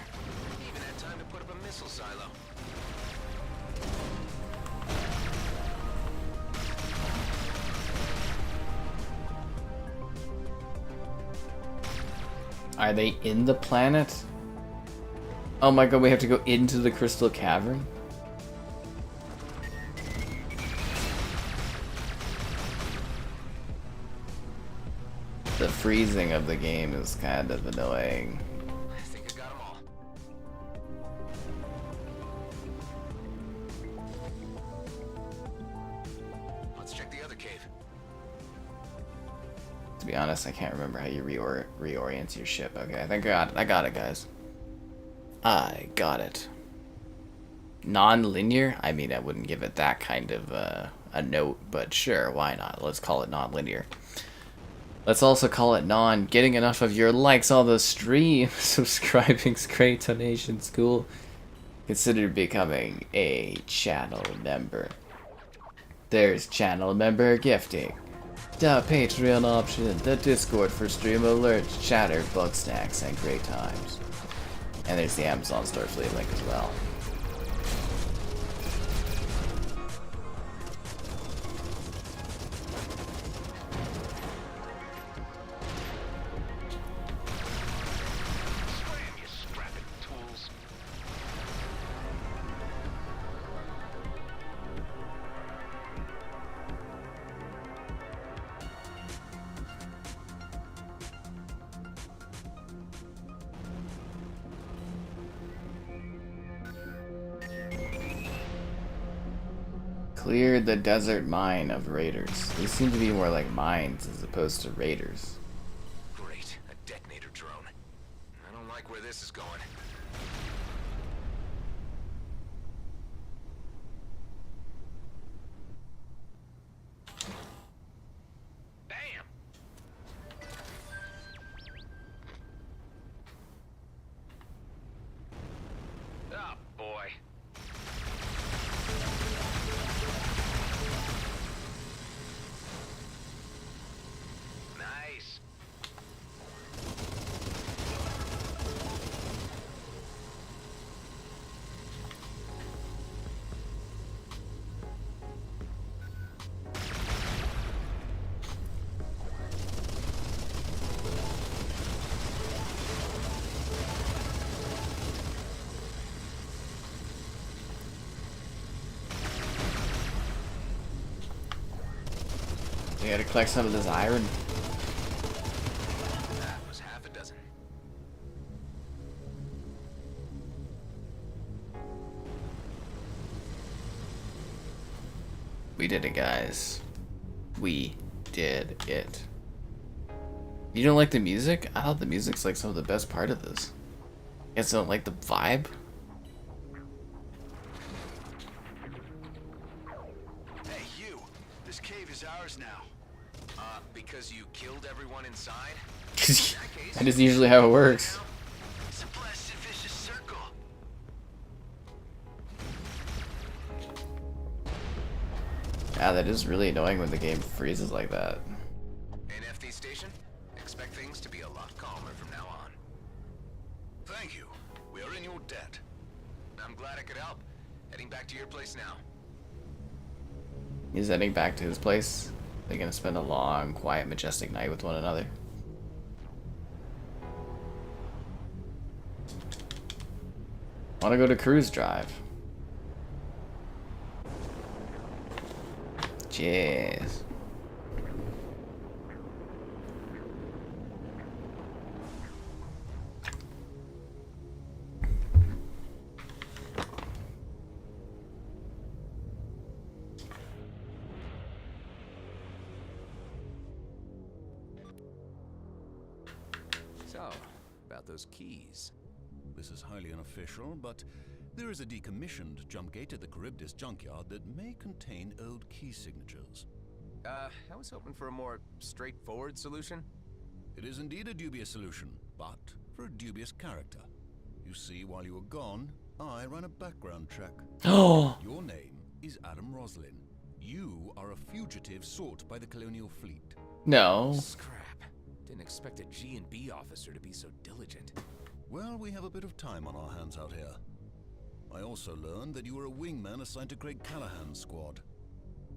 Even had time to put up a missile silo. Are they in the planet? Oh my god, we have to go into the crystal cavern? The freezing of the game is kind of annoying. I think I got them all. Let's check the other cave. To be honest, I can't remember how you reorient your ship. Okay, I think I got it, guys. I got it. Non-linear? I mean, I wouldn't give it that kind of a note, but sure, why not? Let's call it non-linear. Let's also call it getting enough of your likes on the stream. Subscribing's great, donation's cool. Consider becoming a channel member. There's channel member gifting, the Patreon option, the Discord for stream alerts, chatter, bug stacks, and great times. And there's the Amazon Starfleet link as well. Scram, you scrapping tools. Clear the desert mine of raiders. These seem to be more like mines as opposed to raiders. Great, a detonator drone. I don't like where this is going. Bam! Oh, boy. Nice. We gotta collect some of this iron. That was half a dozen. We did it, guys. We did it. You don't like the music? I thought the music's like some of the best part of this. You guys don't like the vibe? This cave is ours now. Because you killed everyone inside? That is usually how it works. It's a blasted vicious circle. Yeah, that is really annoying when the game freezes like that. NFD station? Expect things to be a lot calmer from now on. Thank you. We are in your debt. I'm glad I could help. Heading back to your place now. He's heading back to his place. They're gonna spend a long, quiet, majestic night with one another. Wanna go to cruise drive? Cheers. So, about those keys. This is highly unofficial, but there is a decommissioned jump gate at the Charybdis junkyard that may contain old key signatures. I was hoping for a more straightforward solution. It is indeed a dubious solution, but for a dubious character. You see, while you were gone, I ran a background check. Oh. Your name is Adam Roslin. You are a fugitive sought by the colonial fleet. No. Scrap. Didn't expect a G&B officer to be so diligent. Well, we have a bit of time on our hands out here. I also learned that you were a wingman assigned to Craig Callahan's squad.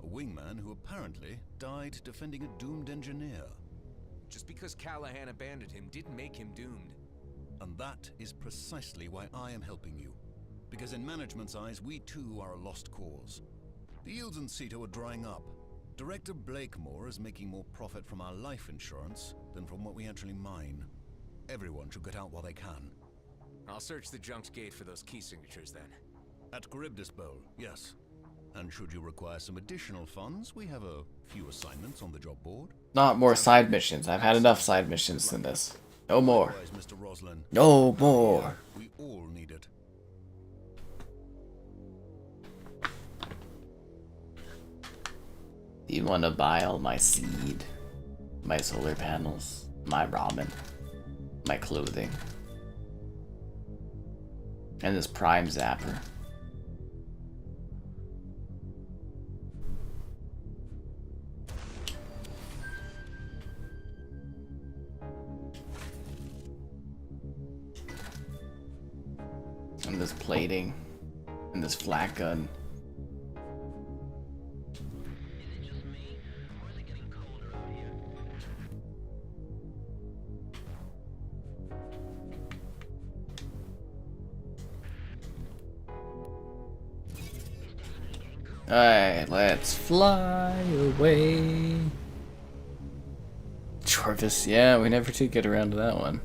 A wingman who apparently died defending a doomed engineer. Just because Callahan abandoned him didn't make him doomed. And that is precisely why I am helping you. Because in management's eyes, we too are a lost cause. The yields in Ceto are drying up. Director Blakemore is making more profit from our life insurance than from what we actually mine. Everyone should get out while they can. I'll search the junk's gate for those key signatures then. At Charybdis Bowl, yes. And should you require some additional funds, we have a few assignments on the job board. Not more side missions. I've had enough side missions than this. No more. Likewise, Mr. Roslin. No more. We all need it. Do you want to buy all my seed? My solar panels? My ramen? My clothing? And this prime zapper? And this plating? And this flak gun? Alright, let's fly away. Jorvis, yeah, we never did get around to that one.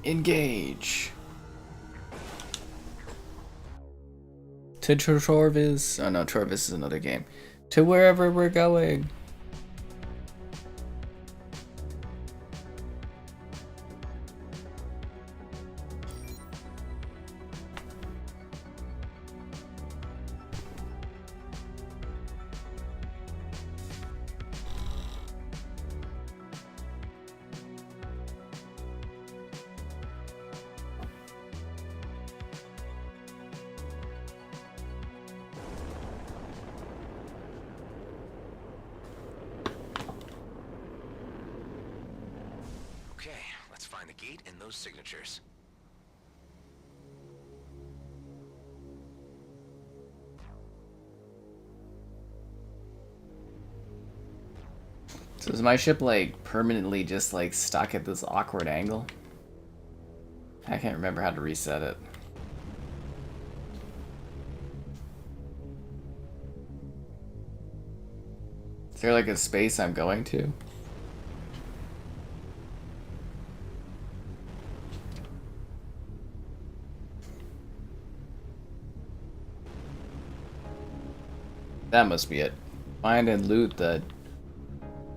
Engage. To Jorvis. Oh no, Jorvis is another game. To wherever we're going. Okay, let's find the gate and those signatures. So is my ship like permanently just like stuck at this awkward angle? I can't remember how to reset it. Is there like a space I'm going to? That must be it. Find and loot the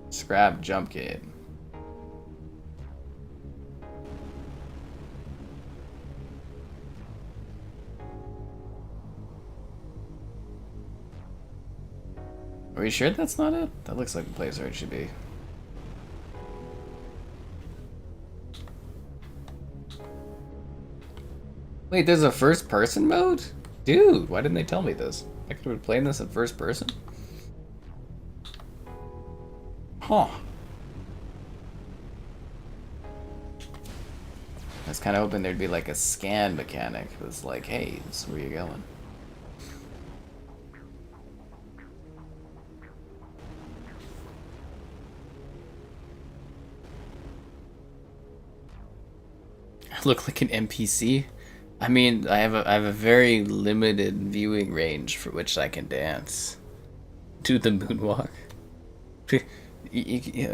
Scrap jump gate. Are we sure that's not it? That looks like the place where it should be. Wait, there's a first person mode? Dude, why didn't they tell me this? I could have been playing this in first person. Huh. I was kind of hoping there'd be like a scan mechanic. It was like, hey, this is where you're going. I look like an NPC. I mean, I have a very limited viewing range for which I can dance. Do the moonwalk.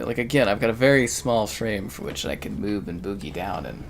Like again, I've got a very small frame for which I can move and boogie down and.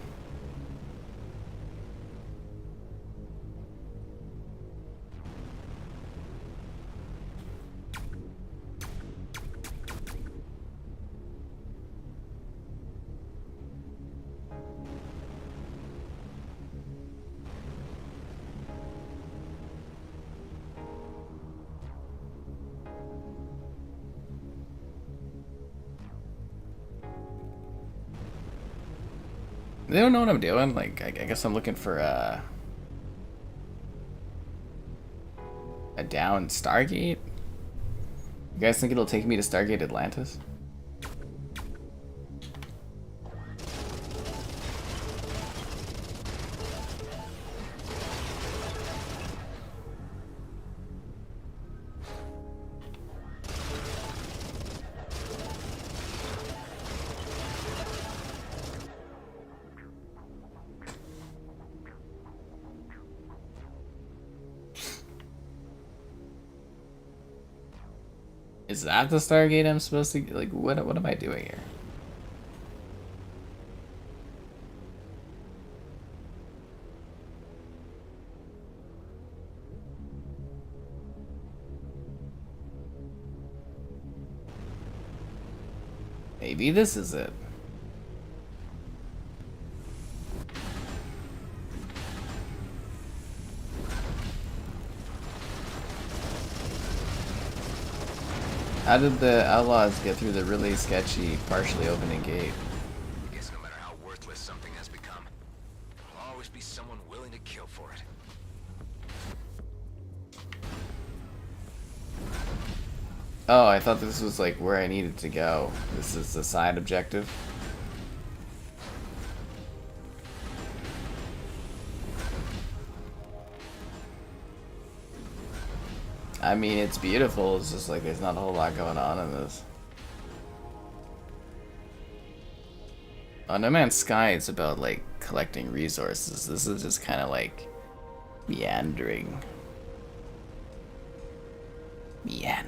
They don't know what I'm doing. Like, I guess I'm looking for a down Stargate. You guys think it'll take me to Stargate Atlantis? Is that the Stargate I'm supposed to, like, what am I doing here? Maybe this is it. How did the outlaws get through the really sketchy, partially opening gate? I guess no matter how worthless something has become, there'll always be someone willing to kill for it. Oh, I thought this was like where I needed to go. This is the side objective. I mean, it's beautiful. It's just like there's not a whole lot going on in this. Oh, No Man's Sky is about like collecting resources. This is just kind of like meandering. Meandering.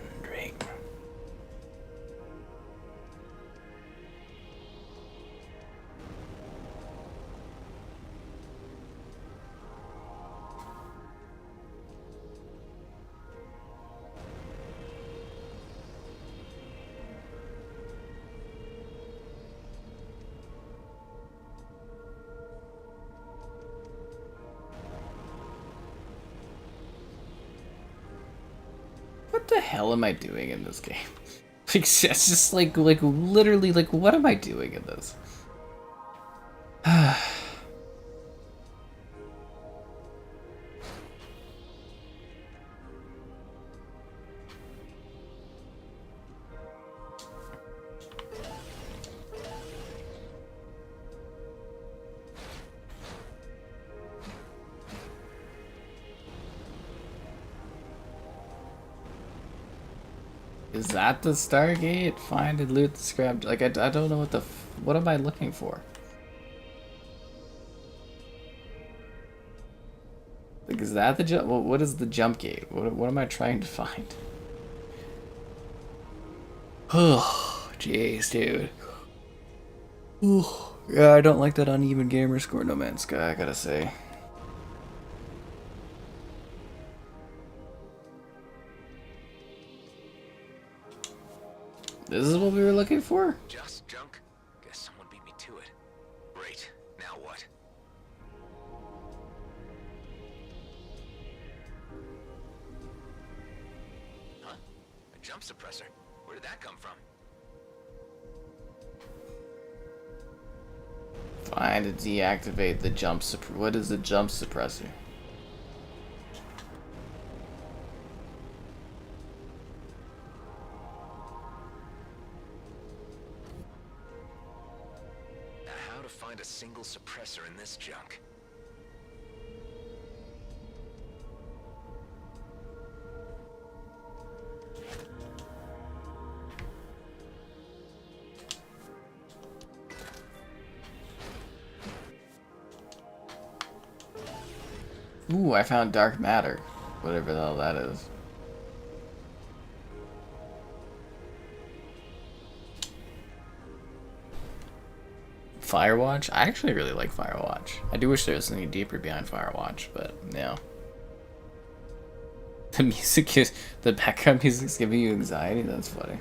What the hell am I doing in this game? Like, it's just like literally, like, what am I doing in this? Is that the Stargate? Find and loot the scrap. Like, I don't know what am I looking for? Like, is that the jump? What is the jump gate? What am I trying to find? Oh, jeez, dude. Ooh. Yeah, I don't like that uneven gamer score, No Man's Sky, I gotta say. This is what we were looking for? Just junk? Guess someone beat me to it. Great. Now what? Huh? A jump suppressor? Where did that come from? Find and deactivate the jump suppressor. What is the jump suppressor? How to find a single suppressor in this junk? Ooh, I found dark matter. Whatever the hell that is. Firewatch? I actually really like Firewatch. I do wish there was something deeper behind Firewatch, but no. The background music's giving you anxiety? That's funny.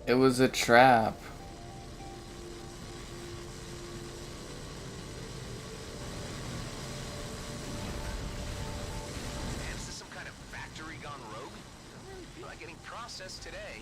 It was a trap. Man, is this some kind of factory gone rogue? I don't really feel like getting processed today.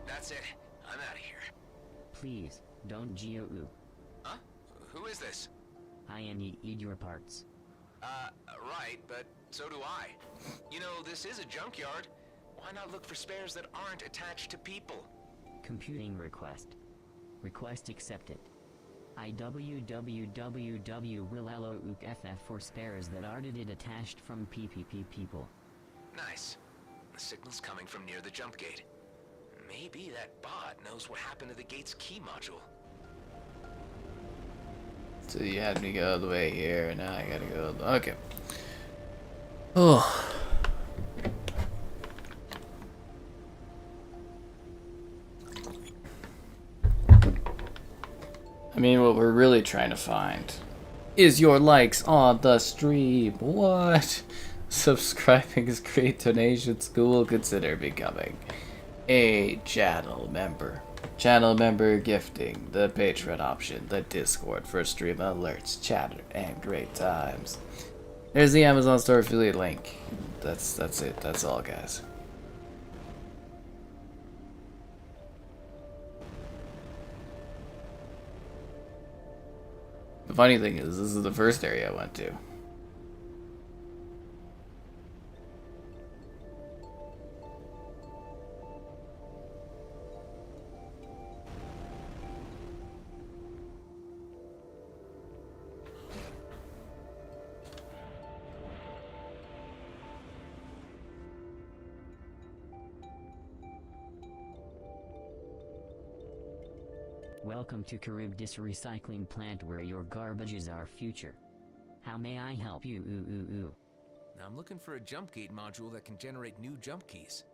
That's it. I'm out of here. Please, don't Geo-oo. Huh? Who is this? I need your parts. Right, but so do I. You know, this is a junkyard. Why not look for spares that aren't attached to people? Computing request. Request accepted. IWWWW will allow FF for spares that aren't attached from PPP people. Nice. The signal's coming from near the jump gate. Maybe that bot knows what happened to the gate's key module. So you had me go all the way here, and now I gotta go. Okay. Oh. I mean, what we're really trying to find is your likes on the stream. What? Subscribing is great donations. School consider becoming a channel member. Channel member gifting, the Patreon option, the Discord for stream alerts, chatter, and great times. There's the Amazon store affiliate link. That's it. That's all, guys. The funny thing is, this is the first area I went to. Welcome to Charybdis Recycling Plant where your garbage is our future. How may I help you? I'm looking for a jump gate module that can generate new jump keys.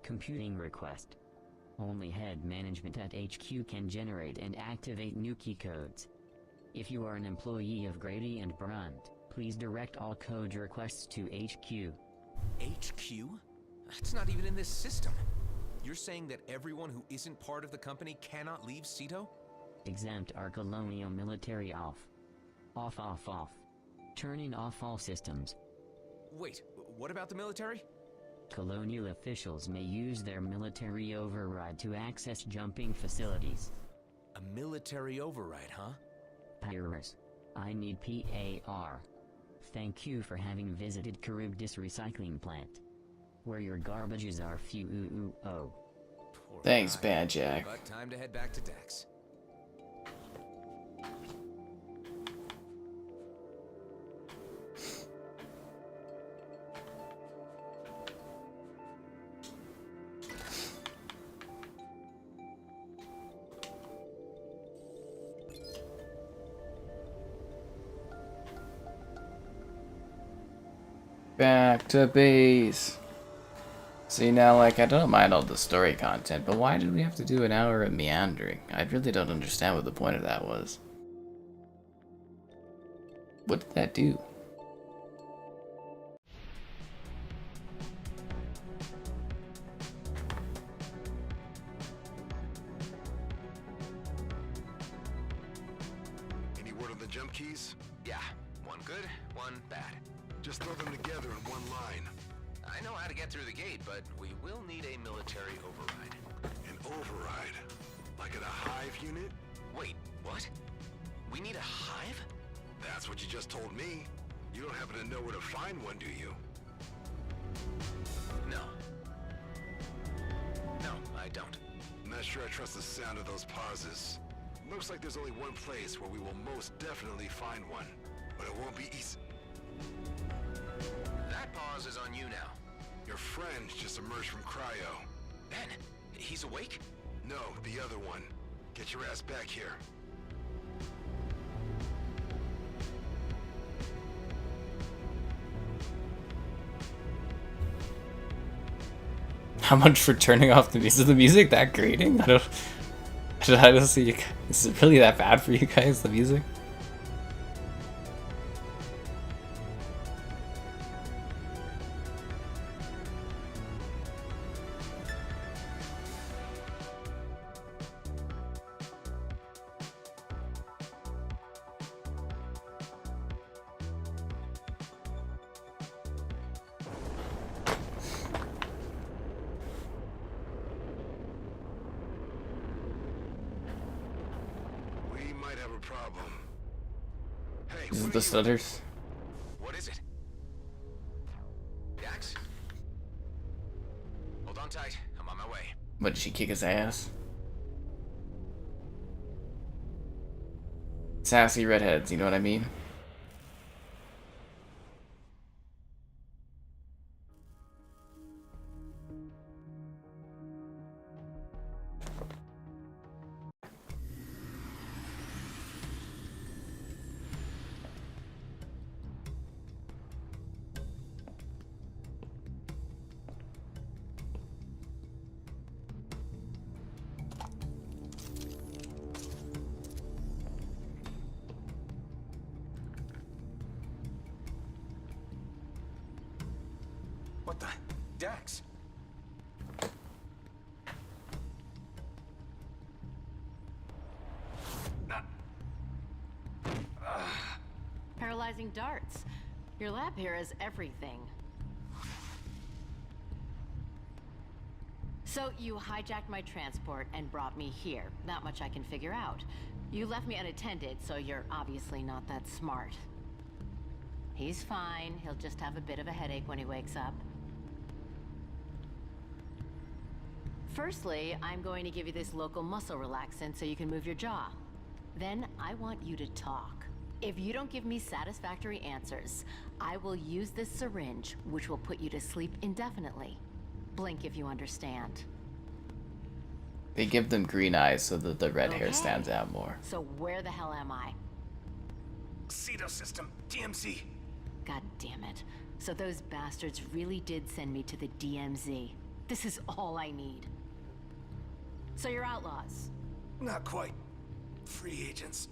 Computing request. Only head management at HQ can generate and activate new key codes. If you are an employee of Grady and Brunt, please direct all code requests to HQ. HQ? That's not even in this system. You're saying that everyone who isn't part of the company cannot leave Ceto? Exempt our colonial military off. Off. Turning off all systems. Wait, what about the military? Colonial officials may use their military override to access jumping facilities. A military override, huh? Pyrus. I need PAR. Thank you for having visited Charybdis Recycling Plant, where your garbages are few. Thanks, Bad Jack. But time to head back to Dex. Back to base. See, now, like, I don't mind all the story content, but why did we have to do an hour of meandering? I really don't understand what the point of that was. What did that do? Any word on the jump keys? Yeah, one good, one bad. Just throw them together in one line. I know how to get through the gate, but we will need a military override. An override? Like at a hive unit? Wait, what? We need a hive? That's what you just told me. You don't happen to know where to find one, do you? No. No, I don't. I'm not sure I trust the sound of those pauses. Looks like there's only one place where we will most definitely find one. But it won't be easy. That pause is on you now. Your friend just emerged from cryo. Ben, he's awake? No, the other one. Get your ass back here. How much for turning off the music? Is the music that grating? I don't see. Is it really that bad for you guys, the music? Is it the stutters? What is it? Dax? Hold on tight. I'm on my way. What, did she kick his ass? Sassy redheads, you know what I mean? What the? Dax? Paralyzing darts. Your lab here is everything. So you hijacked my transport and brought me here. Not much I can figure out. You left me unattended, so you're obviously not that smart. He's fine. He'll just have a bit of a headache when he wakes up. Firstly, I'm going to give you this local muscle relaxant so you can move your jaw. Then I want you to talk. If you don't give me satisfactory answers, I will use this syringe, which will put you to sleep indefinitely. Blink if you understand. They give them green eyes so that the red hair Okay. stands out more. So where the hell am I? Cedo system, DMZ. God damn it. So those bastards really did send me to the DMZ. This is all I need. So you're outlaws. Not quite. Free agents.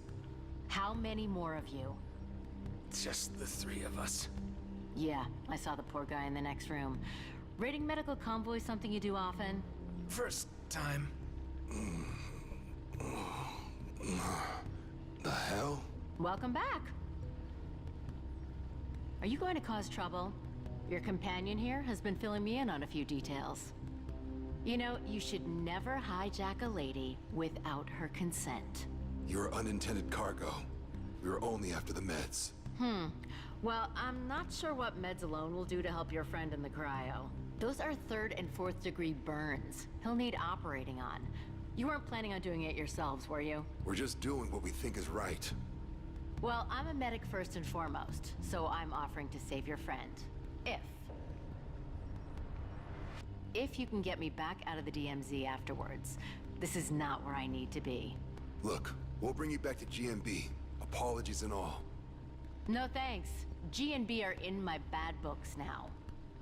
How many more of you? Just the three of us. Yeah, I saw the poor guy in the next room. Raiding medical convoys something you do often? First time. The hell? Welcome back. Are you going to cause trouble? Your companion here has been filling me in on a few details. You know, you should never hijack a lady without her consent. You're unintended cargo. We were only after the meds. Well, I'm not sure what meds alone will do to help your friend in the cryo. Those are 3rd and 4th degree burns. He'll need operating on. You weren't planning on doing it yourselves, were you? We're just doing what we think is right. Well, I'm a medic first and foremost, so I'm offering to save your friend. If you can get me back out of the DMZ afterwards. This is not where I need to be. Look, we'll bring you back to GMB. Apologies and all. No thanks. G and B are in my bad books now.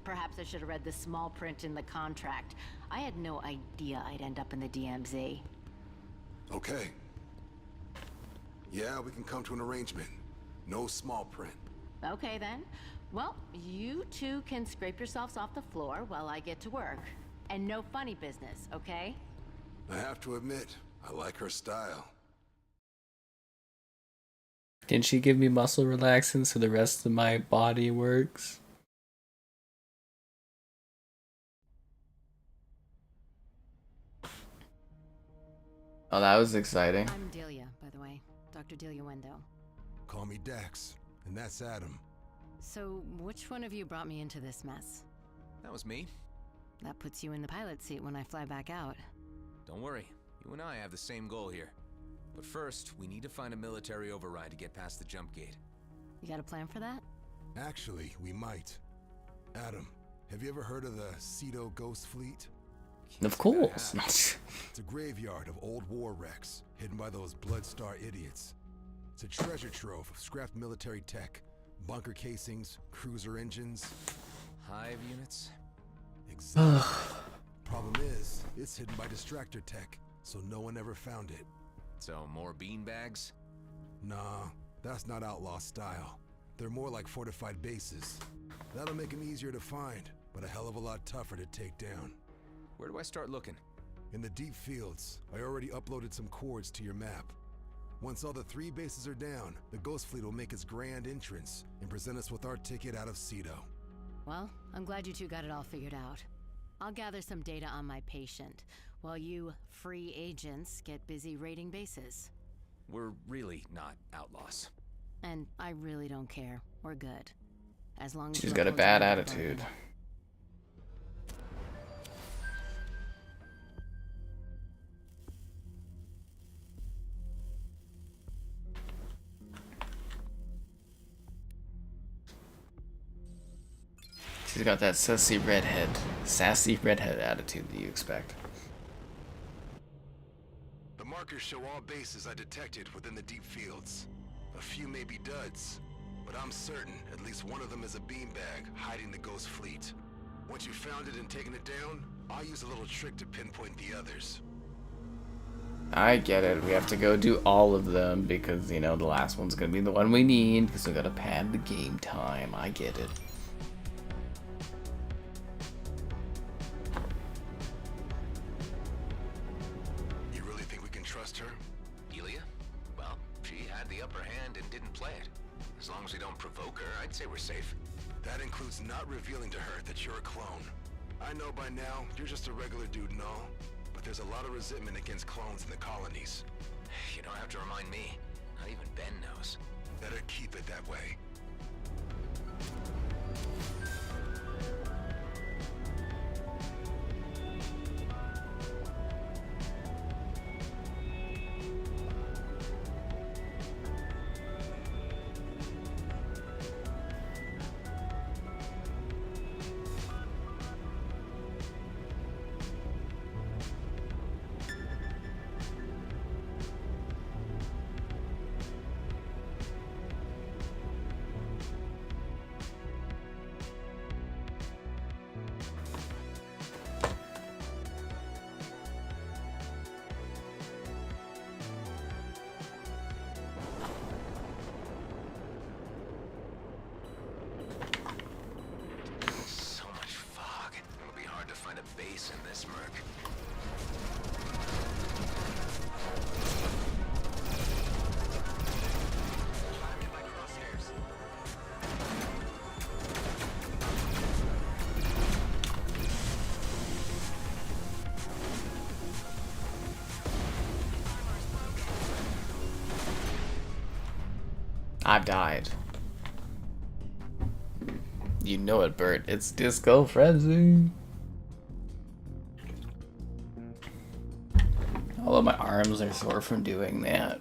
Perhaps I should have read the small print in the contract. I had no idea I'd end up in the DMZ. Okay. Yeah, we can come to an arrangement. No small print. Okay then. Well, you two can scrape yourselves off the floor while I get to work. And no funny business, okay? I have to admit, I like her style. Didn't she give me muscle relaxants so the rest of my body works? Oh, that was exciting. I'm Delia, by the way. Dr. Delia Wendo. Call me Dax, and that's Adam. So, which one of you brought me into this mess? That was me. That puts you in the pilot seat when I fly back out. Don't worry, you and I have the same goal here. But first, we need to find a military override to get past the jump gate. You got a plan for that? Actually, we might. Adam, have you ever heard of the Cedo Ghost Fleet? Of course. It's a graveyard of old war wrecks, hidden by those Bloodstar idiots. It's a treasure trove of scrapped military tech, bunker casings, cruiser engines. Hive units? Exactly. Problem is, it's hidden by distractor tech, so no one ever found it. So, more beanbags? Nah, that's not outlaw style. They're more like fortified bases. That'll make them easier to find, but a hell of a lot tougher to take down. Where do I start looking? In the deep fields, I already uploaded some coords to your map. Once all the 3 bases are down, the Ghost Fleet will make its grand entrance and present us with our ticket out of Cedo. Well, I'm glad you two got it all figured out. I'll gather some data on my patient, while you free agents get busy raiding bases. We're really not outlaws. And I really don't care. We're good. As long as She's you got a upload bad your attitude. data. She's got that sassy redhead attitude that you expect. The markers show all bases I detected within the deep fields. A few may be duds, but I'm certain at least one of them is a beanbag hiding the Ghost Fleet. Once you've found it and taken it down, I'll use a little trick to pinpoint the others. I get it. We have to go do all of them because, you know, the last one's gonna be the one we need because we gotta pad the game time. I get it. You really think we can trust her? Delia? Well, she had the upper hand and didn't play it. As long as we don't provoke her, I'd say we're safe. That includes not revealing to her that you're a clone. I know by now you're just a regular dude and all, but there's a lot of resentment against clones in the colonies. You don't have to remind me. Not even Ben knows. Better keep it that way. I've died. You know it, Bert. It's Disco Frenzy. Although my arms are sore from doing that.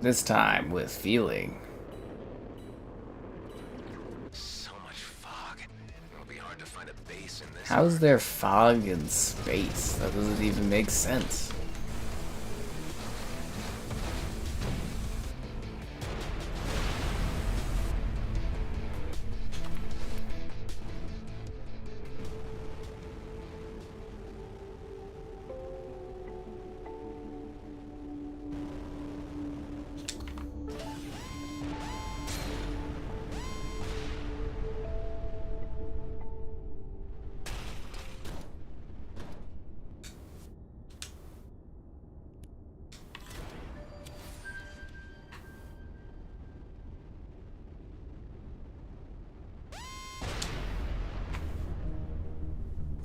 This time with feeling. So much fog. It'll be hard to find a base in this. How's there fog in space? That doesn't even make sense.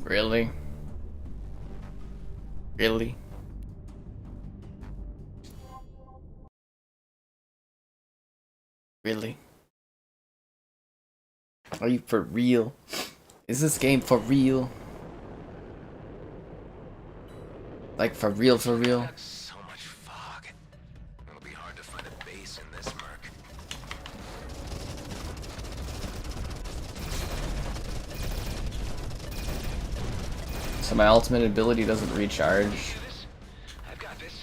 Really? Really? Really? Are you for real? Is this game for real? Like for real, for real? So much fog. It'll be hard to find a base in this murk. So my ultimate ability doesn't recharge. I've got this.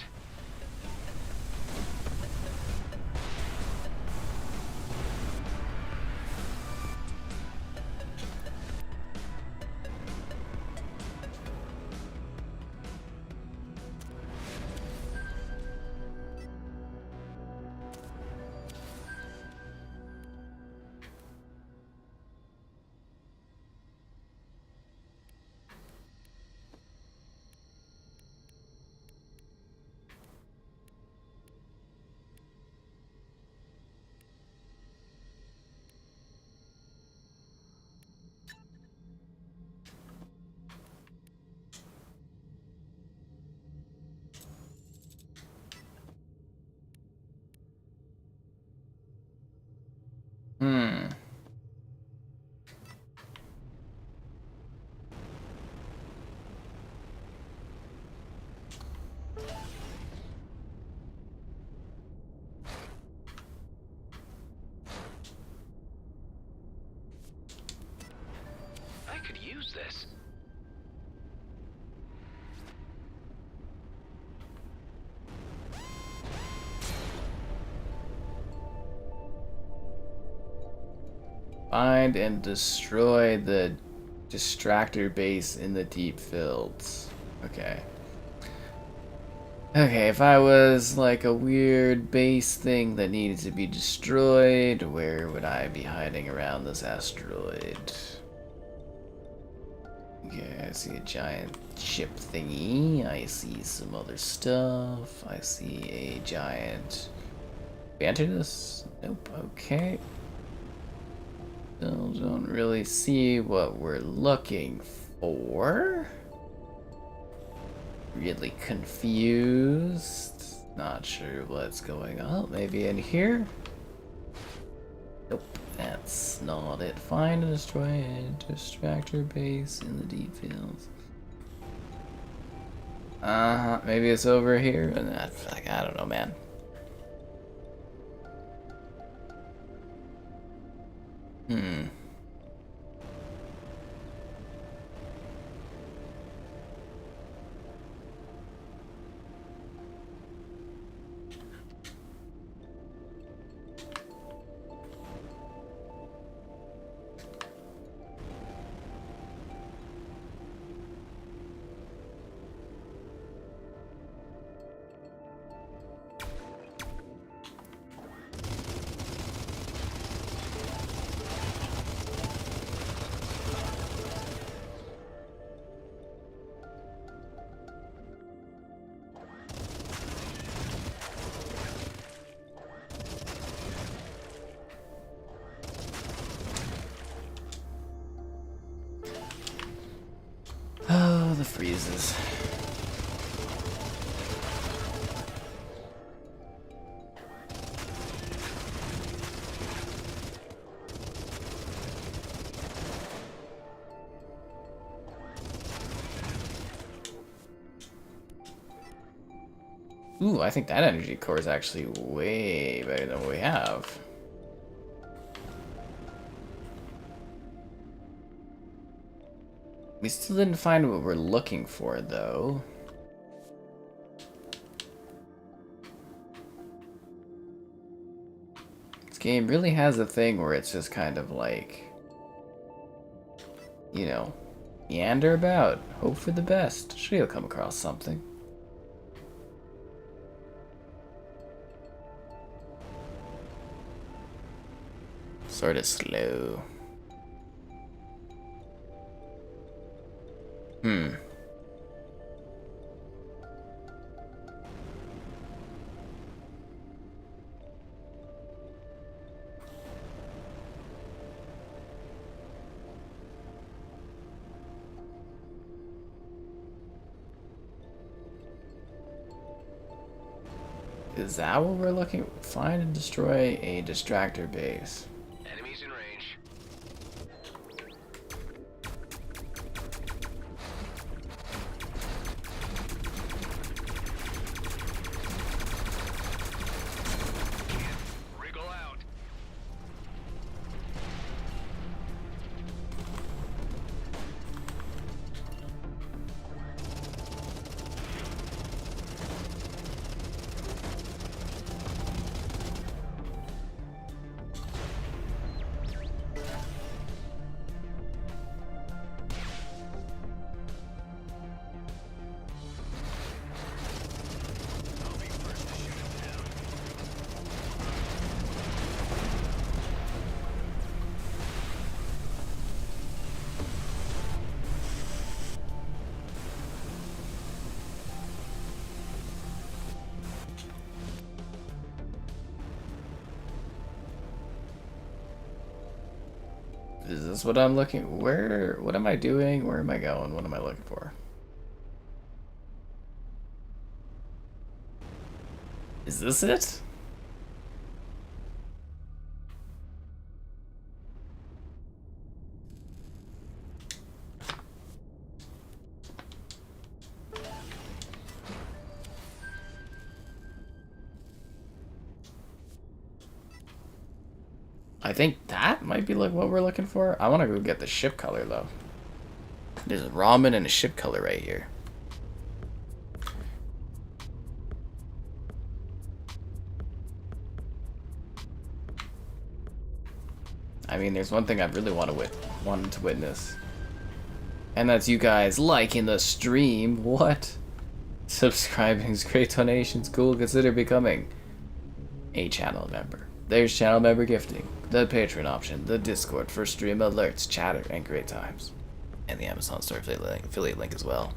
Hmm. I could use this. Find and destroy the distractor base in the deep fields. Okay. Okay, if I was like a weird base thing that needed to be destroyed, where would I be hiding around this asteroid? Okay, I see a giant ship thingy. I see some other stuff. I see a giant... Bantinus? Nope, okay. Still don't really see what we're looking for. Really confused. Not sure what's going on. Maybe in here? Nope, that's not it. Find and destroy a distractor base in the deep fields. Maybe it's over here. And that's like, I don't know, man. Hmm. freezes. Ooh, I think that energy core is actually way better than what we have. We still didn't find what we're looking for, though. This game really has a thing where it's just kind of like, you know, meander about, hope for the best. Sure, you'll come across something. Sort of slow. Is that what we're looking? Find and destroy a distractor base. Enemies in range. Wriggle out. Is this what I'm looking? Where? What am I doing? Where am I going? What am I looking for? Is this it? I think that might be like what we're looking for. I want to go get the ship color though. There's a ramen and a ship color right here. I mean, there's one thing I really wanted to witness, and that's you guys liking the stream. What? Subscribing's great, donations cool. Consider becoming a channel member. There's channel member gifting, the Patreon option, the Discord for stream alerts, chatter, and great times, and the Amazon store affiliate link as well.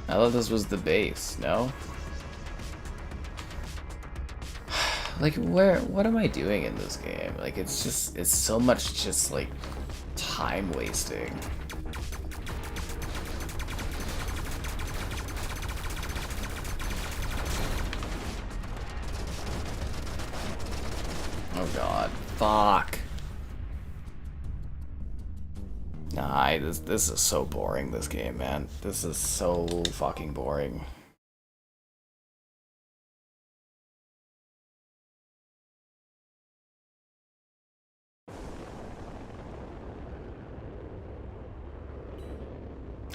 I thought this was the base, no? Like, what am I doing in this game? Like, it's so much just, like, time wasting. Oh god, fuck. Nah, this is so boring, this game, man. This is so fucking boring.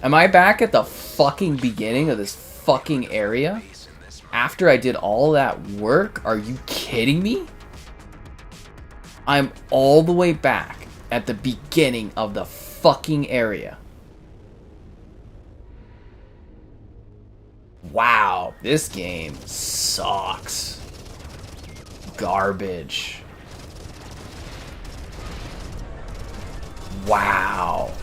Am I back at the fucking beginning of this fucking area? After I did all that work? Are you kidding me? I'm all the way back at the beginning of the fucking area. Wow, this game sucks. Garbage. Wow.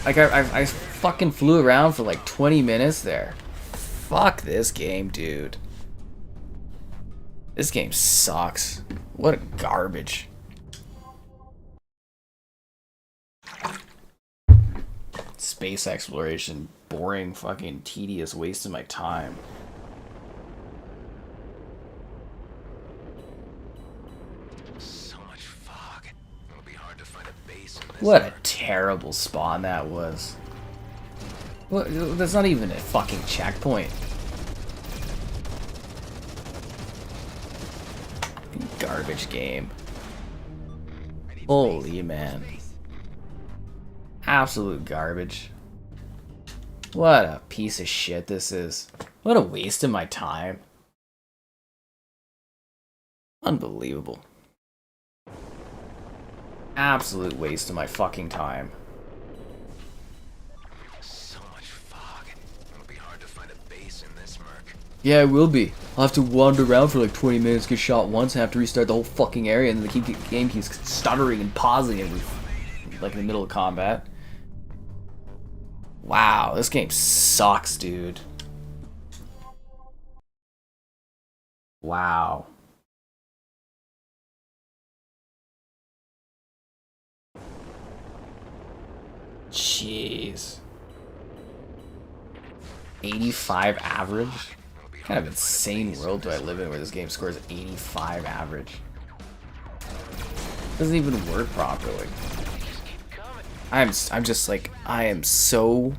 Like, I fucking flew around for like 20 minutes there. Fuck this game, dude. This game sucks. What a garbage. Space exploration. Boring, fucking tedious, waste of my time. So much fog. It'll be hard to find a base in this. What a terrible spawn that was. What, that's not even a fucking checkpoint. Garbage game. Holy man. Absolute garbage. What a piece of shit this is. What a waste of my time. Unbelievable. Absolute waste of my fucking time. So much fog. It'll be hard to find a base in this murk. Yeah, it will be. I'll have to wander around for like 20 minutes, get shot once, and have to restart the whole fucking area, and then the game keeps stuttering and pausing every, like in the middle of combat. Wow, this game sucks, dude. Wow. Jeez. 85 average? What kind of insane world do I live in where this game scores 85 average? Doesn't even work properly. I'm just like, I'm just